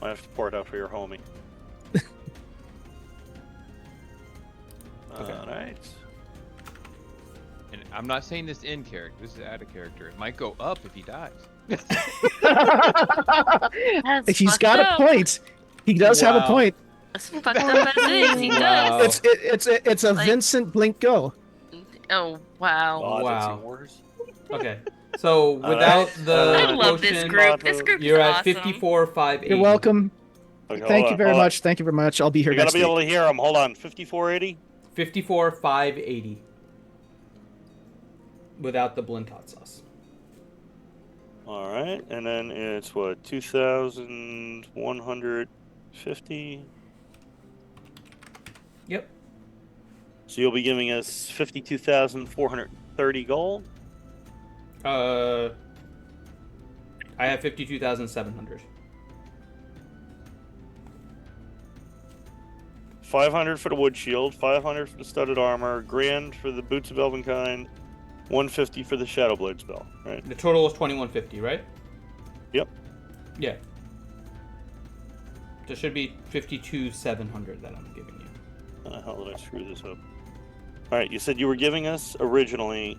Might have to pour it out for your homie. Okay. Alright. And I'm not saying this in character. This is out of character. It might go up if he dies. That's He's fucked got up. a point. He does have a Wow. point. As fucked up as it is, he Wow. does. It's a Like- Vincent Blink go. Oh, wow. God, that's Wow. even worse. Okay. So without the I love this potion, group. This group you're is at awesome. 54,580. You're welcome. Okay, Thank hold you very on, hold on. much. Thank you very much. I'll be here You gotta next be week. able to hear him. Hold on. 5480? 54,580. Without the Blend Hot Sauce. Alright, and then it's what, 2,150? Yep. So you'll be giving us 52,430 gold? I have 52,700. 500 for the wood shield, 500 for the studded armor, grand for the boots of Elvenkind, 150 for the shadow blade spell, right? The total is 2,150, right? Yep. Yeah. There should be 52,700 that I'm giving you. How the hell did I screw this up? Alright, you said you were giving us originally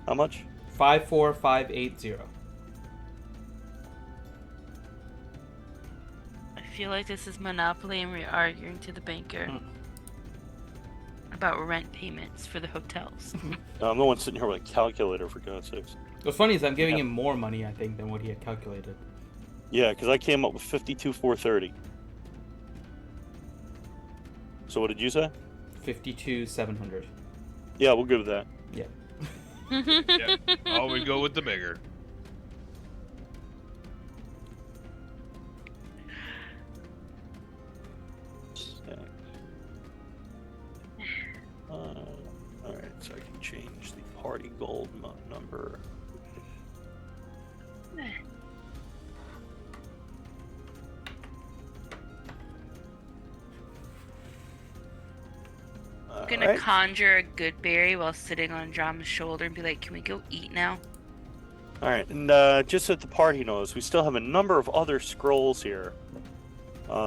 how much? 54,580. I feel like this is Monopoly and we're arguing to the banker about rent payments for the hotels. I'm the one sitting here with a calculator, for God's sakes. What's funny is I'm giving him more money, I think, than what he had calculated. Yeah, because I came up with 52,430. So what did you say? 52,700. Yeah, we'll go with that. Yeah. Yeah, always go with the bigger. Alright, so I can change the party gold number. I'm gonna conjure a good berry while sitting on Drama's shoulder and be like, can we go eat now? Alright, and just so that the party knows, we still have a number of other scrolls here. As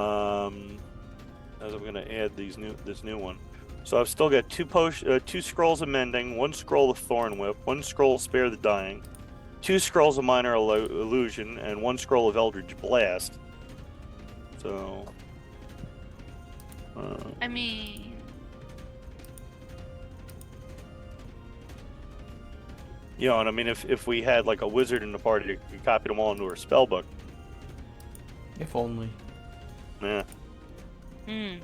I'm gonna add this new one. So I've still got two scrolls of mending, one scroll of thorn whip, one scroll of spare the dying, two scrolls of minor illusion, and one scroll of eldritch blast. So I mean, You know, and I mean, if we had like a wizard in the party that could copy them all into her spell book, If only. yeah. Hmm.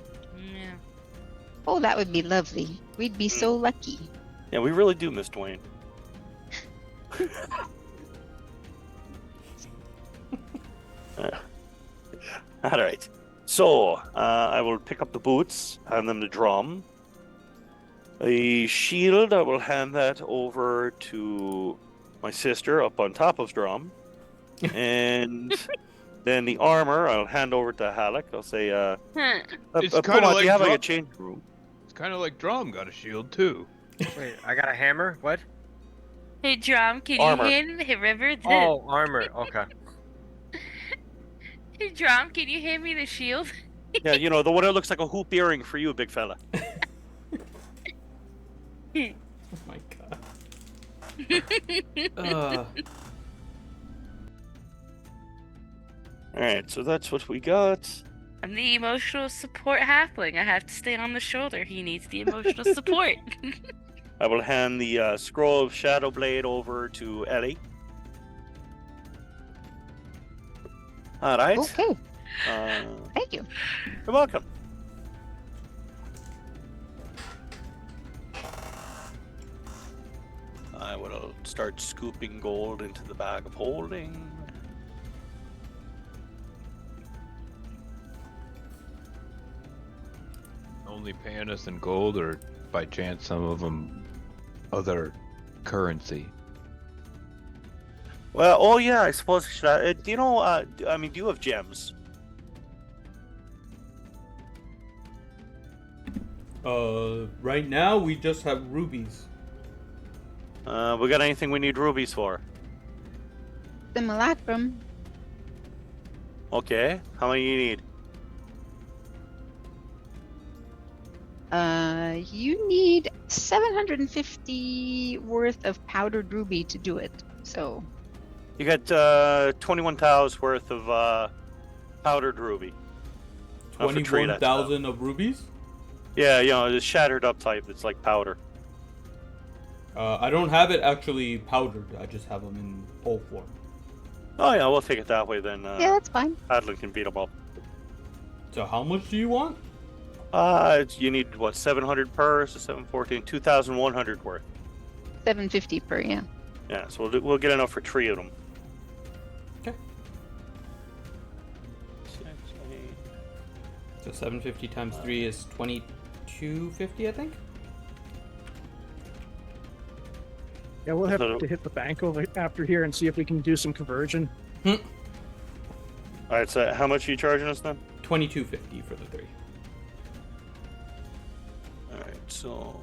Yeah. Oh, that would be lovely. We'd be so lucky. Yeah, we really do miss Dwayne. All right. So, I will pick up the boots, hand them the drum. A shield, I will hand that over to my sister up on top of drum. And then the armor, I'll hand over to Halleck. I'll say, It's Puma, kinda do like you have like a drum- change room? It's kind of like Drum got a shield too. Wait, I got a hammer? What? Hey, Drum, can Armor. you hand me River? Oh, armor. Okay. Hey, Drum, can you hand me the shield? Yeah, you know, the one that looks like a hoop earring for you, big fella. Oh my god. All right, so that's what we got. I'm the emotional support halfling. I have to stay on the shoulder. He needs the emotional support. I will hand the scroll of Shadow Blade over to Ellie. All right. Okay, Uh, thank you. you're welcome. I will start scooping gold into the bag of holding. Only paying us in gold, or by chance some of them other currency? Well, oh yeah, I suppose. Should I, do you know? I mean, do you have gems? Right now we just have rubies. We got anything we need rubies for? Simulacrum. Okay, how many you need? You need 750 worth of powdered ruby to do it. So, You got 21 tiles worth of powdered ruby. For trade that stuff. 21,000 of rubies? Yeah, you know, the shattered up type. It's like powder. I don't have it actually powdered. I just have them in whole form. Oh yeah, we'll take it that way then. yeah, that's fine. Adlin can beat them up. So how much do you want? You need what, 700 per, so 714, 2,100 worth. 750 per, yeah. Yeah, so we'll get enough for 3 of them. Okay. 6, 8. So 750 times 3 is 2250, I think. Yeah, we'll have So- to hit the bank over after here and see if we can do some conversion. All right, so how much are you charging us then? 2250 for the 3. All right, so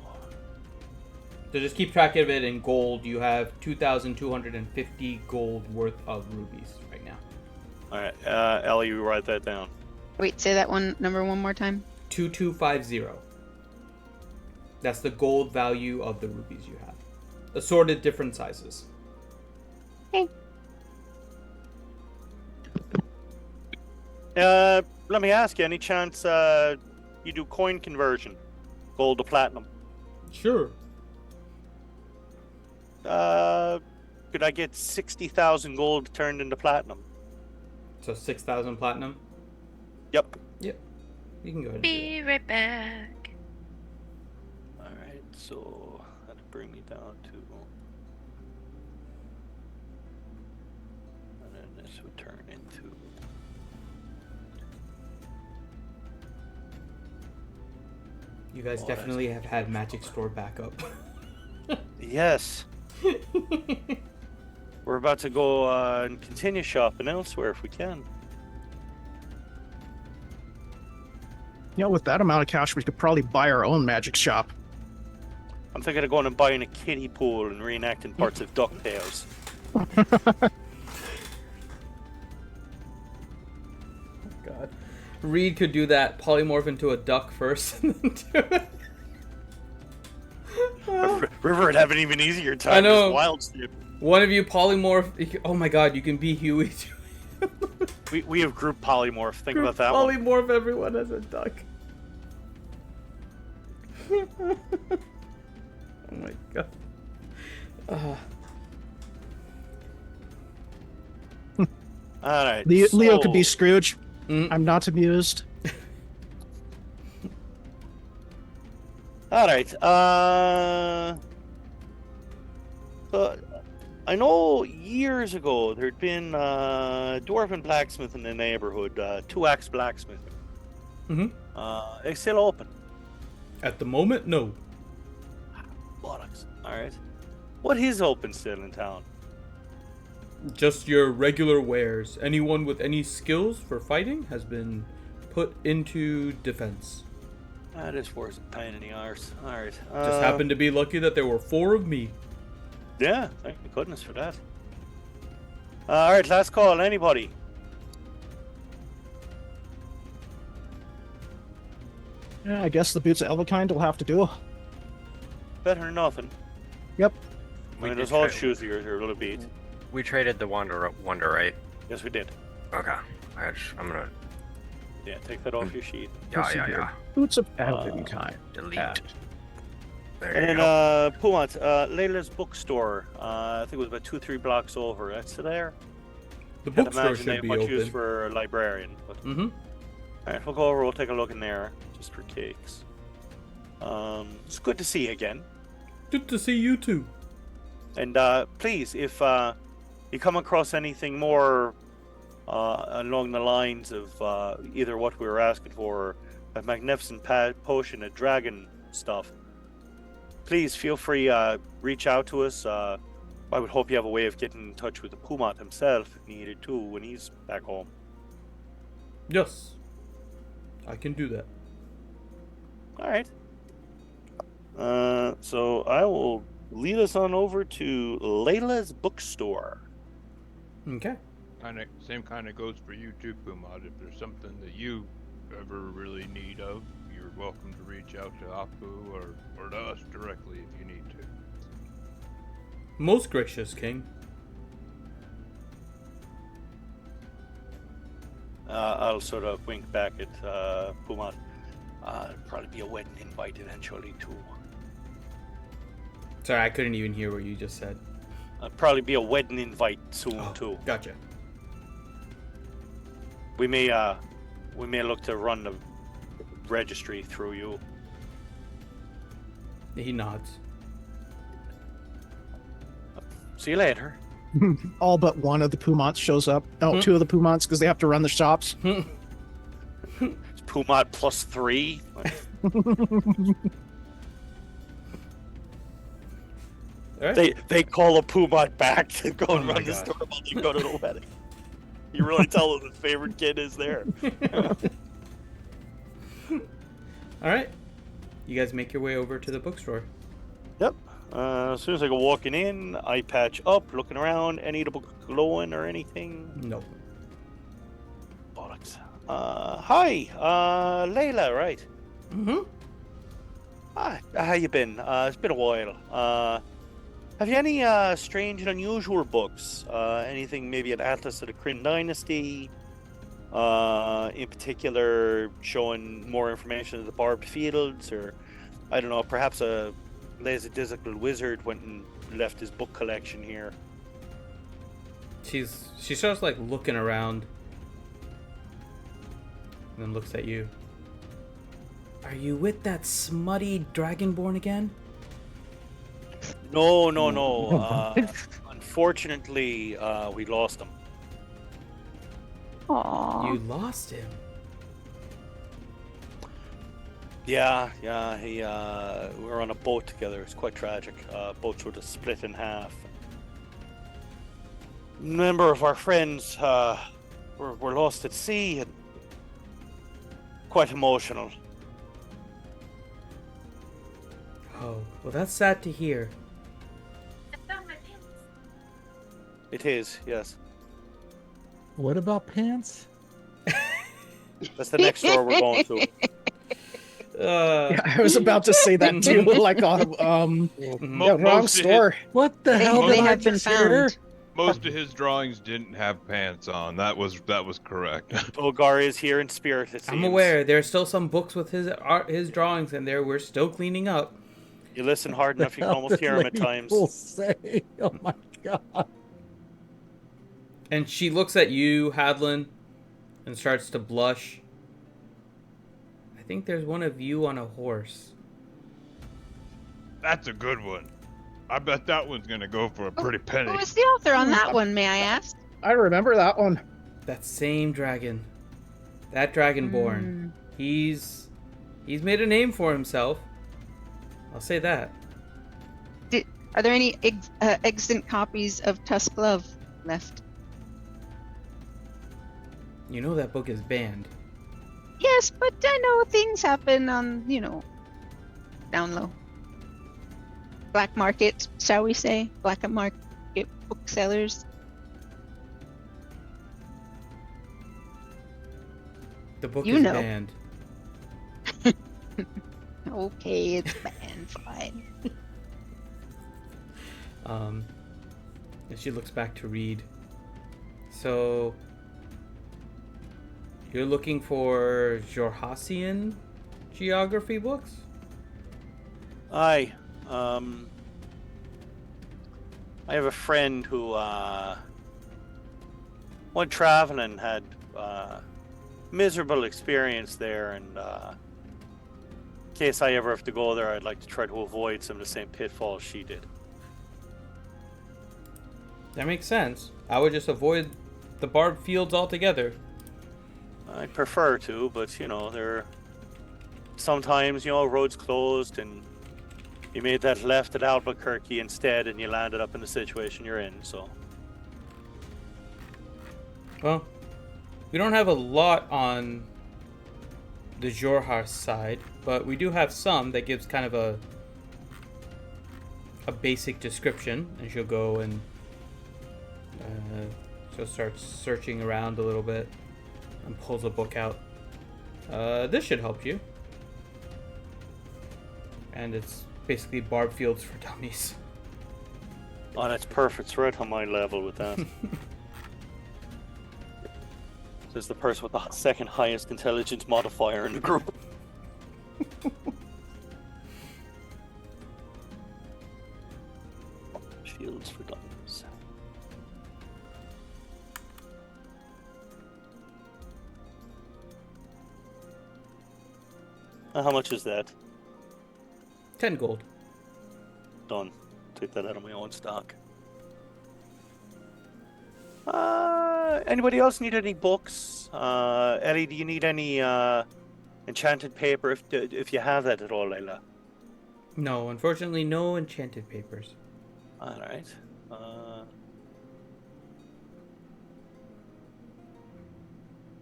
So just keep track of it in gold. You have 2,250 gold worth of rubies right now. all right, Ellie, you write that down. Wait, say that number one more time. 2250. That's the gold value of the rubies you have. Assorted different sizes. Okay. Let me ask you, any chance you do coin conversion, gold to platinum? Sure. Could I get 60,000 gold turned into platinum? So 6,000 platinum. Yep. Yep. You can go ahead and do Be right back. All right, so that'll bring me down to, and then this would turn into. it. You guys Oh, definitely have had magic store backup. Yes. We're about to go and continue shopping elsewhere if we can. You know, with that amount of cash, we could probably buy our own magic shop. I'm thinking of going and buying a kiddie pool and reenacting parts of DuckTales. God. Reed could do that, polymorph into a duck first, and then do it. River would have an even easier time. I know. Just wild stupid. One of you polymorph. Oh my god, you can be Huey too. We have group polymorph. Think about that one. Polymorph everyone as a duck. Oh my god. All right. Leo could be so- Scrooge. Mm. I'm not amused. All right. So I know years ago there'd been dwarven blacksmith in the neighborhood, two-axe blacksmith. Mhm. They still open. At the moment, no. Bollocks. All right. What is open still in town? Just your regular wares. Anyone with any skills for fighting has been put into defense. This war's a pain in the arse. All right. Just happened to be lucky that there were 4 of me. Yeah, thank goodness for that. All right, last call. Anybody? Yeah, I guess the boots of Elvikind will have to do. Better than nothing. Yep. I We mean, did those all trade- shoes of yours are a little beat. We traded the wonder, right? Yes, we did. Okay. I'm gonna. Yeah, take that off your sheet. Yeah. Boots of Elvikind. Delete. Yeah. There And you then, go. Pumat, Layla's bookstore. I think it was about 2-3 blocks over. That's still there. The Can't bookstore imagine they should have be much use open. for a librarian. But... Mm-hmm. All right, we'll go over. We'll take a look in there just for cakes. It's good to see you again. Good to see you too. And please, if you come across anything more along the lines of either what we were asking for, or a magnificent potion of dragon stuff, please feel free reach out to us. I would hope you have a way of getting in touch with the Pumat himself if needed too when he's back home. Yes. I can do that. All right. So I will lead us on over to Layla's bookstore. Okay. Same kind of goes for you too, Pumad. If there's something that you ever really need of, you're welcome to reach out to Apu or to us directly if you need to. Most gracious king. I'll sort of wink back at Pumat. Probably be a wedding invite eventually too. Sorry, I couldn't even hear what you just said. Probably be a wedding invite soon Oh, too. gotcha. We may look to run the registry through you. He nods. See you later. All but one of the Pumats shows up. No, 2 of the Pumats because they have to run the shops. It's Pumat plus 3. All right. They call a Pumat back to go and Oh my run the God. store while they go to the wedding. You really tell them his favorite kid is there. All right. You guys make your way over to the bookstore. Yep. As soon as I go walking in, eye patch up, looking around. Any of the book glowing or anything? No. Bollocks. Hi, Layla, right? Mm-hmm. Hi, how you been? It's been a while. Have you any strange and unusual books? Anything maybe an Atlas of the Kryn Dynasty? In particular, showing more information of the Barbed Fields, or I don't know, perhaps a lackadaisical wizard went and left his book collection here. She starts like looking around, and then looks at you. Are you with that smutty dragonborn again? No. Unfortunately, we lost him. Aww. You lost him. Yeah. He we were on a boat together. It's quite tragic. Boat sort of split in half. A number of our friends were lost at sea, and quite emotional. Oh, well, that's sad to hear. I found my pants. It is, yes. What about pants? That's the next store we're going to. Yeah, I was about to say that too. Like, yeah, wrong most of store. What the hell They did I have been just hear? found. Most of his drawings didn't have pants on. That was correct. Bogar is here in spirit, it seems. I'm aware. There's still some books with his art, his drawings in there. We're still cleaning up. You listen hard enough, you can Hell almost did hear him at Lady times. Bull say? Oh my god. And she looks at you, Hadlin, and starts to blush. I think there's one of you on a horse. That's a good one. I bet that one's gonna go for a pretty penny. Who was the author on that one, may I ask? I remember that one. That same dragon. That dragonborn. He's made a name for himself. I'll say that. Are there any extant copies of Tusk Love left? You know that book is banned. Yes, but I know things happen on, down low. Black market, shall we say? Black market booksellers. The book You is know. banned. Okay, it's banned, fine. And she looks back to read. So, you're looking for Jorhasian geography books? Aye. I have a friend who went traveling, had miserable experience there, and in case I ever have to go there, I'd like to try to avoid some of the same pitfalls she did. That makes sense. I would just avoid the barbed fields altogether. I'd prefer to, but there sometimes roads closed and you made that left at Albuquerque instead, and you landed up in the situation you're in. So, Well, we don't have a lot on the Jorhar side, but we do have some that gives kind of a basic description, and she'll go and she'll start searching around a little bit and pulls a book out. This should help you. And it's basically barbed fields for dummies. oh, that's perfect. It's right on my level with that. Says the person with the second highest intelligence modifier in the group. Fields for dummies. How much is that? 10 gold. Done. Take that out of my own stock. Anybody else need any books? Ellie, do you need any enchanted paper if you have that at all, Layla? No, unfortunately, no enchanted papers. All right.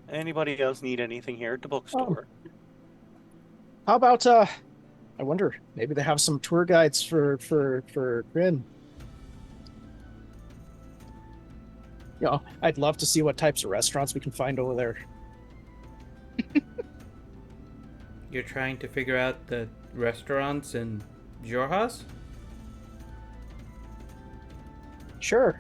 Anybody else need anything here at the bookstore? How about I wonder, maybe they have some tour guides for Grin. I'd love to see what types of restaurants we can find over there. You're trying to figure out the restaurants in Jorhas? Sure.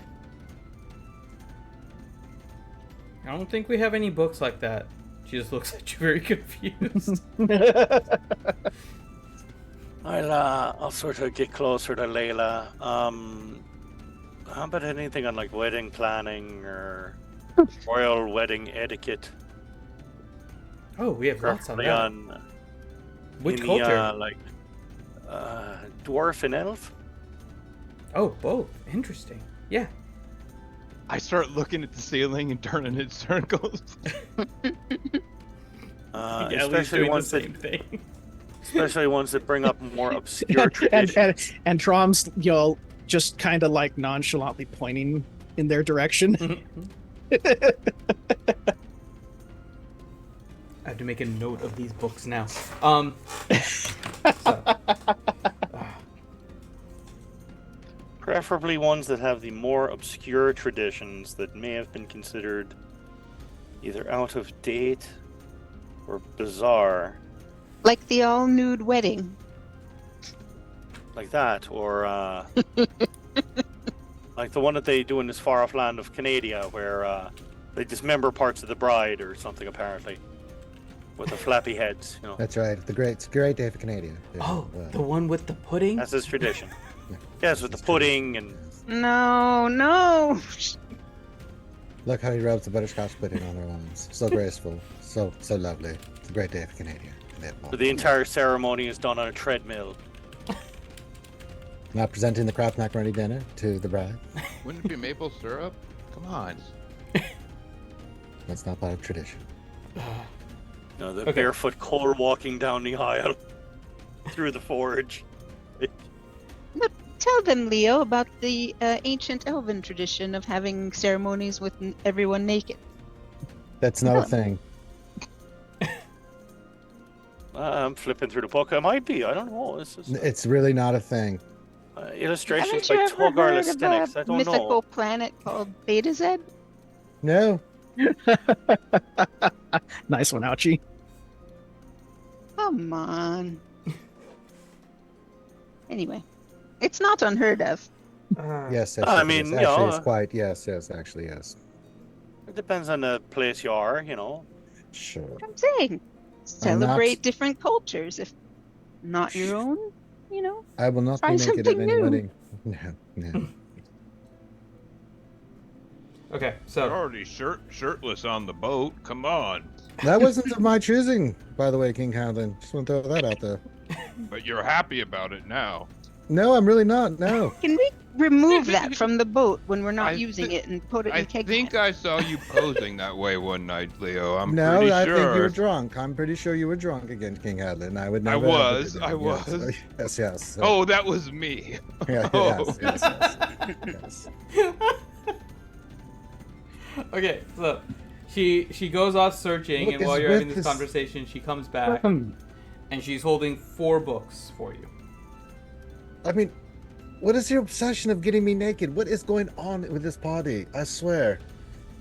I don't think we have any books like that. She just looks at you very confused. I'll sort of get closer to Layla. How about anything on like wedding planning or royal wedding etiquette? Oh, we have lots on Preferably that. on Which in culture? the, like dwarf and elf. Oh, both. Interesting. Yeah. I start looking at the ceiling and turning in circles. Especially ones that thing. especially ones that bring up more obscure traditions. and Trom's, just kind of like nonchalantly pointing in their direction. I have to make a note of these books now. Preferably ones that have the more obscure traditions that may have been considered either out of date or bizarre. Like the all-nude wedding. Like that, or like the one that they do in this far-off land of Canada, where they dismember parts of the bride or something, apparently, with the flappy heads. That's right. It's a great day for Canada. Oh, the one with the pudding? That's his tradition. Yes, with the pudding and No. Look how he rubs the butterscotch pudding on her arms. So graceful. So lovely. It's a great day for Canada. So the entire ceremony is done on a treadmill. Now presenting the Kraft macaroni dinner to the bride. Wouldn't it be maple syrup? Come on. That's not part of tradition. No, the Okay. barefoot Cole walking down the aisle through the forge. Tell them, Leo, about the ancient elven tradition of having ceremonies with everyone naked. That's not a thing. I'm flipping through the book. I might be. I don't know. This is It's really not a thing. illustrations Haven't you by ever Togar heard of Lestinix. I a don't mythical know. planet called Beta Z? No. Nice one, Ouchie. Come on. Anyway, it's not unheard of. Yes, I it mean, is. you Actually, know, it's quite. Yes, actually, yes. It depends on the place you are, you know. Sure. I'm saying, I'm not- celebrate different cultures. If not your own, you know. I will not Try be naked at something any new. wedding. No, no. Okay, You're so already shirtless on the boat. Come on. That wasn't of my choosing, by the way, King Howland. Just want to throw that out there. But you're happy about it now. No, I'm really not. No. Can we remove that from the boat when we're not I using thi- it and put it in I keg think pan? I saw you posing that way one night, Leo. I'm No, pretty I sure. think you were drunk. I'm pretty sure you were drunk again, King Hadlin. I would I never. was, ever I do that. was. Yes. Oh, that was me. Yeah, Oh. yes. okay, so she goes off searching, What and while is you're with having this this- conversation, she comes back and she's holding 4 books for you. I mean, what is your obsession of getting me naked? What is going on with this party? I swear.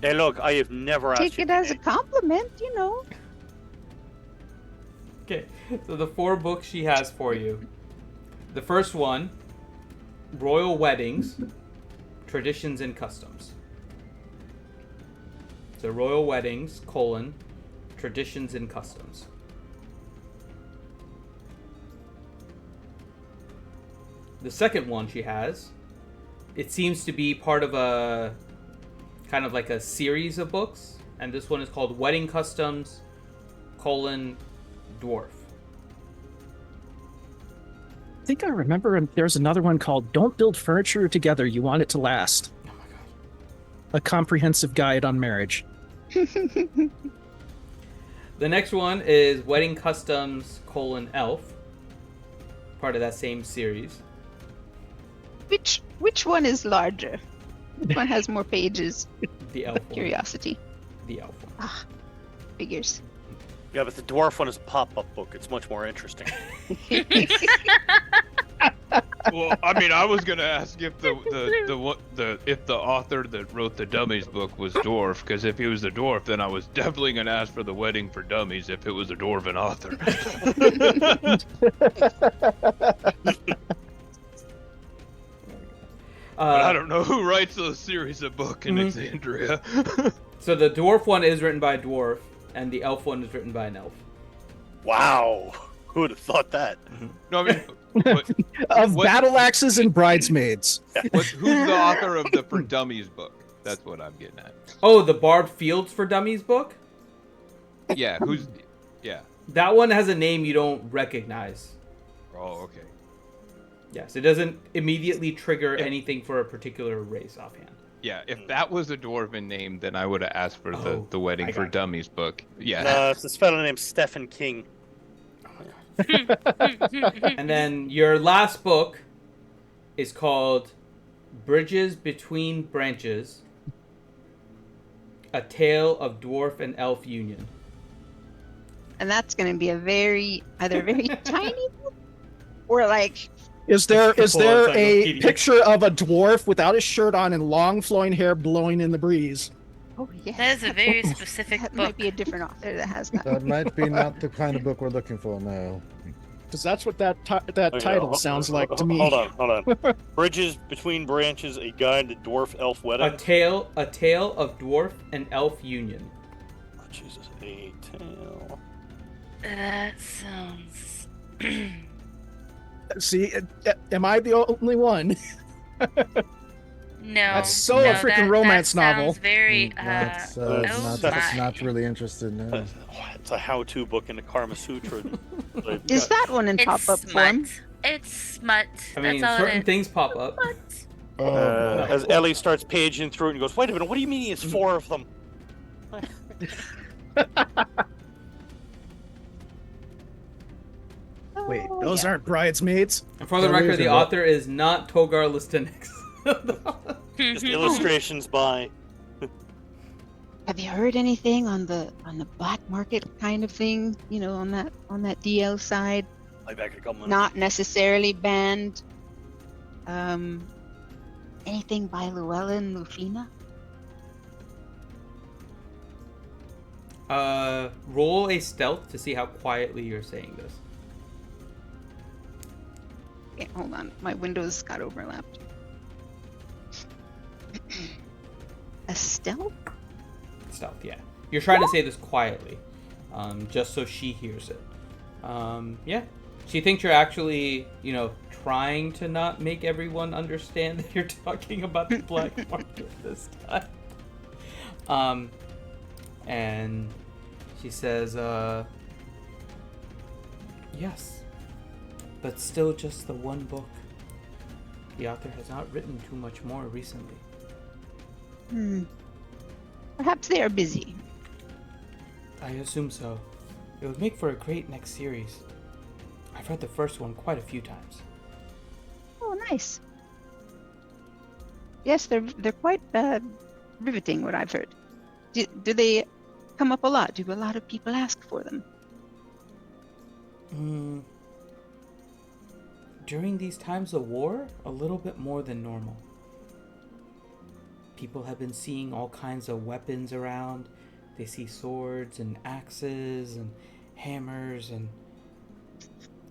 Hey, look, I have never asked Take you it to as a date. compliment, you know. Okay, so the 4 books she has for you. The first one, Royal Weddings, Traditions and Customs. So Royal Weddings, Traditions and Customs. The second one she has, it seems to be part of a kind of like a series of books, and this one is called Wedding Customs, Dwarf. I think I remember there's another one called Don't Build Furniture Together, You Want It to Last. Oh my god. A comprehensive guide on marriage. The next one is Wedding Customs, Elf. Part of that same series. Which one is larger? Which one has more pages? The elf one. Curiosity. The elf one. Figures. Yeah, but the dwarf one is a pop-up book. It's much more interesting. Well, I mean, I was gonna ask if the author that wrote the Dummies book was dwarf, because if he was a dwarf, then I was definitely gonna ask for the Wedding for Dummies if it was a dwarven author. But I don't know who writes those series of book in Exandria. So the dwarf one is written by a dwarf, and the elf one is written by an elf. Wow. Who would have thought that? No, I mean, but, Of what- battle axes and bridesmaids. who's the author of the For Dummies book? That's what I'm getting at. Oh, the Barbed Fields for Dummies book? Yeah, yeah. That one has a name you don't recognize. Oh, okay. Yes, it doesn't immediately trigger anything for a particular race offhand. Yeah, if that was a dwarven name, then I would have asked for the Wedding I for got it. Dummies book. Yeah. It's this fellow named Stephen King. And then your last book is called Bridges Between Branches, A Tale of Dwarf and Elf Union. And that's going to be either very tiny book or like Is there Full a encyclopedia. picture of a dwarf without his shirt on and long flowing hair blowing in the breeze? oh yeah. That is a very specific That book. might be a different author that has that. That might be not the kind of book we're looking for, no. Because that's what that Okay, title hold- sounds like to me. Hold on. Bridges Between Branches, a guide to dwarf elf A wedding. tale of dwarf and elf union. Oh, Jesus, a tale. That sounds. See, am I the only one? No, That's so no, a freaking that romance novel. sounds very. That's Oh that's- not my! really interested. No. It's a how-to book in the Karma Sutra. Like, Is that one in It's pop-up smut. form? It's smut. I mean, That's all certain it is. things pop up. Smut. Oh, boy. as Ellie starts paging through it and goes, "Wait a minute, what do you mean it's 4 of them?" Wait, Oh, those yeah. aren't bridesmaids. And for the Yeah, record, there's the a book. author is not Togar Listenix. Just illustrations by. Have you heard anything on the black market kind of thing? You know, on that DL side, I back a couple minutes. not necessarily banned. Anything by Llewellyn Lufina? Roll a stealth to see how quietly you're saying this. Okay, hold on. My windows got overlapped. A stealth? Stealth, yeah. You're trying to say this quietly, just so she hears it. Yeah. She thinks you're actually, trying to not make everyone understand that you're talking about the black market this time. And she says, yes, but still just the one book. The author has not written too much more recently. Perhaps they are busy. I assume so. It would make for a great next series. I've read the first one quite a few times. Oh, nice. Yes, they're quite riveting. What I've heard. Do they come up a lot? Do a lot of people ask for them? During these times of war, a little bit more than normal. People have been seeing all kinds of weapons around. They see swords and axes and hammers, and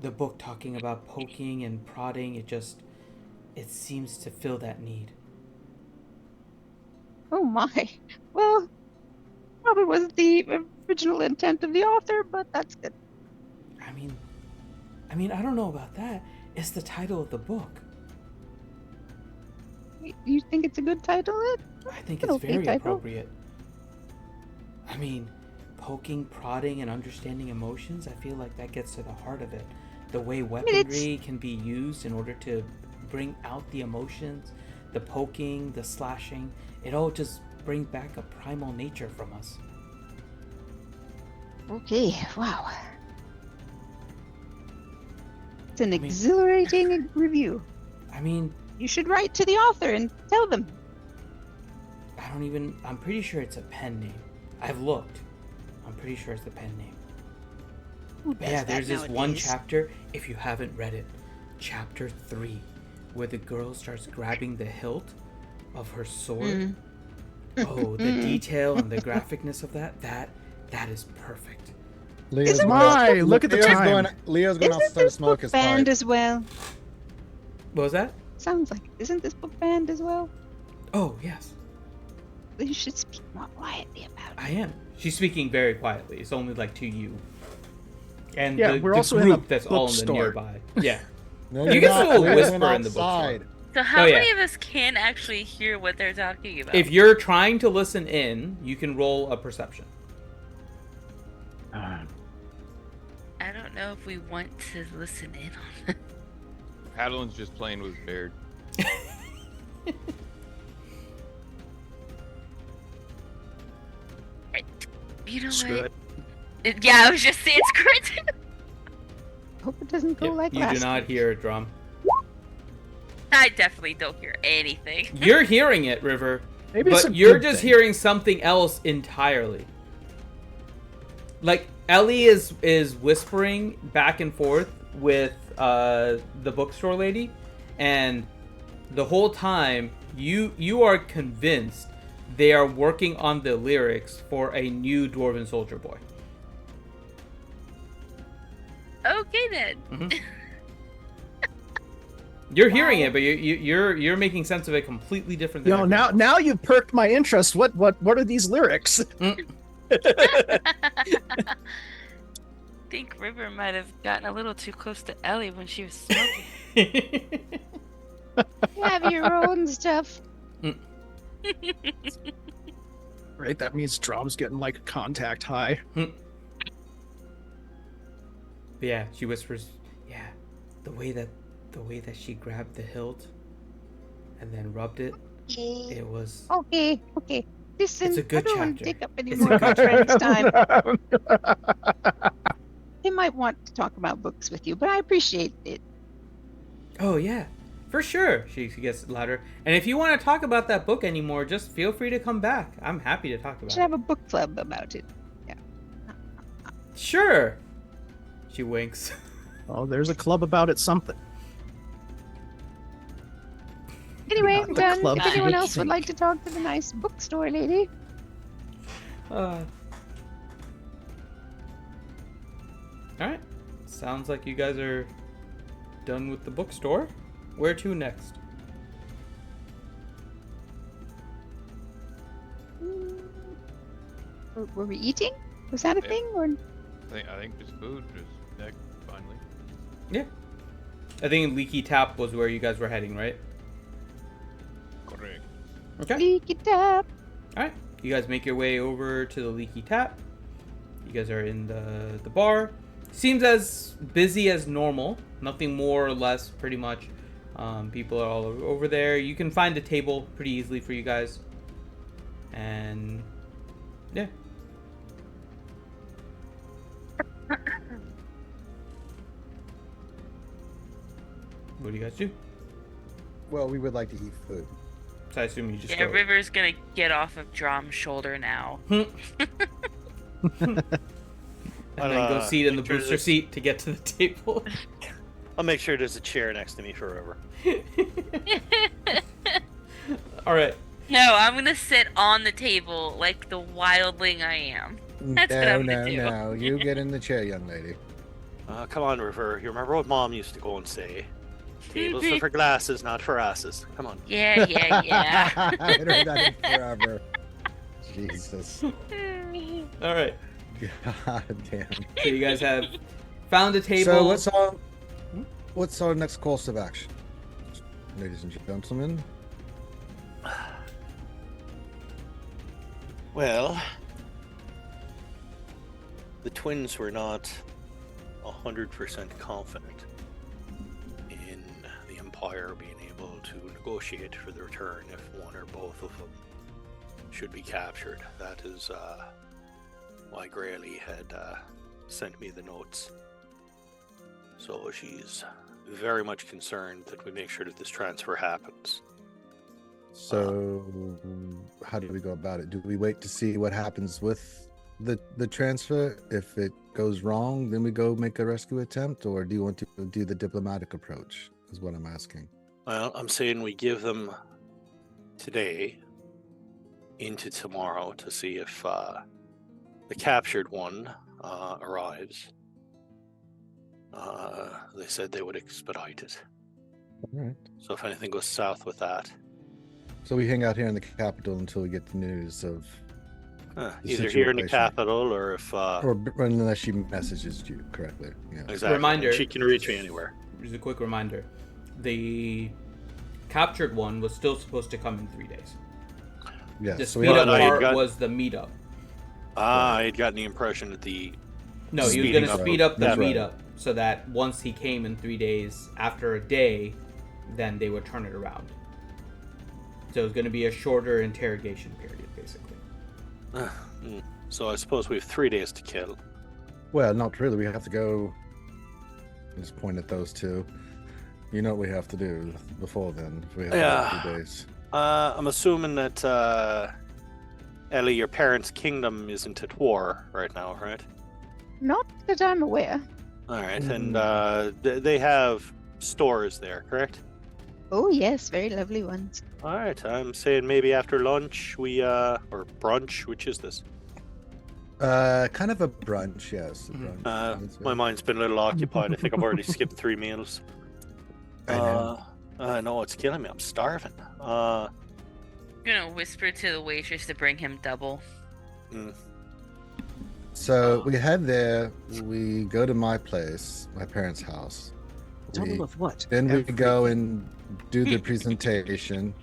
the book talking about poking and prodding, it seems to fill that need. Oh my. Well, probably wasn't the original intent of the author, but that's good. I mean, I don't know about that. It's the title of the book. You think it's a good title? I think an it's okay very title. appropriate. I mean, poking, prodding, and understanding emotions, I feel like that gets to the heart of it. The way weaponry can be used in order to bring out the emotions, the poking, the slashing, it all just brings back a primal nature from us. Okay, wow. It's an exhilarating review. I mean, You should write to the author and tell them. I'm pretty sure it's a pen name. I've looked. I'm pretty sure it's the pen name. Who But does yeah, that there's this one nowadays? chapter, if you haven't read it, chapter 3, where the girl starts grabbing the hilt of her sword. Oh, the detail and the graphicness of that is perfect. Leo's Isn't My, look at the time. Leo's going to Isn't start to this smoke book his banned pipe. as well? What was that? Sounds like it. Isn't this book banned as well? Oh, yes, You should speak more quietly about it. I am. She's speaking very quietly. It's only like to you. And Yeah, the, we're the also in group a that's all in the bookstore. nearby. Yeah. No, You you're can not. still Leo's whisper going in the outside. bookstore. So how Oh, yeah. many of us can actually hear what they're talking about? If you're trying to listen in, you can roll a perception. I don't know if we want to listen in on it. Hadlin's just playing with Baird. You know Screw what? it. Yeah, I was just saying screw it. Hope it doesn't go Yep, like you last do not week. hear a drum. I definitely don't hear anything. You're hearing it, River, Maybe it's but a you're good just thing. hearing something else entirely. Like Ellie is whispering back and forth with the bookstore lady, and the whole time you are convinced they are working on the lyrics for a new Dwarven Soldier Boy. Okay then. You're hearing it, but you're making sense of it completely different than You know, everyone now else. you've perked my interest. What are these lyrics? Think River might have gotten a little too close to Ellie when she was smoking. You have your own stuff. Right, that means Drom's getting like a contact high. But yeah, she whispers, yeah, the way that she grabbed the hilt and then rubbed it, Okay. it was Okay. Listen, It's a good I don't want to chapter. take up any It's a more of my good friend's time. They might want to talk about books with you, but I appreciate it. Oh yeah, for sure. She gets louder. And if you want to talk about that book anymore, just feel free to come back. I'm happy to talk We about should it. have a book club about it. Sure. She winks. Oh, there's a club about it something. Anyway, Not the then, club if you anyone would else would think. like to talk to the nice bookstore lady, All right. Sounds like you guys are done with the bookstore. Where to next? were we eating? Was that a Yeah. thing? Or I think just food is next, finally. Yeah. I think Leaky Tap was where you guys were heading, right? Correct. Okay. leaky tap? All right. You guys make your way over to the Leaky Tap. You guys are in the bar. Seems as busy as normal. Nothing more or less, pretty much. People are all over there. You can find a table pretty easily for you guys. And yeah. What do you guys do? Well, we would like to eat food. So I assume you just Yeah, go. River's gonna get off of Drom's shoulder now. And then go seat in the make sure booster there's- seat to get to the table. I'll make sure there's a chair next to me for River. All right. No, I'm gonna sit on the table like the wildling I am. That's what I'm gonna do. No. You get in the chair, young lady. Come on, River. You remember what Mom used to go and say? Tables are for glasses, not for asses. Come on. Yeah. I haven't heard that in forever. Jesus. All right. God damn. So you guys have found a table. So what's our next course of action, ladies and gentlemen? Well, the twins were not 100% confident in the Empire being able to negotiate for the return if one or both of them should be captured. That is why Grayley had sent me the notes. So she's very much concerned that we make sure that this transfer happens. So how do we go about it? Do we wait to see what happens with the transfer? If it goes wrong, then we go make a rescue attempt, or do you want to do the diplomatic approach? Is what I'm asking. Well, I'm saying we give them today into tomorrow to see if the captured one arrives. They said they would expedite it. All right. So if anything goes south with that, So we hang out here in the capital until we get the news of, The either here in the situation. capital or if or unless she messages you correctly. Yeah. exactly, Reminder. she can reach me anywhere. Just a quick reminder. The captured one was still supposed to come in 3 days. Yeah. The So we speed have up I had part got- was the meetup. I had gotten the impression that the No, he was Speeding going to up. speed up the That's right. meetup so that once he came in 3 days, after a day, then they would turn it around. So it was going to be a shorter interrogation period, basically. so I suppose we have 3 days to kill. Well, not really. We have to go. Just point at those two. You know what we have to do before then. If we have Yeah. 2 days. I'm assuming that Ellie, your parents' kingdom isn't at war right now, right? Not that I'm aware. All right, and they have stores there, correct? Oh yes, very lovely ones. All right, I'm saying maybe after lunch we or brunch, which is this? Kind of a brunch, yes. A Mhm. brunch. That's My it. mind's been a little occupied. I think I've already skipped 3 meals. I know. I know it's killing me. I'm starving. I'm gonna whisper to the waitress to bring him double. So we head there. We go to my place, my parents' house. Double of what? Then we Everything. go and do the presentation.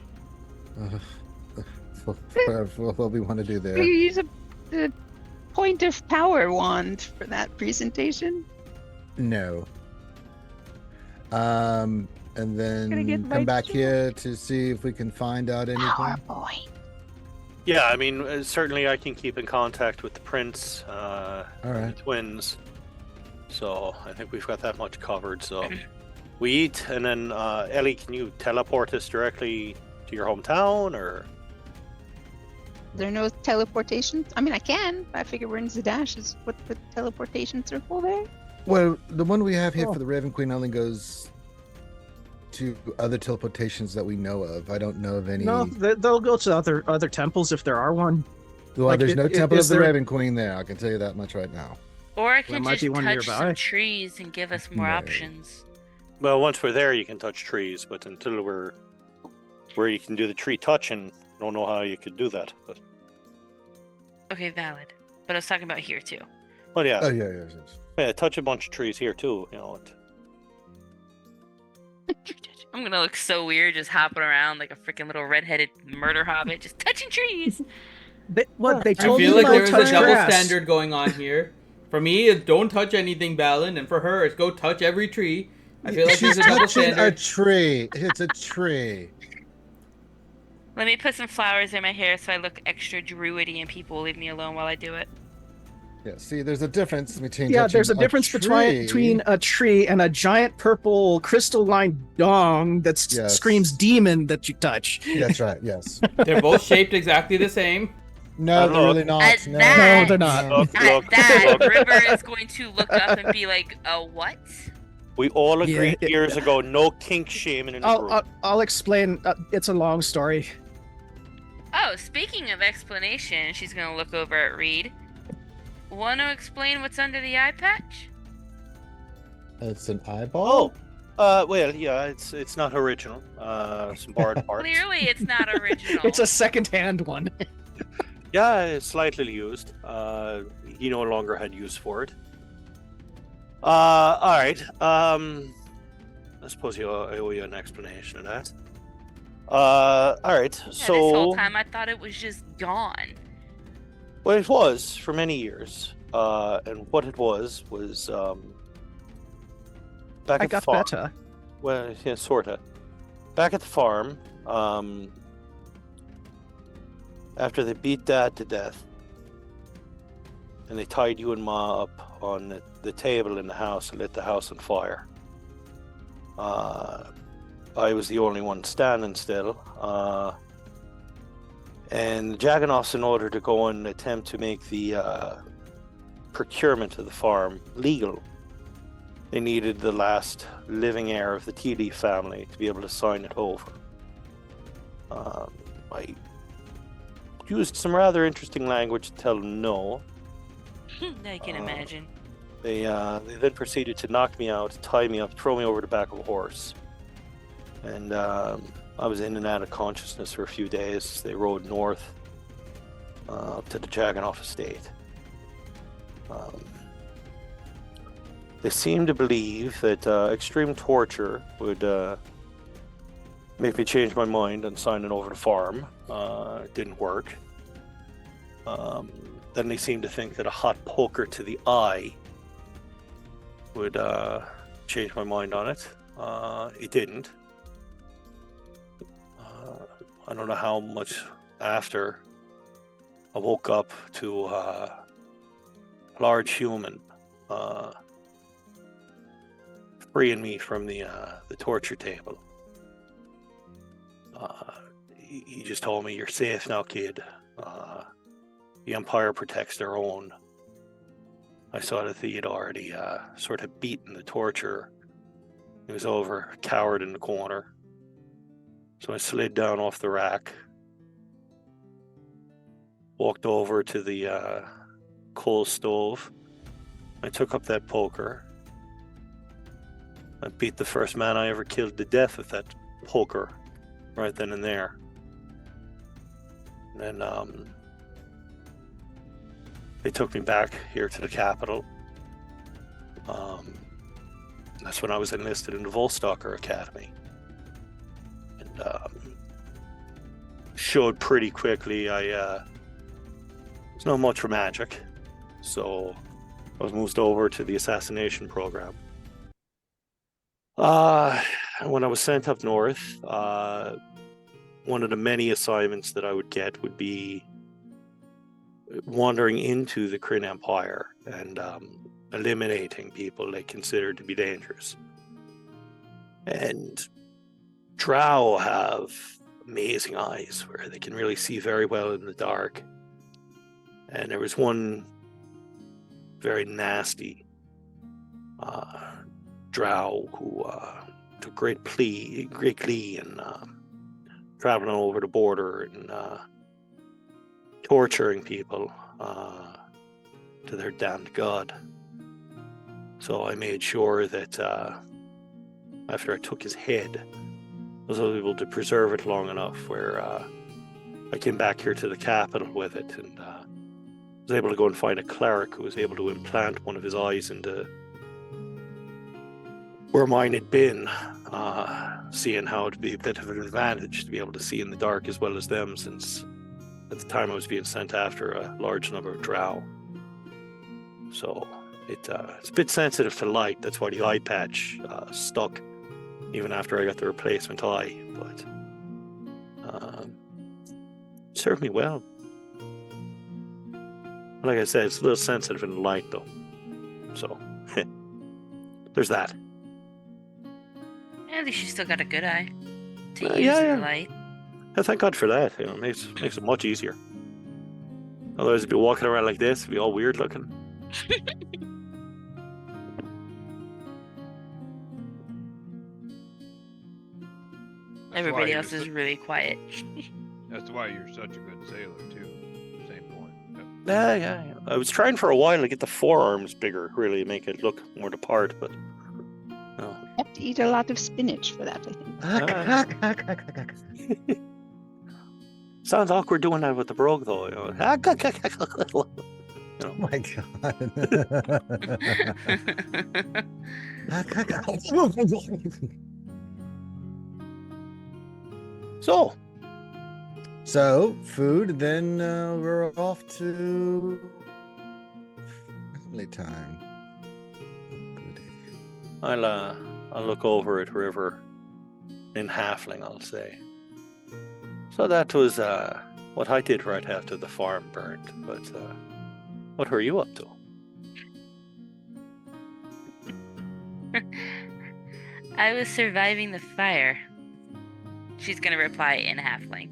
What we want to do We there. use a point of power wand for that presentation. No. And Gonna get then my come back job. here to see if we can find out Power anything. point. Yeah, I mean, certainly I can keep in contact with the prince, All and right. the twins. So I think we've got that much covered. So we eat, and then Ellie, can you teleport us directly to your hometown, or? There are no teleportation. I mean, I can. But I figure we're in Zadash is what the teleportation circle there. Well, the one we have here Oh. for the Raven Queen only goes to other teleportations that we know of. I don't know of any. No, they'll go to other temples if there are one. Well, like, there's no Temple is of the there- Raven Queen there. I can tell you that much right now. Or I There can might just be one touch nearby. some trees and give us more No. options. Well, once we're there, you can touch trees, but until we're where you can do the tree touching, I don't know how you could do that. But Okay, valid. But I was talking about here too. well, yeah, Oh yeah, yes, yes. yeah, touch a bunch of trees here too. I'm gonna look so weird just hopping around like a freaking little redheaded murder hobbit, just touching trees. They I told feel me like to there is touch a double grass. standard going on here. For me, it's don't touch anything, Balin, and for her, it's go touch every tree. I feel like there's a double Touching a standard. tree. It's a tree. Let me put some flowers in my hair so I look extra druidy and people will leave me alone while I do it. Yeah. See, there's a difference between. Yeah, touching there's a difference tree. between a tree and a giant purple crystalline dong that Yes. screams demon that you touch. That's right. Yes. They're both shaped exactly the same. No, they're really not. At No, that- No, they're not. Look, At look, that, look. River is going to look up and be like, what? We all agreed Yeah, years ago, no kink shaming in the group. I'll explain. It's a long story. Oh, speaking of explanation, she's gonna look over at Reed. Want to explain what's under the eye patch? it's an eyeball. Well, yeah, it's not original. Some borrowed parts. Clearly, it's not original. It's a second-hand one. Yeah, it's slightly used. He no longer had use for it. All right. I suppose I owe you an explanation of that. All right. Yeah, So, this whole time I thought it was just gone. well, it was for many years. And what it was back I at the got farm. better. Well, yeah, sorta. Back at the farm, after they beat Dad to death, and they tied you and Ma up on the table in the house and lit the house on fire. I was the only one standing still. And Jaganoffs, in order to go and attempt to make the procurement of the farm legal, they needed the last living heir of the Tea Leaf family to be able to sign it over. I used some rather interesting language to tell them no. I can imagine. They then proceeded to knock me out, tie me up, throw me over the back of a horse. And I was in and out of consciousness for a few days. They rode north up to the Jaganoff estate. They seemed to believe that extreme torture would make me change my mind on signing over the farm. It didn't work. Then they seemed to think that a hot poker to the eye would change my mind on it. It didn't. I don't know how much after I woke up to a large human freeing me from the torture table. He just told me, "You're safe now, kid. The Empire protects their own." I saw that he had already sort of beaten the torture. He was over, cowered in the corner. So I slid down off the rack, walked over to the coal stove. I took up that poker. I beat the first man I ever killed to death with that poker right then and there. And then they took me back here to the capital. That's when I was enlisted in the Volstalker Academy. And showed pretty quickly there's not much for magic, so I was moved over to the assassination program. When I was sent up north, one of the many assignments that I would get would be wandering into the Kryn Empire and eliminating people they considered to be dangerous. And Drow have amazing eyes where they can really see very well in the dark. And there was one very nasty Drow who took great glee in traveling over the border and torturing people to their damned god. So I made sure that after I took his head, I was able to preserve it long enough where I came back here to the capital with it and was able to go and find a cleric who was able to implant one of his eyes into where mine had been, seeing how it'd be a bit of an advantage to be able to see in the dark as well as them, since at the time I was being sent after a large number of drow. So it's a bit sensitive to light. That's why the eye patch stuck even after I got the replacement eye. But served me well. Like I said, it's a little sensitive in the light though. So there's that. At least you still got a good eye to use Yeah, in yeah. the light. Yeah, thank God for that. You know, it makes it much easier. Otherwise, I'd be walking around like this, it'd be all weird looking. Everybody you're else is really quiet. That's why you're such a good sailor too. Same point. Yep. Yeah. I was trying for a while to get the forearms bigger, really make it look more the part, but no. You have to eat a lot of spinach for that, I think. Sounds awkward doing that with the brogue, though. You know. Oh my god. So, food, then we're off to family time. I'll look over at River in halfling, I'll say. So that was what I did right after the farm burned, but what were you up to? I was surviving the fire. She's gonna reply in halfling.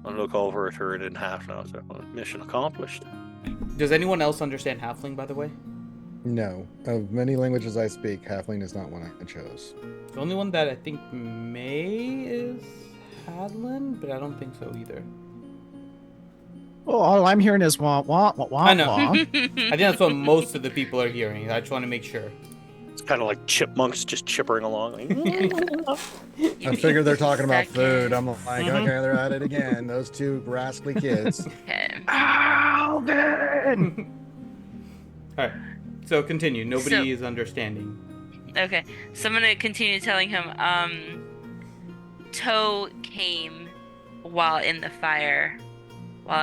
I'll look over at her and in halfling, I'll say, well, mission accomplished. Does anyone else understand halfling, by the way? No. Of many languages I speak, halfling is not one I chose. The only one that I think may is Hadlin, but I don't think so either. Well, all I'm hearing is wah wah wah wah. I know. wah. I think that's what most of the people are hearing. I just want to make sure. It's kind of like chipmunks just chippering along. I figure they're talking about food. I'm like, okay, they're at it again. Those two rascally kids. Okay. Alvin! All right. So continue. Nobody is understanding. Okay. So I'm gonna continue telling him. Toe came while I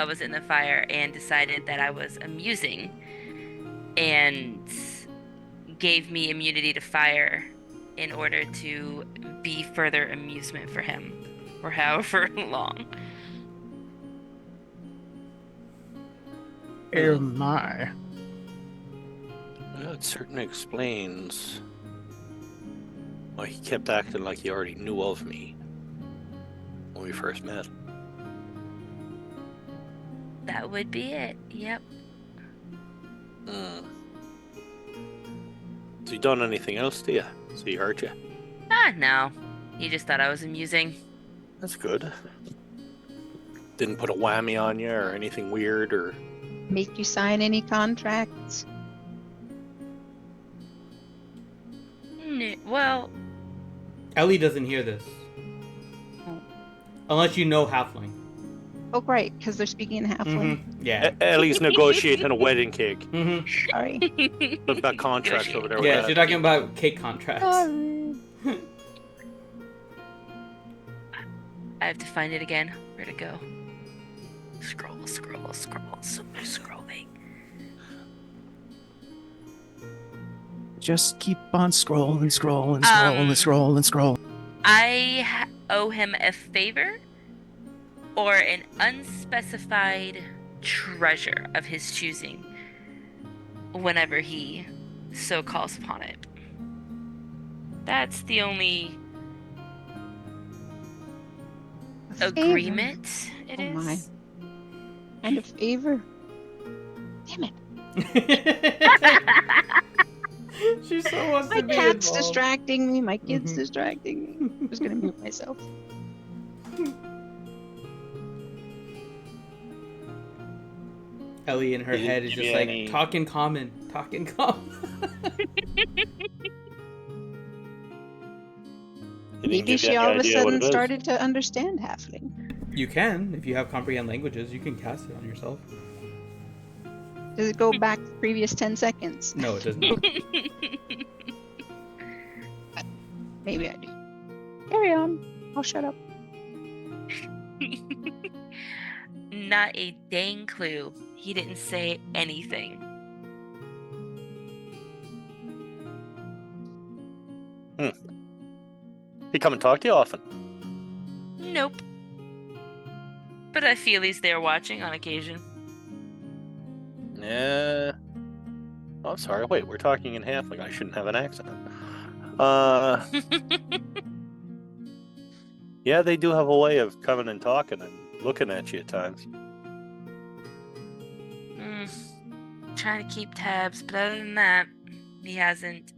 was in the fire, and decided that I was amusing, and gave me immunity to fire in order to be further amusement for him for however long. Oh my. Well, it certainly explains why he kept acting like he already knew of me when we first met. That would be it. Yep. Has he done anything else to you? Has he hurt you? No. He just thought I was amusing. That's good. Didn't put a whammy on you or anything weird or... Make you sign any contracts? Well, Ellie doesn't hear this. Unless you know halfling. Oh, great, because they're speaking in halfling. Yeah. Ellie's negotiating a wedding cake. Sorry. They've got contracts over there with Yeah, that. she's talking about cake contracts. Sorry. I have to find it again. Where'd it go? Scroll. So much scrolling. Just keep on scrolling. I owe him a favor or an unspecified treasure of his choosing whenever he so calls upon it. That's the only A favor. agreement it Oh is. my. And a favor. Damn it. She so wants My to be cat's involved. distracting me. My kid's Mhm. distracting me. I'm just gonna mute myself. Ellie in her Did he head is give just you like, any- talk in common. He didn't Maybe give you she any all of a idea what sudden it is? started to understand halfling. You can, if you have comprehend languages, you can cast it on yourself. Does it go back the previous 10 seconds? No, it does not. Maybe I do. Carry on. I'll shut up. Not a dang clue. He didn't say anything. He come and talk to you often? Nope. But I feel he's there watching on occasion. Yeah. Oh, sorry. Wait, we're talking in halfling. I shouldn't have an accent. Yeah, they do have a way of coming and talking and looking at you at times. Trying to keep tabs, but other than that, he hasn't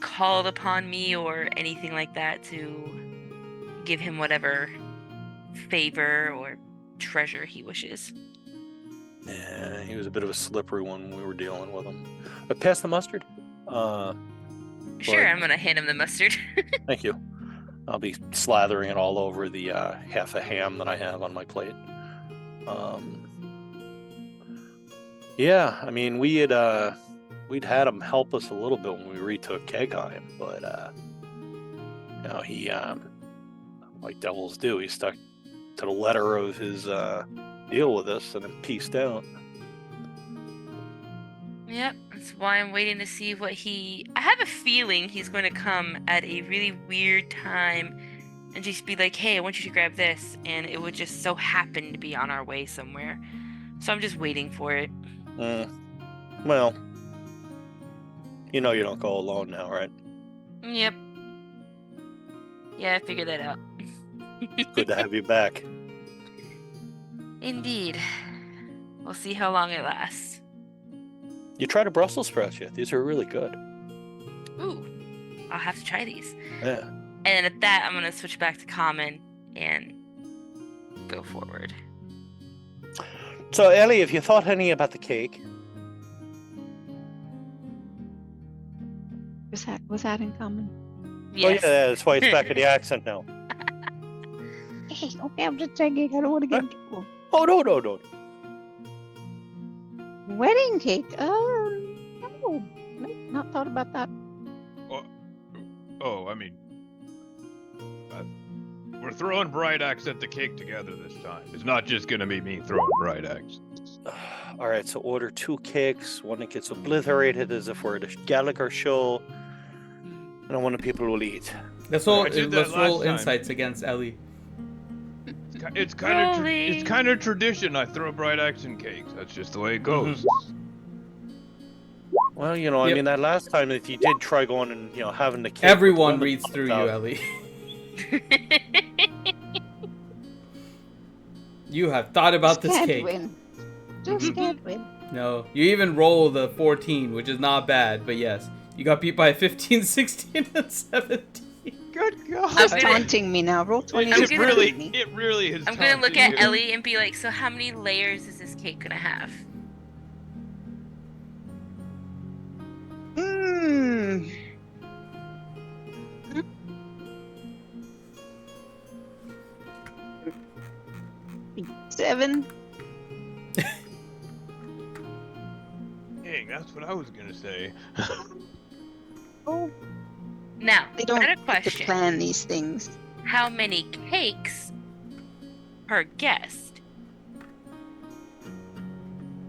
called upon me or anything like that to give him whatever favor or treasure he wishes. Yeah, he was a bit of a slippery one when we were dealing with him. But pass the mustard. Sure, But- I'm gonna hand him the mustard. Thank you. I'll be slathering it all over the half a ham that I have on my plate. Yeah, I mean, we'd had him help us a little bit when we retook Kegheim, but you know, he like devils do, he stuck to the letter of his deal with us and then peaced out. Yep, that's why I'm waiting to see what I have a feeling he's going to come at a really weird time and just be like, hey, I want you to grab this, and it would just so happen to be on our way somewhere. So I'm just waiting for it. Well, you know you don't go alone now, right? Yep. Yeah, I figured that out. Good to have you back. Indeed. We'll see how long it lasts. You tried a Brussels sprouts yet? These are really good. Ooh, I'll have to try these. Yeah. And at that, I'm going to switch back to common and go forward. So, Ellie, have you thought any about the cake? Was that in common? Yes. Oh, yeah, that's why it's back in the accent now. Hey, okay, I'm just checking. I don't want to get in trouble. Oh, no. Wedding cake? No. Not thought about that. Oh, I mean, we're throwing bright axe at the cake together this time. It's not just gonna be me throwing bright axe. All right, so order 2 cakes, one that gets obliterated as if we're at a Gallagher show, and one that people will eat. Let's I did that roll last time. insights against Ellie. It's kind of tradition. I throw bright axe in cakes. That's just the way it goes. Well, you know, I Yep. mean, that last time if you did try going and, you know, having the cake... Everyone with reads through you, out. Ellie. You have thought about Just this can't cake. win. Just can't win. No, you even roll the 14, which is not bad, but yes. You got beat by 15, 16, and 17. Good God! Just gonna- taunting me now. Roll 20. I'm It gonna- really is. I'm going to look taunting at you. Ellie and be like, so how many layers is this cake going to have? Hmm. 7. Dang, that's what I was gonna say. Oh, Now, they don't better get to question. plan these things. How many cakes per guest.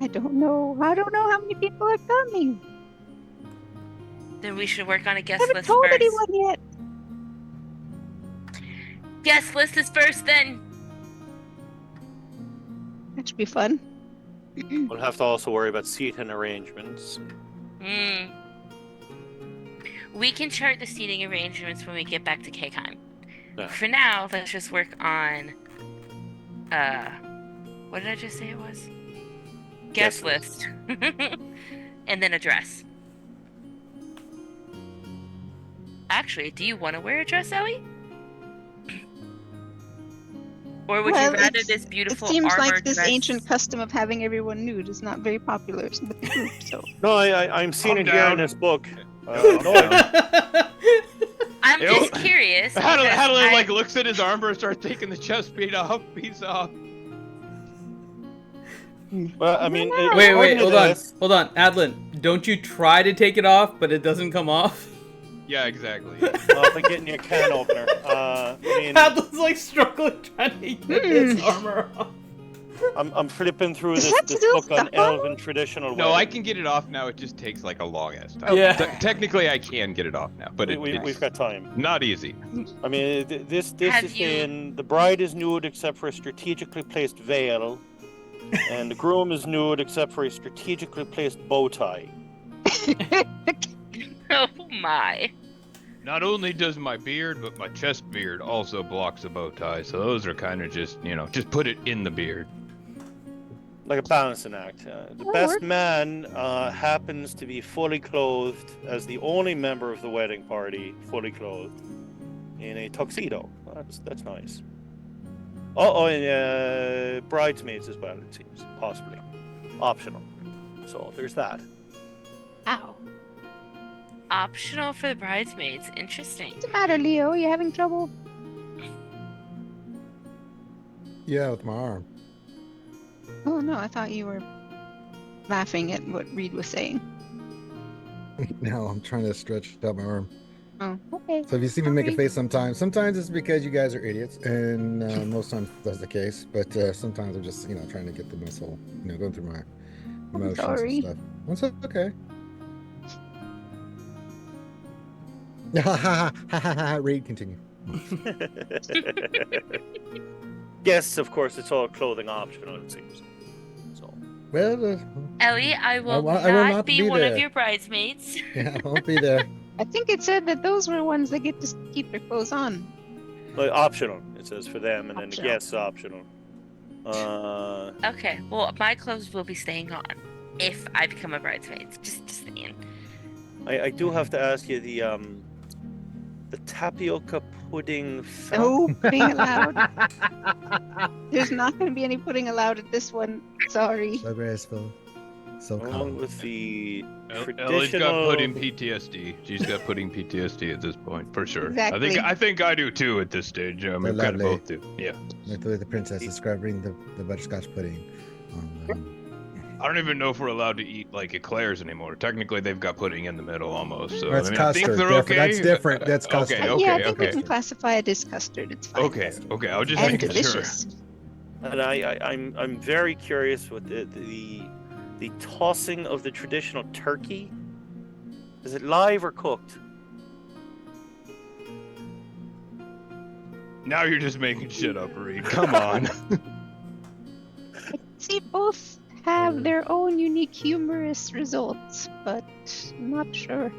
I don't know. I don't know how many people are coming. Then we should work on a I guest haven't list told first. anyone yet. Guest list is first then. That should be fun. We'll have to also worry about seating arrangements. Hmm. We can chart the seating arrangements when we get back to K-Con. Yeah. For now, let's just work on what did I just say it was? Guest list. And then address. Actually, do you want to wear a dress, Ellie? Or would Well, you rather it's- this It beautiful seems armor like this dress? ancient custom of having everyone nude is not very popular with the group, so. No, I'm seeing Calm it here in down. this book. I'm Ew. just curious. Hadley because like looks at his armor and starts taking the chest piece off. Well, I mean, Wait, according to hold on. this- Hold on. Adlin, don't you try to take it off, but it doesn't come off? Yeah, exactly. Well, like getting your can opener. I mean, Adlin's like struggling trying to get his armor off. I'm flipping through Is this, that this still book on stuck on? Elven traditional No, I wedding. can get it off now. It just takes like a long ass time. Yeah. Technically, I can get it off now, but We've it's got time. not easy. I mean, this Have is you- saying the bride is nude except for a strategically placed veil, and the groom is nude except for a strategically placed bow tie. Oh my. Not only does my beard, but my chest beard also blocks a bow tie. So those are kind of just, just put it in the beard. Like a balancing act. The best man happens to be fully clothed as the only member of the wedding party, fully clothed in a tuxedo. That's nice. And bridesmaids as well, it seems, possibly optional. So there's that. Ow. Optional for the bridesmaids. Interesting. What's the matter, Leo? You having trouble? Yeah, with my arm. Oh no, I thought you were laughing at what Reed was saying. No, I'm trying to stretch out my arm. Oh, okay. So if you see me make a Sorry. face sometimes it's because you guys are idiots, and most times that's the case. But sometimes I'm just, trying to get the muscle, going through my emotions sorry. and stuff. That's okay. Ha ha ha ha ha. Read, continue. Yes, of course, it's all clothing optional, it seems. So Well, Ellie, I will, I will not be be one of there. your bridesmaids. yeah, I won't be there. I think it said that those were ones that get to keep their clothes on. like, optional, it says for them, and then the Optional. guests optional. Okay, well, my clothes will be staying on if I become a bridesmaid. Just saying. I do have to ask you the tapioca pudding. No pudding allowed. There's not going to be any pudding allowed at this one. Sorry. So graceful, so Along calm. with the Ellie's traditional. got pudding PTSD. She's got pudding PTSD at this point, for sure. Exactly. I think I do too at this stage. I mean, They're kind of lovely. both do. Yeah. Like the way the princess describing the butterscotch pudding. I don't even know if we're allowed to eat like eclairs anymore. Technically, they've got pudding in the middle almost. So That's I custard. think they're different. okay. That's different. That's custard. Okay, Yeah, I think we okay. can classify it as custard. It's fine. Okay, okay. I was just And making delicious. And I'm very curious with the tossing of the traditional turkey. Is it live or cooked? sure. Now you're just making shit up, Reed. Come on. See, both have their own unique humorous results, but I'm not sure.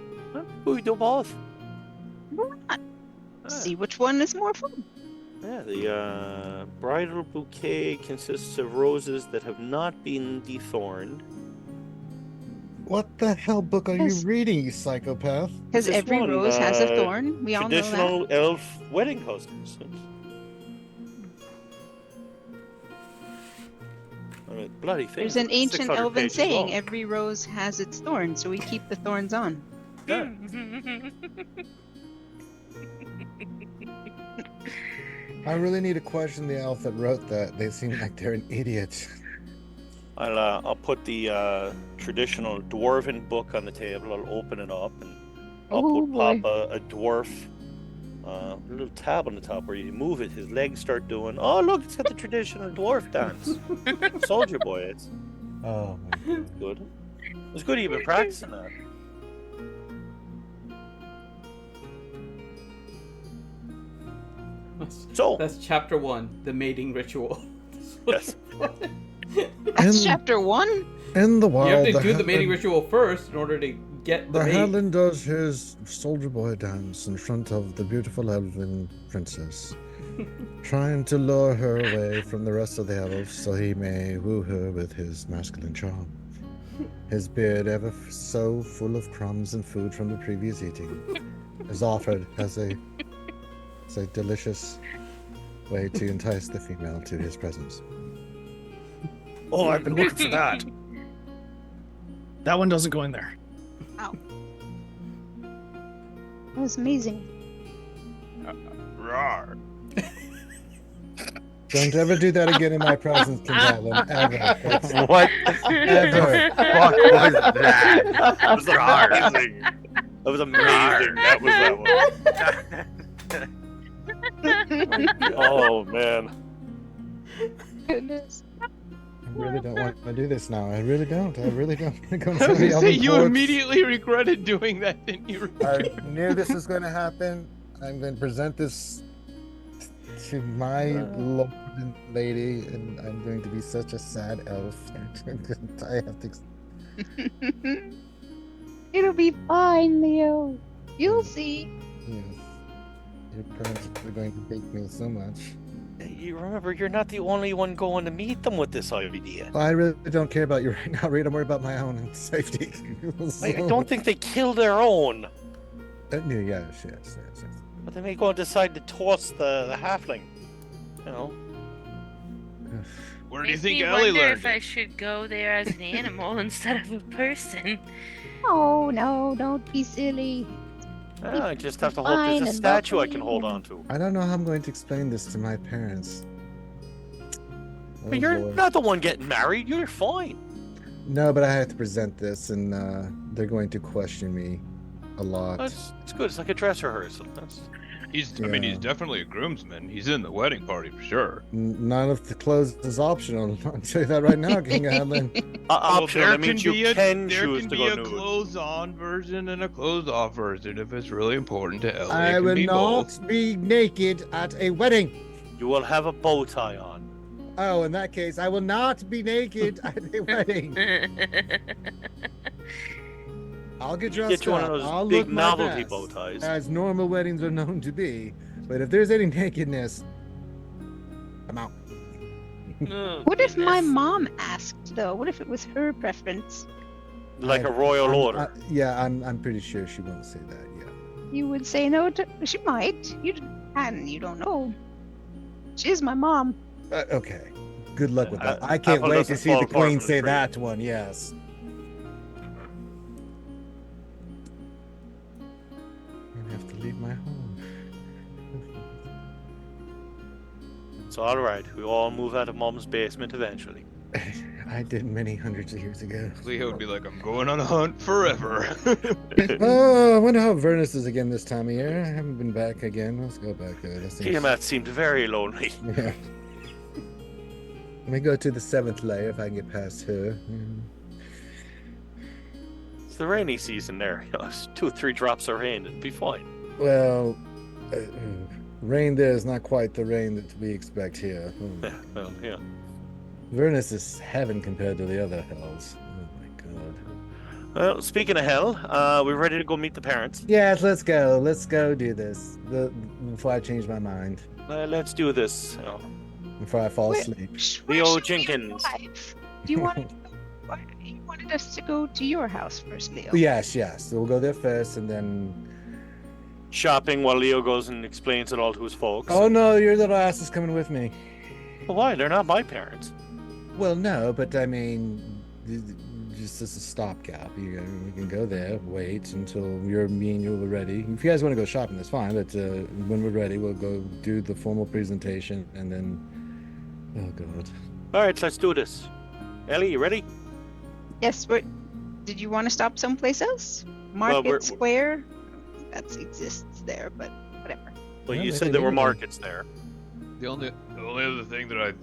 We do both. See which one is more fun. Yeah, the bridal bouquet consists of roses that have not been dethorned. What the hell book are Yes. you reading, you psychopath? Because This every one, rose has a thorn. We all know that. Traditional elf wedding customs. I mean, bloody thing. There's an ancient 600 elven pages saying, long. every rose has its thorn, so we keep the thorns on. Yeah. I really need to question the elf that wrote that. They seem like they're an idiot. I'll put the traditional dwarven book on the table. I'll open it up and I'll Oh, put boy. Papa a dwarf a little tab on the top where you move it, his legs start doing. Oh, look, it's got the traditional dwarf dance. Soldier boy, it's Oh my god. good. It's good you've been practicing that. So, That's chapter 1, the mating ritual. yes. That's In- chapter 1? In the You wild, have to do the Hadlin- mating ritual first in order to get the The mate. Hadlin does his soldier boy dance in front of the beautiful elven princess, trying to lure her away from the rest of the elves so he may woo her with his masculine charm. His beard, ever so full of crumbs and food from the previous eating, is offered as a delicious way to entice the female to his presence. Oh, I've been looking for that. That one doesn't go in there. That was amazing. Rawr. Don't ever do that again in my presence, Hadlin, ever. That's- What Ever. the fuck was that? That was amazing. That was amazing. That was that one. Oh, man. Goodness. I really don't want to do this now. I really don't. I really don't. I was gonna say you immediately regretted doing that, didn't you? I knew this was going to happen. I'm going to present this to my lord and lady, and I'm going to be such a sad elf. I have to. It'll be fine, Leo. You'll see. Yes. Your parents are going to hate me so much. You remember, you're not the only one going to meet them with this idea. I really don't care about you right now, Reed. I'm worried about my own safety. I don't think they kill their own. Yes. But they may go and decide to toss the halfling. You know. Where do you Makes think me Ellie wonder learned if I it? should go there as an animal instead of a person. Oh, no, don't be silly. I just have to hope Fine there's a and statue I can lovely hold and- on to. I don't know how I'm going to explain this to my parents. Oh, But you're Lord. not the one getting married. You're fine. No, but I have to present this, and they're going to question me a lot. It's good. It's like a dress rehearsal. That's... I mean, he's Yeah. definitely a groomsman. He's in the wedding party for sure. None of the clothes is optional. I'll tell you that right now, King Hadlin. optional. That means you can there choose can to be go a nude. clothes-on version and a clothes-off version if it's really important to Ellie. I It can will be not both. be naked at a wedding. You will have a bow tie on. Oh, in that case, I will not be naked at a wedding. I'll get dressed Get you one up. of those I'll big look my novelty best, bow ties. as normal weddings are known to be. But if there's any nakedness, I'm out. Oh, What if my goodness. mom asked, though? What if it was her preference? Like a royal order. I'm pretty sure she won't say that. Yeah. You would say no to... She might. You don't know. She is my mom. Okay. Good luck with that. Uh, I can't apple wait doesn't to see fall the far queen from the say tree. that one. Yes. I have to leave my home. It's all right. We all move out of mom's basement eventually. I did many hundreds of years ago. Leo would be like, I'm going on a hunt forever. Oh, I wonder how Vernus is again this time of year. I haven't been back again. Let's go back there. That seems- Tiamat seemed very lonely. Yeah. Let me go to the 7th layer if I can get past her. It's the rainy season there. You know, it's 2 or 3 drops of rain. It'd be fine. Well, rain there is not quite the rain that we expect here. Oh, Yeah, well, yeah. Vernus is heaven compared to the other hells. Oh my god. Well, speaking of hell, we're ready to go meet the parents. Yes, let's go. Let's go do this. Before I change my mind. Let's do this. You know. Before I fall Where- asleep. Leo Where should we Jenkins. arrive? Do you want? You wanted us to go to your house first, Leo. Yes. So we'll go there first and then. Shopping while Leo goes and explains it all to his folks. Oh no, your little ass is coming with me. Well, why? They're not my parents. Well, no, but I mean, just as a stopgap. You can go there, wait until me and you are ready. If you guys want to go shopping, that's fine. But when we're ready, we'll go do the formal presentation, and then. Oh God. All right, let's do this. Ellie, you ready? Yes. Did you want to stop someplace else? Well, Market Square. That exists there, but whatever. Well, Yeah, you if said they there were need one. markets there. The only other thing that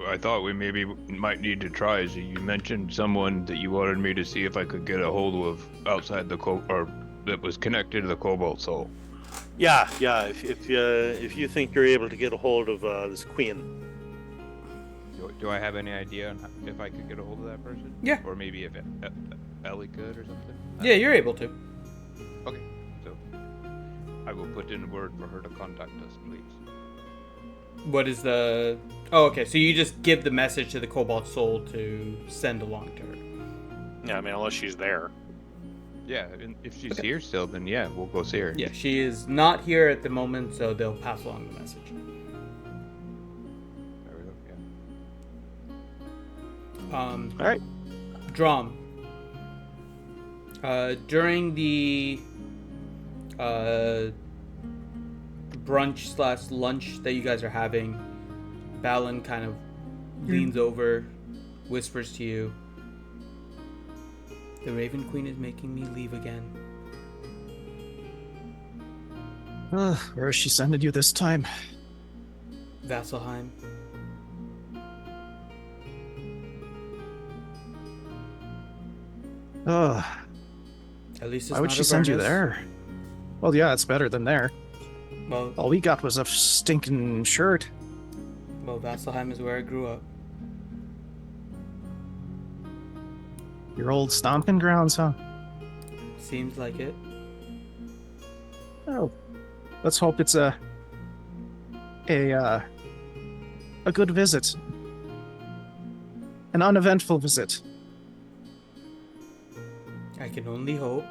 I thought we maybe might need to try is you mentioned someone that you wanted me to see if I could get a hold of outside the or that was connected to the Cobalt Soul. Yeah. If you think you're able to get a hold of this queen, Do I have any idea on if I could get a hold of that person? Yeah. Or maybe if Ellie could or something? Yeah, you're able to. Okay, so I will put in a word for her to contact us, please. What is the... Oh, okay. So you just give the message to the Cobalt Soul to send along to her. yeah, I mean, unless she's there. Yeah, and if she's here still, then yeah, we'll go see her. Yeah, she is not here at the moment, so they'll pass along the message. There we go, yeah. All right. Drum. During the brunch/lunch that you guys are having, Balin kind of leans over, whispers to you, "The Raven Queen is making me leave again." Where is she sending you this time? Vasselheim. Ugh, At least it's why would not she send you Avernus. there? Well, yeah, it's better than there. Well, All we got was a stinking shirt. Vasselheim is where I grew up. Your old stomping grounds, huh? Seems like it. Oh, let's hope it's a good visit, an uneventful visit. I can only hope.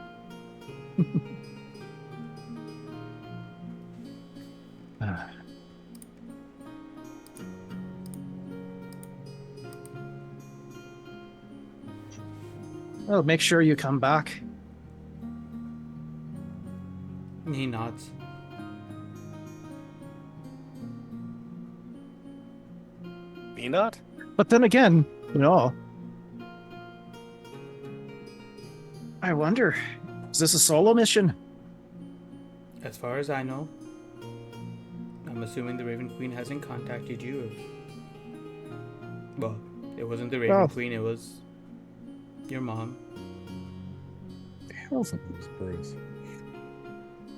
Well, make sure you come back. He nods. Me not? But then again, I wonder, is this a solo mission? As far as I know, I'm assuming the Raven Queen hasn't contacted you. Well, it wasn't the Raven Queen, it was your mom. Bruce.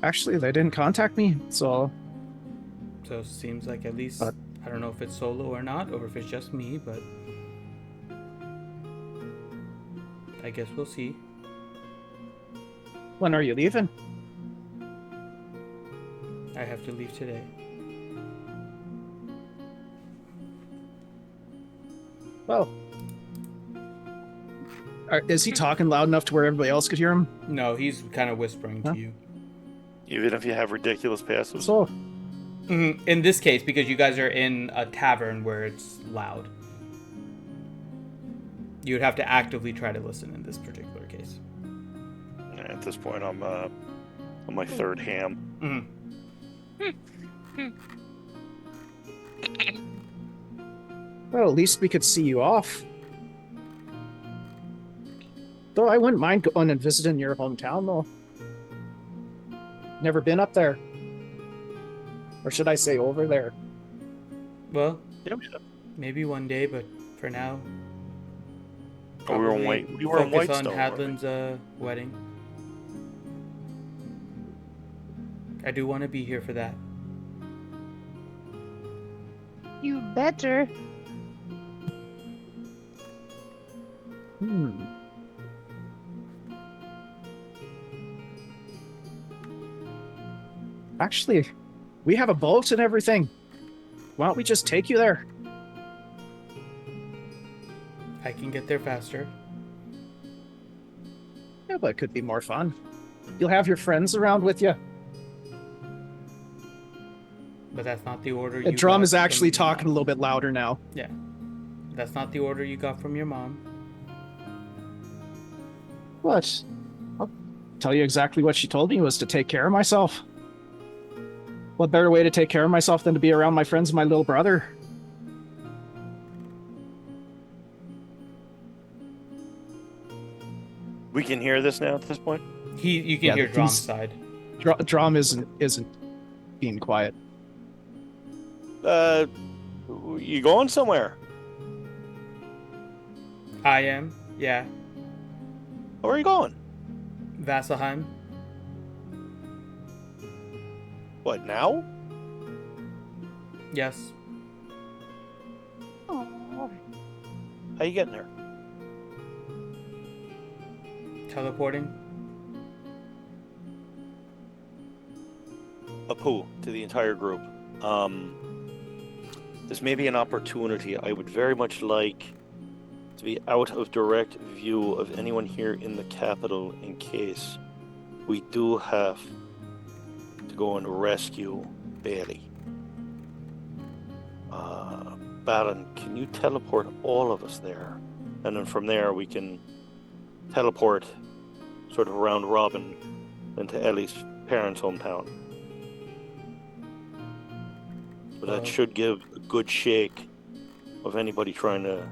Actually, they didn't contact me, so So it seems like at least, But- I don't know if it's solo or not, or if it's just me, but I guess we'll see. when are you leaving? I have to leave today. Well, is he talking loud enough to where everybody else could hear him? No, he's kind of whispering Huh? to you. Even if you have ridiculous passives. So, In this case, because you guys are in a tavern where it's loud, you would have to actively try to listen in this particular case. At this point, I'm on my third ham. well, at least we could see you off. Though I wouldn't mind going and visiting your hometown, though. Never been up there. Or should I say over there? Well, Yeah, maybe one day, but for now, we were in probably We were in focus on Whitestone. weren't Hadlin's wedding. I do want to be here for that. You better. Actually, we have a boat and everything. Why don't we just take you there? I can get there faster. Yeah, but it could be more fun. You'll have your friends around with you. But that's not the order The you drum got is actually from- talking a little bit louder now. Yeah. That's not the order you got from your mom. What? I'll tell you exactly what she told me was to take care of myself. What better way to take care of myself than to be around my friends and my little brother? we can hear this now at this point? You can Yeah, hear the Drum's piece- side. Drum isn't. being quiet. You going somewhere? I am. Yeah. Where are you going? Vasselheim. What, now? Yes. How you getting there? Teleporting. Apu, to the entire group. This may be an opportunity. I would very much like to be out of direct view of anyone here in the capital in case we do have to go and rescue Bailey. Balan, can you teleport all of us there? And then from there we can teleport sort of round robin into Ellie's parents' hometown. But that should give a good shake of anybody trying to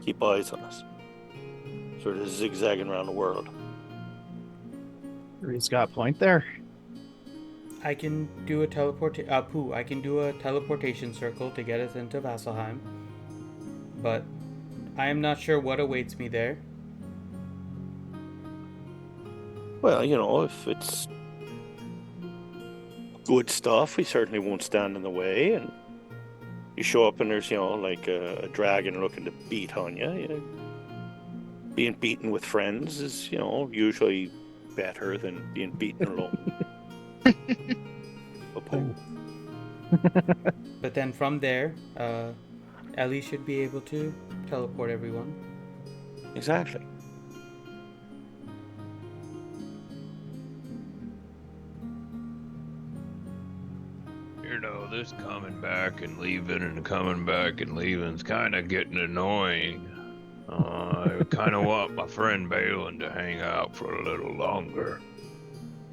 keep eyes on us. Sort of zigzagging around the world. He's got a point there. I can do a I can do a teleportation circle to get us into Vasselheim. But I am not sure what awaits me there. Well, you know, if it's good stuff, we certainly won't stand in the way. And you show up and there's, you know, like a dragon looking to beat on you. You know, being beaten with friends is, you know, usually better than being beaten alone. But then from there, Ellie should be able to teleport everyone. Exactly. You know, this coming back and leaving and coming back and leaving is kind of getting annoying. I kind of want my friend Balin to hang out for a little longer.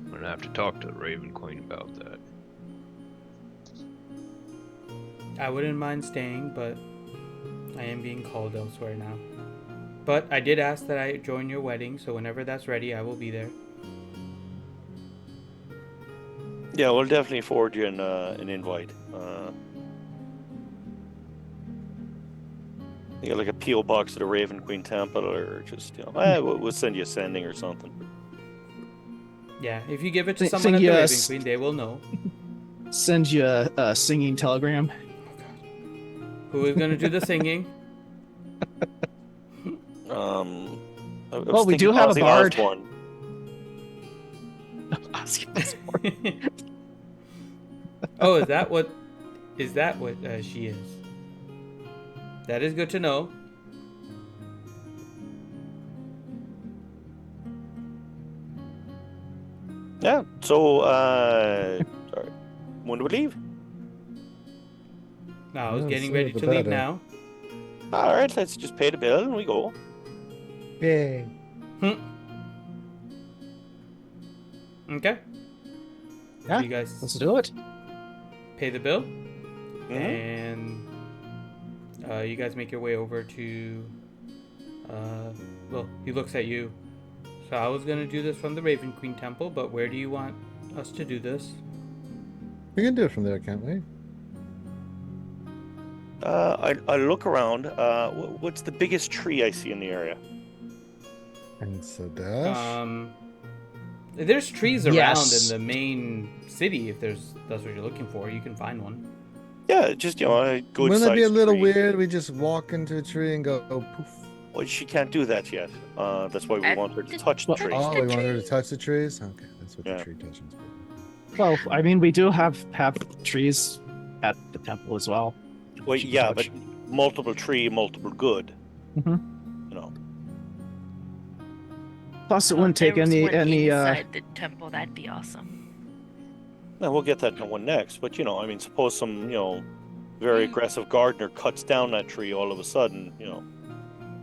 I'm gonna have to talk to the Raven Queen about that. I wouldn't mind staying, but I am being called elsewhere now. But I did ask that I join your wedding, so whenever that's ready, I will be there. Yeah, we'll definitely forward you an invite. You got like a P.O. box at the Raven Queen Temple, or just, you know, we'll send you a sending or something. Yeah, if you give it to someone at the Raven Queen, they will know. Send you a singing telegram. Who is going to do the singing? Well, we do have a bard. Oh, is that what she is? That is good to know. Yeah, so, sorry. When do we leave? No, I was getting ready to leave now. Alright, let's just pay the bill and we go. Yay. Okay. Yeah, so you guys let's do it. Pay the bill, and you guys make your way over to. Well, he looks at you. So I was gonna do this from the Raven Queen Temple, but where do you want us to do this? We can do it from there, can't we? I look around. What's the biggest tree I see in the area? And so dash. There's trees around Yes. in the main city. If that's what you're looking for, you can find one. Yeah, just, you know, a good Wouldn't that be a sized little tree. weird? We just walk into a tree and go, oh, poof. Well, she can't do that yet. That's why we want her to touch the tree. Oh, we want her to touch the trees? Okay, that's what Yeah. the tree touching is for. Well, I mean, we do have trees at the temple as well. Well, She can yeah, touch. but multiple tree, multiple good. Mhm. You know. Plus, it wouldn't take There was any one inside the temple. That'd be awesome. Now we'll get that one next. But, you know, I mean, suppose some, you know, very aggressive gardener cuts down that tree all of a sudden, you know.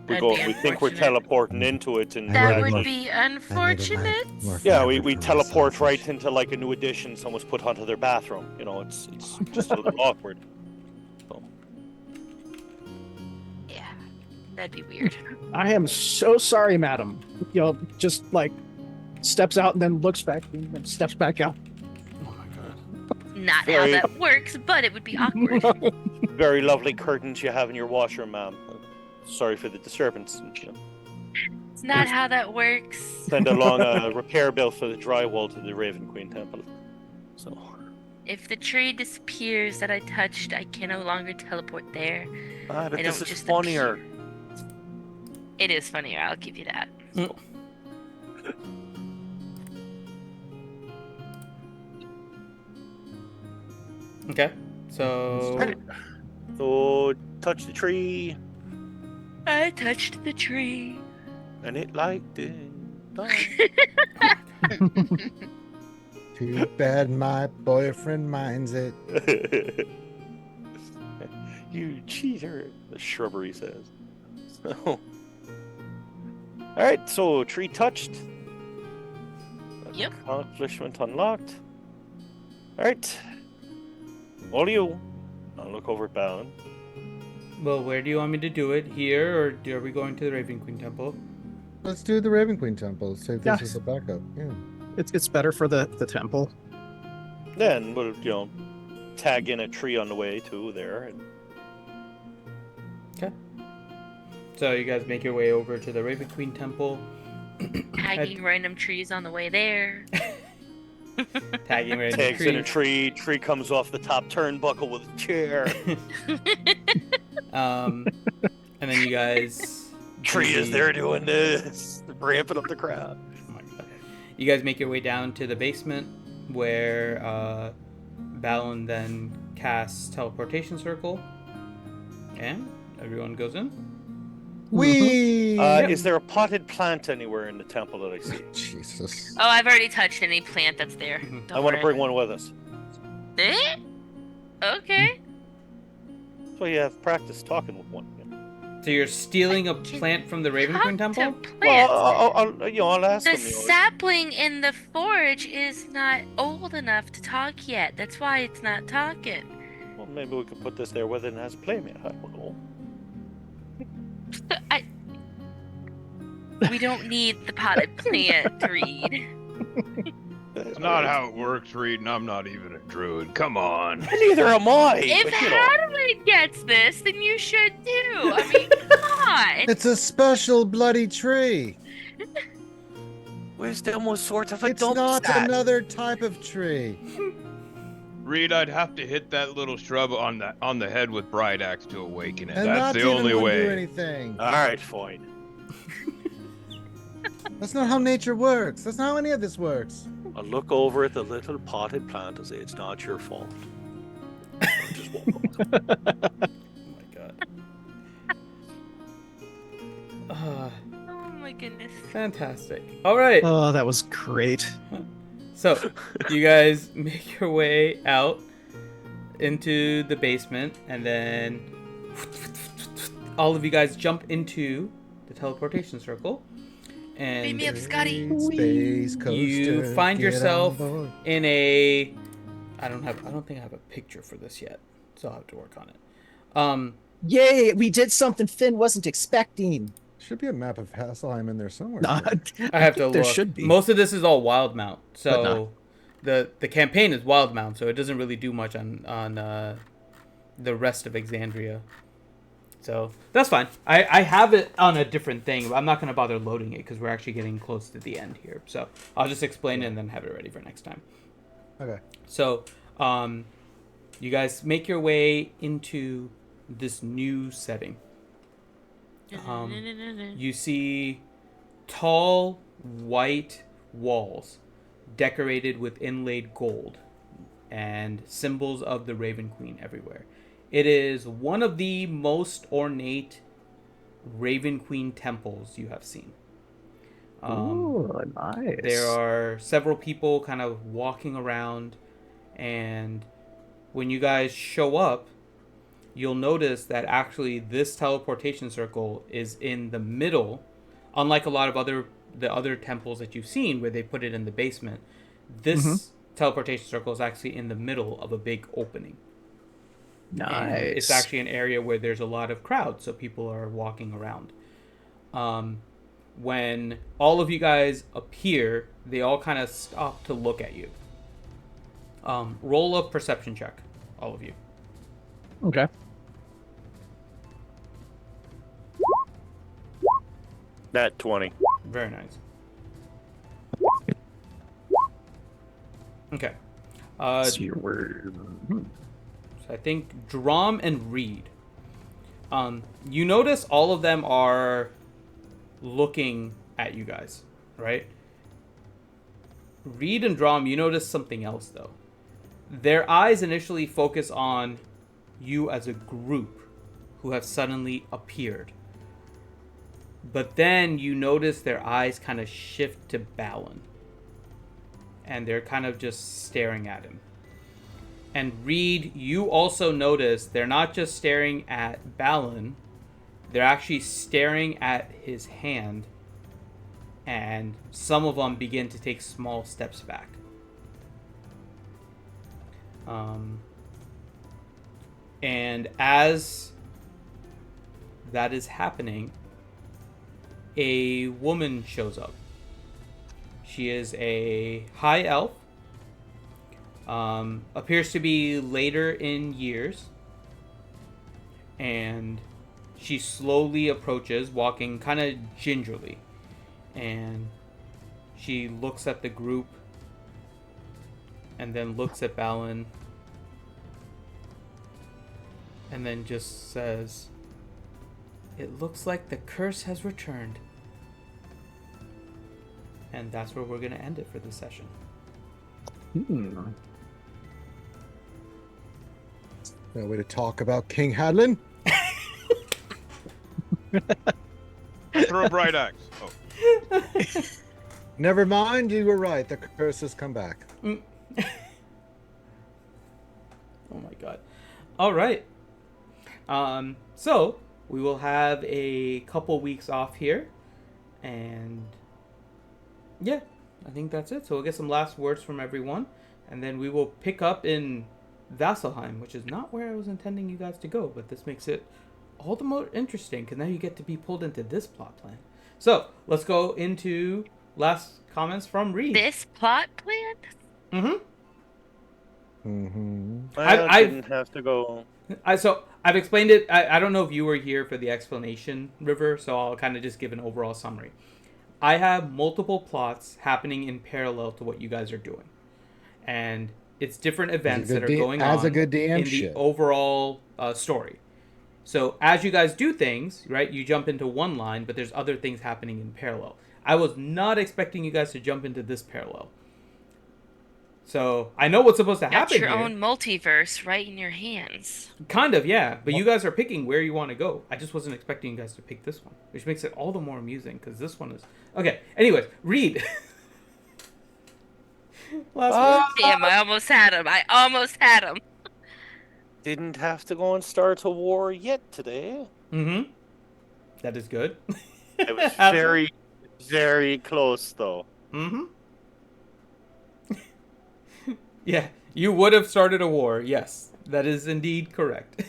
That'd We be think we're unfortunate. teleporting into it, and That we're would actually- be unfortunate. yeah, we teleport right into like a new addition someone's put onto their bathroom. You know, it's just a little awkward. So. Yeah, that'd be weird. I am so sorry, madam. You know, just like steps out and then looks back and then steps back out. Not how Very- that works, but it would be awkward. Very lovely curtains you have in your washroom, ma'am. Sorry for the disturbance. It's not how that works. Send along a repair bill for the drywall to the Raven Queen Temple. So, If the tree disappears that I touched, I can no longer teleport there. but I this don't is just funnier. appear. It is funnier, I'll give you that. Okay. So So, touch the tree, I touched the tree. and it liked it. Too bad my boyfriend minds it. You cheater, the shrubbery says. So, alright, so tree touched. Yep. Accomplishment unlocked. Alright. All of you. I'll look over at Balin. well, where do you want me to do it? Here, or are we going to the Raven Queen Temple? Let's do the Raven Queen Temple. Save this as a backup. Yeah. It's better for the temple. Then we'll, tag in a tree on the way too there. And So you guys make your way over to the Raven Queen Temple. Tagging random trees on the way there. Tagging random tags in a trees. tree comes off the top turnbuckle with a chair. And then you guys. Tree is there doing this, ramping up the crowd. Oh my God. You guys make your way down to the basement where Balin then casts teleportation circle, and everyone goes in. We. Is there a potted plant anywhere in the temple that I see? Jesus. Oh, I've already touched any plant that's there. Don't I want to worry. bring one with us. Eh? Okay. So you have practice talking with one. So you're stealing a Can plant from the Raven Talk Queen to Temple? plants. Well, I'll ask The him. sapling in the forge is not old enough to talk yet. That's why it's not talking. Well, maybe we could put this there whether it has a playmate. I don't know. We don't need the potted plant to read. It's not how it works, Reed, and I'm not even a druid. Come on. Neither am I. If but, Hadley gets this, then you should too. I mean, come on. It's a special bloody tree. Wisdom was sort of a It's dump not stat. another type of tree. Reed, I'd have to hit that little shrub on the head with Bright Axe to awaken it. And That's not the even only would do way. anything. All right, fine. That's not how nature works. That's not how any of this works. I'll look over at the little potted plant and say it's not your fault. I'll just walk over. Oh my God. Oh my goodness. Fantastic. All right. Oh, that was great. So you guys make your way out into the basement, and then all of you guys jump into the teleportation circle. And Beam me up, Scotty. Space coaster, you find get on yourself board. in a I don't think I have a picture for this yet, so I'll have to work on it. Yay, we did something Finn wasn't expecting. Should be a map of Hasselheim in there somewhere. Nah, I have to look. There should be. Most of this is all Wildemount, But so the campaign is Wildemount, so it doesn't really do much on the rest of Exandria. So that's fine. I have it on a different thing, but I'm not going to bother loading it because we're actually getting close to the end here. So I'll just explain it and then have it ready for next time. Okay. So you guys make your way into this new setting. You see tall white walls decorated with inlaid gold and symbols of the Raven Queen everywhere. It is one of the most ornate Raven Queen temples you have seen. Ooh, nice. There are several people kind of walking around, and when you guys show up, you'll notice that actually this teleportation circle is in the middle. Unlike a lot of the other temples that you've seen where they put it in the basement, this teleportation circle is actually in the middle of a big opening. Nice. And it's actually an area where there's a lot of crowd, so people are walking around. When all of you guys appear, they all kind of stop to look at you. Roll a perception check, all of you. Okay. Nat 20. Very nice. Okay. See your word. So I think Drom and Reed. You notice all of them are looking at you guys, right? Reed and Drom, you notice something else though. Their eyes initially focus on you as a group who have suddenly appeared. But then you notice their eyes kind of shift to Balin. And they're kind of just staring at him. And Reed, you also notice they're not just staring at Balin, they're actually staring at his hand. And some of them begin to take small steps back. And as that is happening, a woman shows up. She is a high elf. Appears to be later in years. And she slowly approaches, walking kind of gingerly. And she looks at the group. And then looks at Balin. And then just says, "It looks like the curse has returned." And that's where we're going to end it for this session. No way to talk about King Hadlin. Throw a bright axe. Oh. Never mind, you were right. The curse has come back. Oh my god. All right. So we will have a couple weeks off here, and yeah, I think that's it. So we'll get some last words from everyone, and then we will pick up in Vasselheim, which is not where I was intending you guys to go, but this makes it all the more interesting because now you get to be pulled into this plot plan. So let's go into last comments from Reed. This plot plan? I didn't have to go. So I've explained it. I don't know if you were here for the explanation, River, so I'll kind of just give an overall summary. I have multiple plots happening in parallel to what you guys are doing. And it's different events that are going on in the overall story. So as you guys do things, right, you jump into one line, but there's other things happening in parallel. I was not expecting you guys to jump into this parallel. So I know what's supposed to happen here. Got your own multiverse right in your hands. Kind of, yeah. But you guys are picking where you want to go. I just wasn't expecting you guys to pick this one, which makes it all the more amusing because this one is... Okay, anyways, Reed. Damn, I almost had him. Didn't have to go and start a war yet today. Mm-hmm. That is good. It was very, very close, though. Mm-hmm. Yeah, you would have started a war. Yes, that is indeed correct.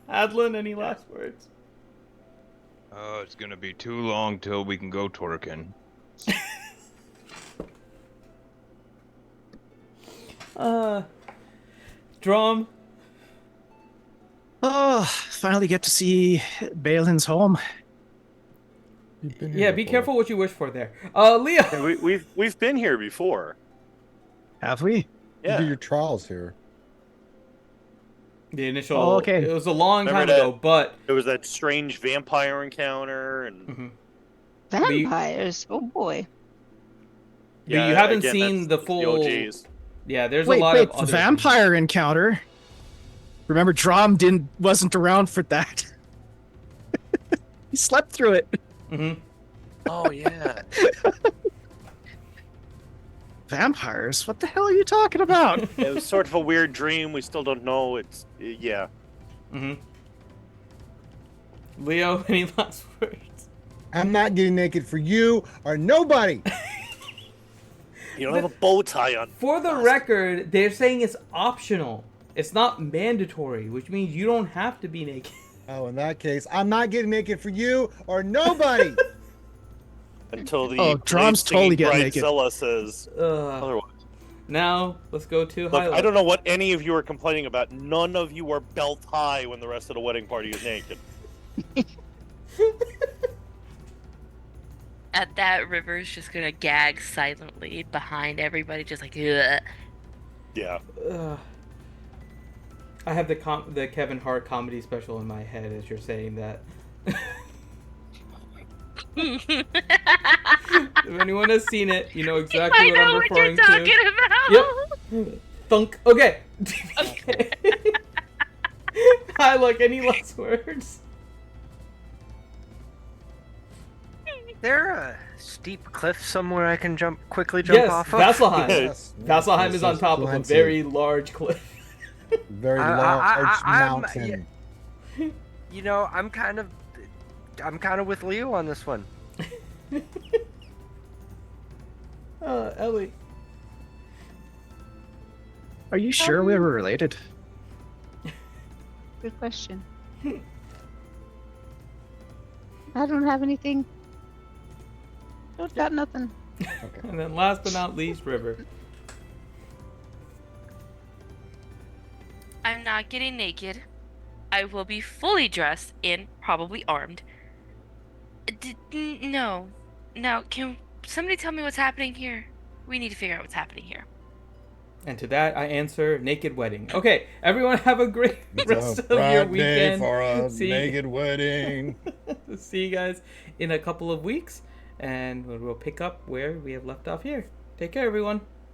Adlin, any last words? Oh, it's gonna be too long till we can go twerking. Drum. Oh, finally get to see Balin's home. Yeah, be careful what you wish for there. Leo. Yeah, we've been here before. Have we? Yeah. You do your trials here. The initial. Oh, okay. It was a long time ago, but there was that strange vampire encounter and vampires. Oh boy. But you haven't seen the full. Yeah, there's a lot of other vampire encounter. Remember, Drom wasn't around for that. He slept through it. Mm-hmm. Oh yeah. Vampires? What the hell are you talking about? It was sort of a weird dream. We still don't know. It's yeah. Mm-hmm. Leo, any last words? I'm not getting naked for you or nobody. You don't have a bow tie on. For the record, they're saying it's optional. It's not mandatory, which means you don't have to be naked. Oh, in that case, I'm not getting naked for you or nobody. Until the Drom's totally getting naked. Bridezilla says otherwise. Now let's go to Look, highlight. I don't know what any of you are complaining about. None of you are belt high when the rest of the wedding party is naked. At that, River's just gonna gag silently behind everybody, just like, ugh. Yeah. Ugh. I have the Kevin Hart comedy special in my head as you're saying that. If anyone has seen it, you know exactly I what know I'm what you're referring to. talking about. Yep. Thunk. Okay. Okay. Hi, look, any last words? There a steep cliff somewhere I can quickly jump Yes, off of? Vasselheim. Yes. Vasselheim is on There's top of a plenty. very large cliff. Very I- large I'm- mountain. You know, I'm kind of with Leo on this one. Ellie. Are you sure we were related? Good question. I don't have anything. Don't got nothing. Okay. And then last but not least, River. I'm not getting naked. I will be fully dressed and probably armed. No. Now, can somebody tell me what's happening here? We need to figure out what's happening here. And to that, I answer naked wedding. Okay, everyone have a great rest It's of a your bright day weekend. for a See- naked wedding. See you guys in a couple of weeks, and we'll pick up where we have left off here. Take care, everyone.